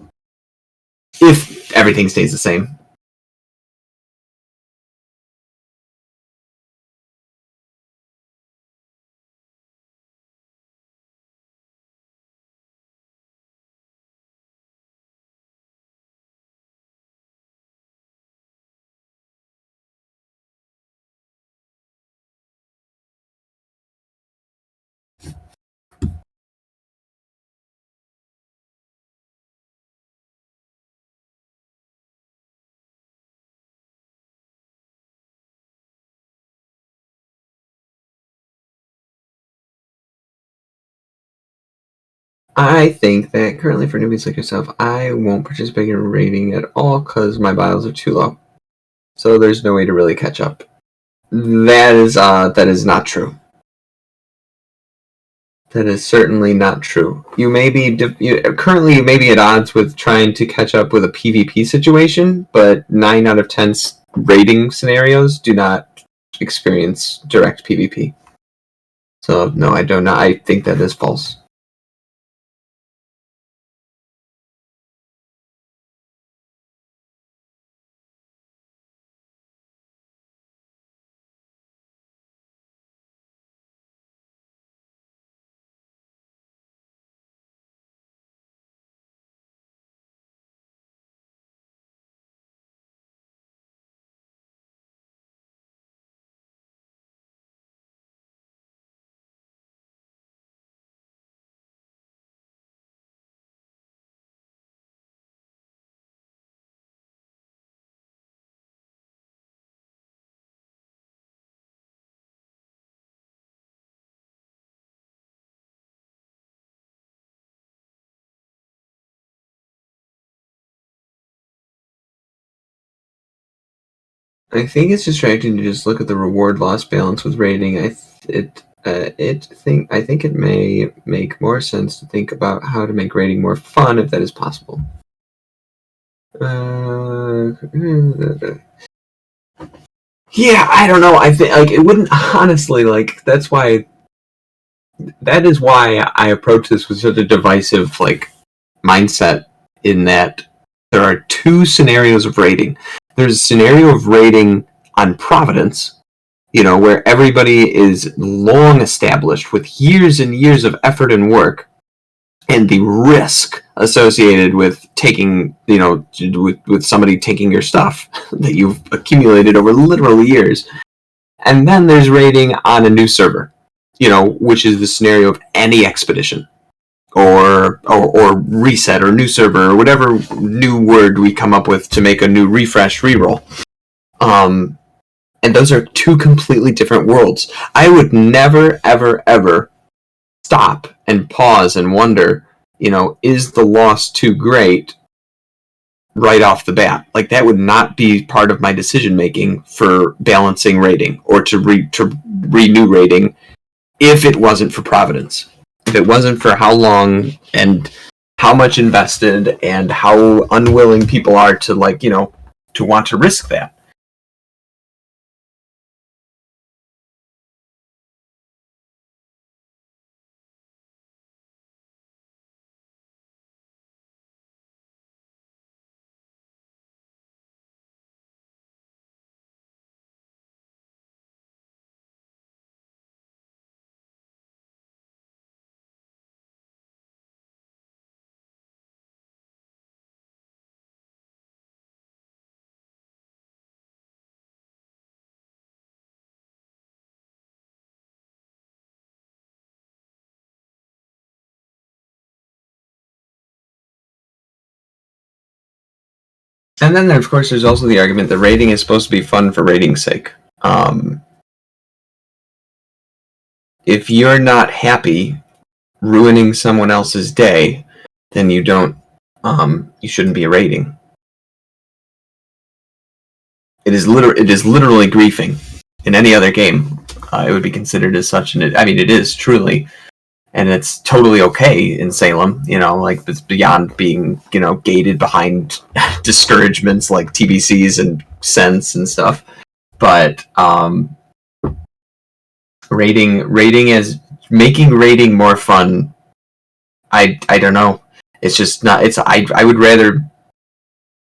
if everything stays the same. I think that currently for newbies like yourself, I won't participate in raiding at all because my bios are too low. So there's no way to really catch up. That is not true. That is certainly not true. You may be currently you may be at odds with trying to catch up with a PvP situation, but 9 out of 10 raiding scenarios do not experience direct PvP. So no, I don't know. I think that is false. I think it's distracting to just look at the reward loss balance with raiding. I think it may make more sense to think about how to make raiding more fun if that is possible. Yeah, I don't know. I think like it wouldn't honestly like that is why I approach this with such a divisive like mindset, in that there are two scenarios of raiding. There's a scenario of raiding on Providence, where everybody is long established with years and years of effort and work, and the risk associated with taking, with somebody taking your stuff that you've accumulated over literal years. And then there's raiding on a new server, which is the scenario of any expedition or reset or new server or whatever new word we come up with to make a new refresh reroll. And those are two completely different worlds. I would never, ever, ever stop and pause and wonder, is the loss too great right off the bat? Like, that would not be part of my decision making for balancing rating or to renew rating if it wasn't for Providence. If it wasn't for how long and how much invested and how unwilling people are to to want to risk that. And then, of course, there's also the argument that raiding is supposed to be fun for raiding's sake. If you're not happy ruining someone else's day, then you shouldn't be raiding. It is literally griefing. In any other game, it would be considered as such, and it is truly. And it's totally okay in Salem, it's beyond being, gated behind discouragements like TBCs and cents and stuff. But raiding is making raiding more fun. I don't know. It's just not. I would rather.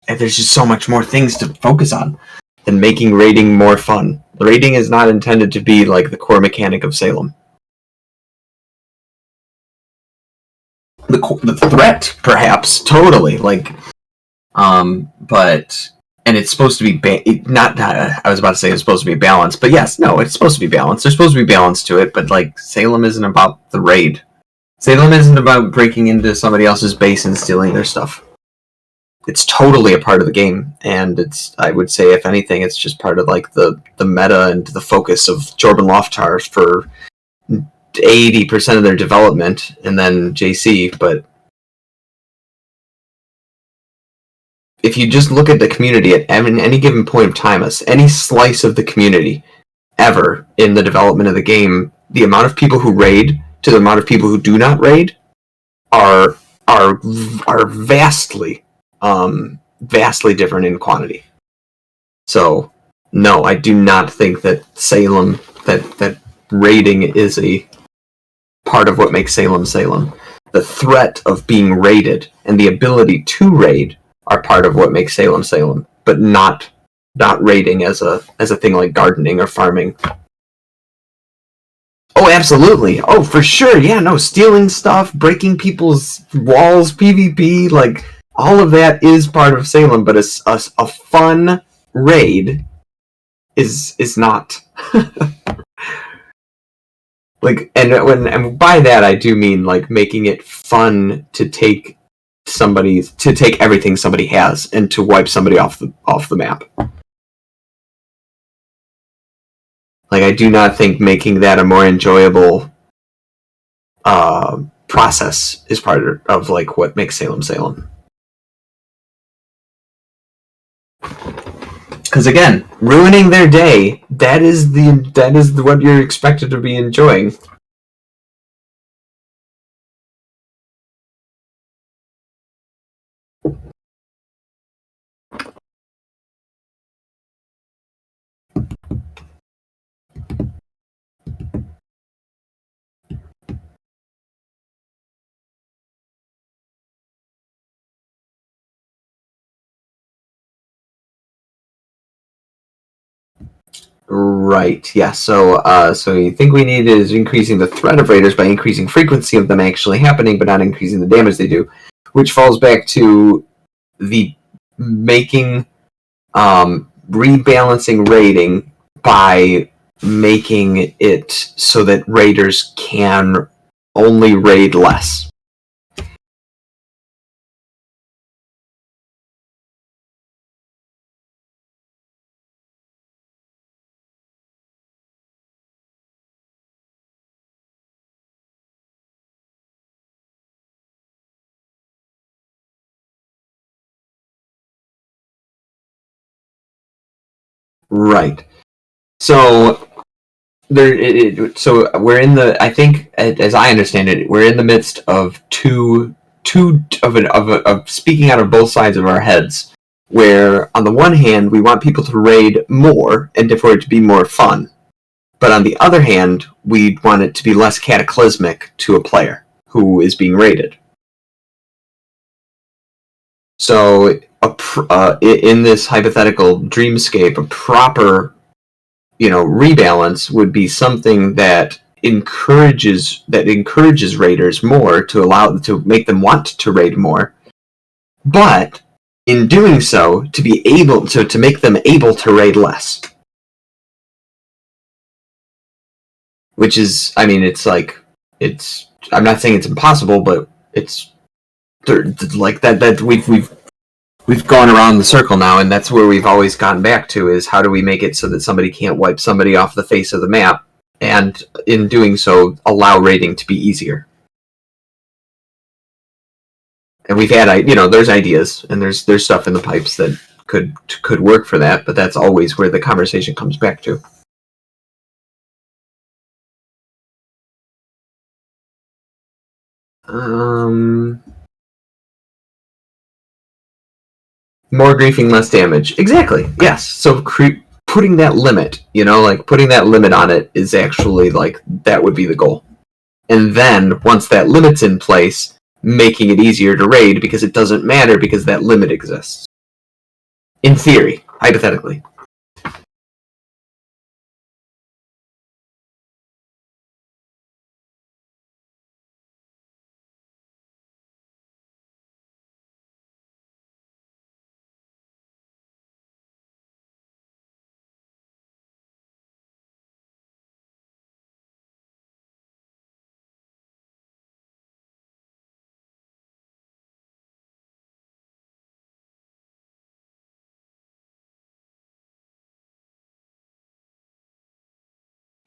There's just so much more things to focus on than making raiding more fun. Raiding is not intended to be like the core mechanic of Salem. The threat, perhaps, totally, but and it's supposed to be not. I was about to say it's supposed to be balanced, but yes, no, it's supposed to be balanced. There's supposed to be balance to it, but Salem isn't about the raid. Salem isn't about breaking into somebody else's base and stealing their stuff. It's totally a part of the game, and I would say, if anything, it's just part of the meta and the focus of Jorban Loftar for 80% of their development, and then JC. But if you just look at the community at any given point of time, any slice of the community ever in the development of the game, the amount of people who raid to the amount of people who do not raid are vastly different in quantity. So no, I do not think that Salem that raiding is a part of what makes Salem Salem. The threat of being raided and the ability to raid are part of what makes Salem Salem, but not raiding as a thing like gardening or farming. Oh, absolutely. Oh, for sure. Yeah, no, stealing stuff, breaking people's walls, PvP, all of that is part of Salem, but a fun raid is not. And by that I do mean making it fun to take everything somebody has and to wipe somebody off the map. I do not think making that a more enjoyable process is part of what makes Salem Salem. Because Because again, ruining their day, that is what you're expected to be enjoying. Right. Yeah. So you think we need is increasing the threat of raiders by increasing frequency of them actually happening, but not increasing the damage they do, which falls back to the making rebalancing raiding by making it so that raiders can only raid less. Right. So so we're in the. I think, as I understand it, we're in the midst of two of speaking out of both sides of our heads. Where on the one hand we want people to raid more and for it to be more fun, but on the other hand we want it to be less cataclysmic to a player who is being raided. So in this hypothetical dreamscape, a proper rebalance would be something that encourages raiders more, to make them want to raid more, but in doing so to be able to make them able to raid less, which is, I mean, I'm not saying it's impossible, but it's like that we've gone around the circle now, and that's where we've always gotten back to, is how do we make it so that somebody can't wipe somebody off the face of the map, and in doing so allow raiding to be easier. And we've had, there's ideas and there's stuff in the pipes that could work for that, but that's always where the conversation comes back to. More griefing, less damage. Exactly. Yes. So putting that limit, putting that limit on it is actually that would be the goal. And then once that limit's in place, making it easier to raid because it doesn't matter because that limit exists. In theory, hypothetically.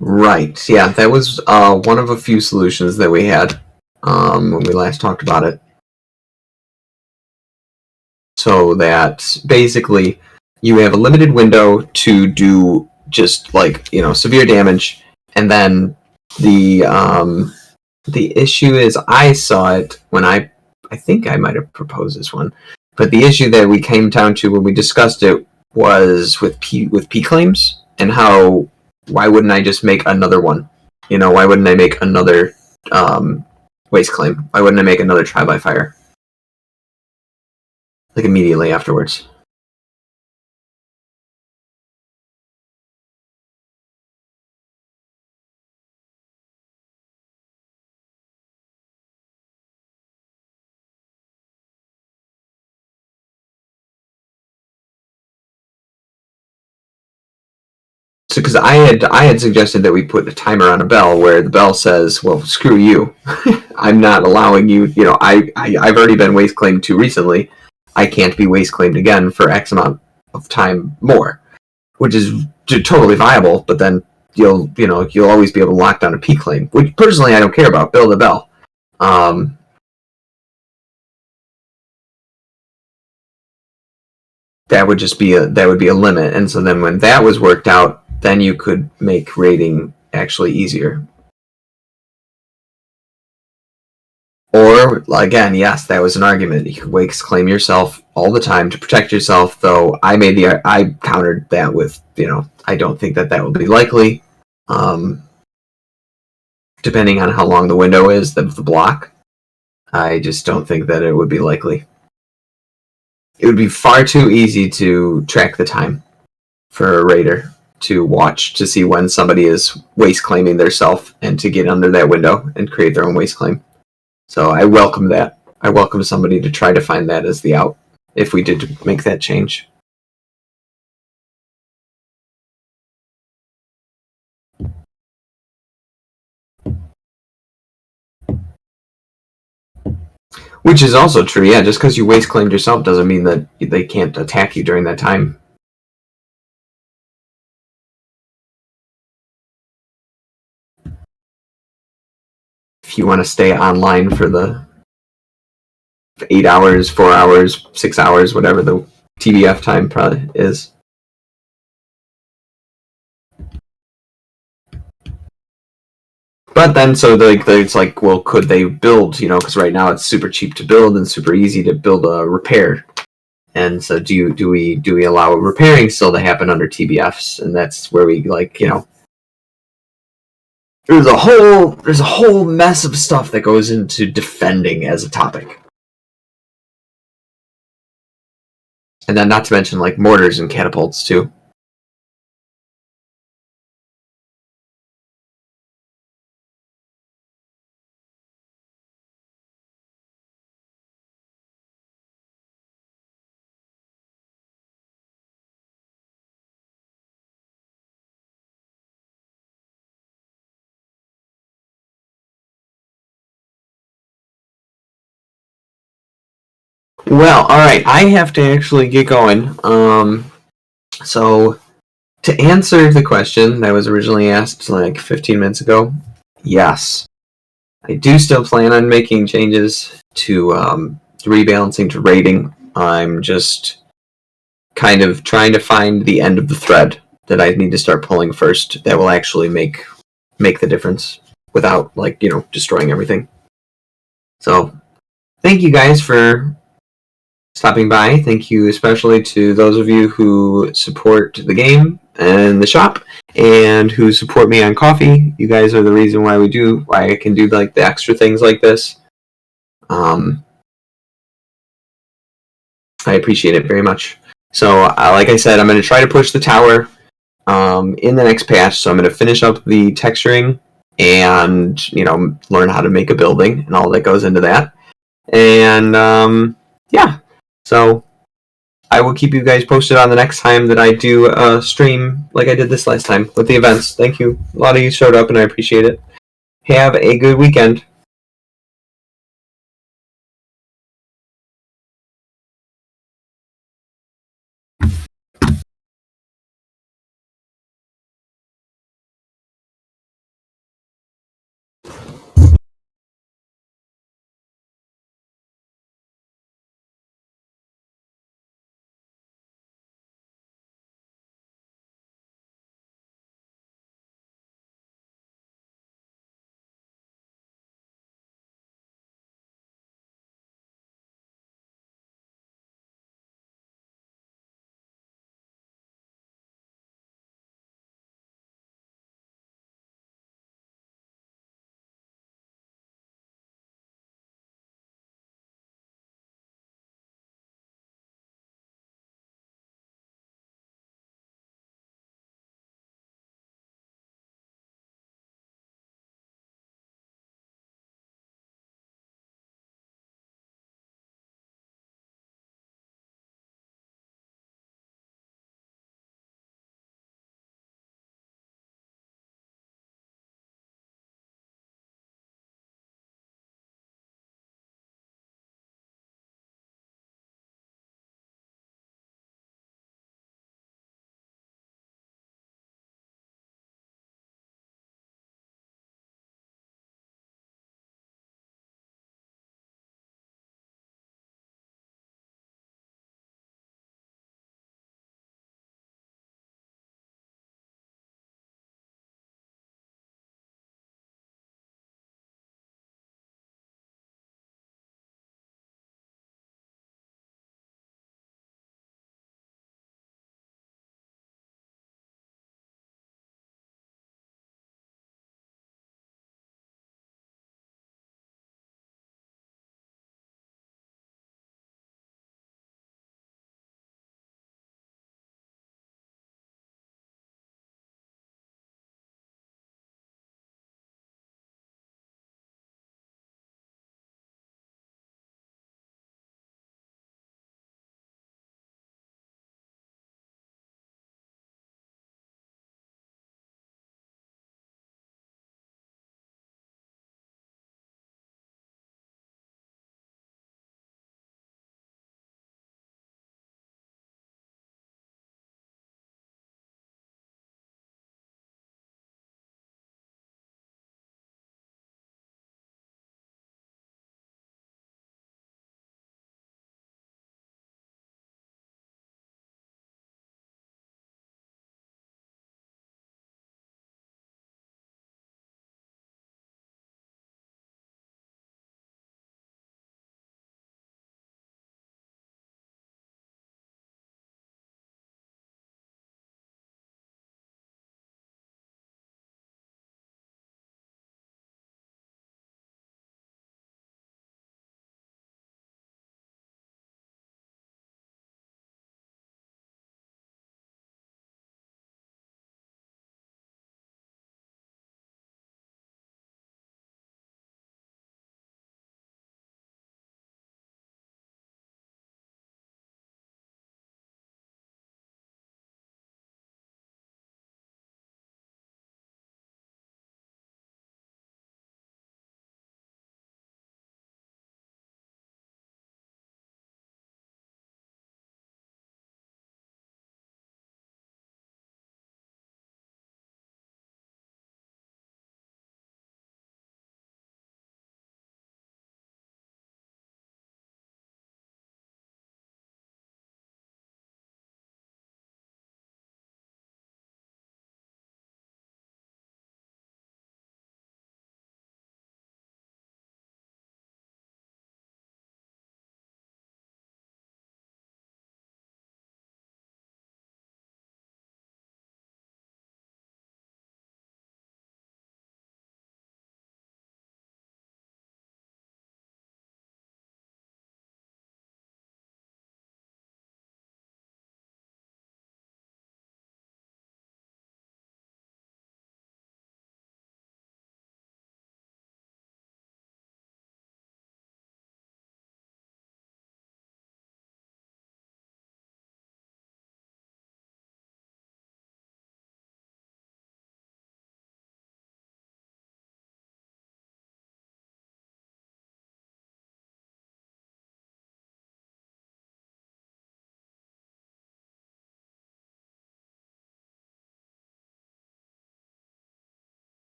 Right. Yeah, that was one of a few solutions that we had when we last talked about it. So that basically you have a limited window to do just severe damage, and then the issue is, I saw it when I think I might have proposed this one, but the issue that we came down to when we discussed it was with P claims, and how, why wouldn't I just make another one? Why wouldn't I make another waste claim? Why wouldn't I make another trial by fire? Immediately afterwards. So, because I had suggested that we put a timer on a bell where the bell says, "Well, screw you, I'm not allowing you. I've already been waste claimed to recently. I can't be waste claimed again for X amount of time more," which is totally viable. But then you'll always be able to lock down a P claim, which personally I don't care about. Build a bell. that would be a limit. And so then when that was worked out, then you could make raiding actually easier. Or, again, yes, that was an argument. You could wakes claim yourself all the time to protect yourself, though I countered that with, I don't think that would be likely. Depending on how long the window is, the block, I just don't think that it would be likely. It would be far too easy to track the time for a raider to watch to see when somebody is waste claiming their self and to get under that window and create their own waste claim. So I welcome that. I welcome somebody to try to find that as the out if we did make that change. Which is also true, yeah. Just because you waste claimed yourself doesn't mean that they can't attack you during that time. If you want to stay online for the 8 hours, 4 hours, 6 hours, whatever the TBF time probably is. But then, so it's like, well, could they build? Because right now it's super cheap to build and super easy to build a repair. And so, do we allow repairing still to happen under TBFs? And that's where we there's a whole mess of stuff that goes into defending as a topic. And then not to mention like mortars and catapults too. Well, alright, I have to actually get going. So, to answer the question that was originally asked like 15 minutes ago, yes. I do still plan on making changes to rebalancing to rating. I'm just kind of trying to find the end of the thread that I need to start pulling first that will actually make the difference without destroying everything. So, thank you guys for stopping by. Thank you especially to those of you who support the game and the shop and who support me on Coffee. You guys are the reason why I can do the extra things like this. I appreciate it very much. So like I said, I'm going to try to push the tower in the next patch. So I'm going to finish up the texturing and learn how to make a building and all that goes into that. And yeah. So I will keep you guys posted on the next time that I do a stream like I did this last time with the events. Thank you. A lot of you showed up and I appreciate it. Have a good weekend.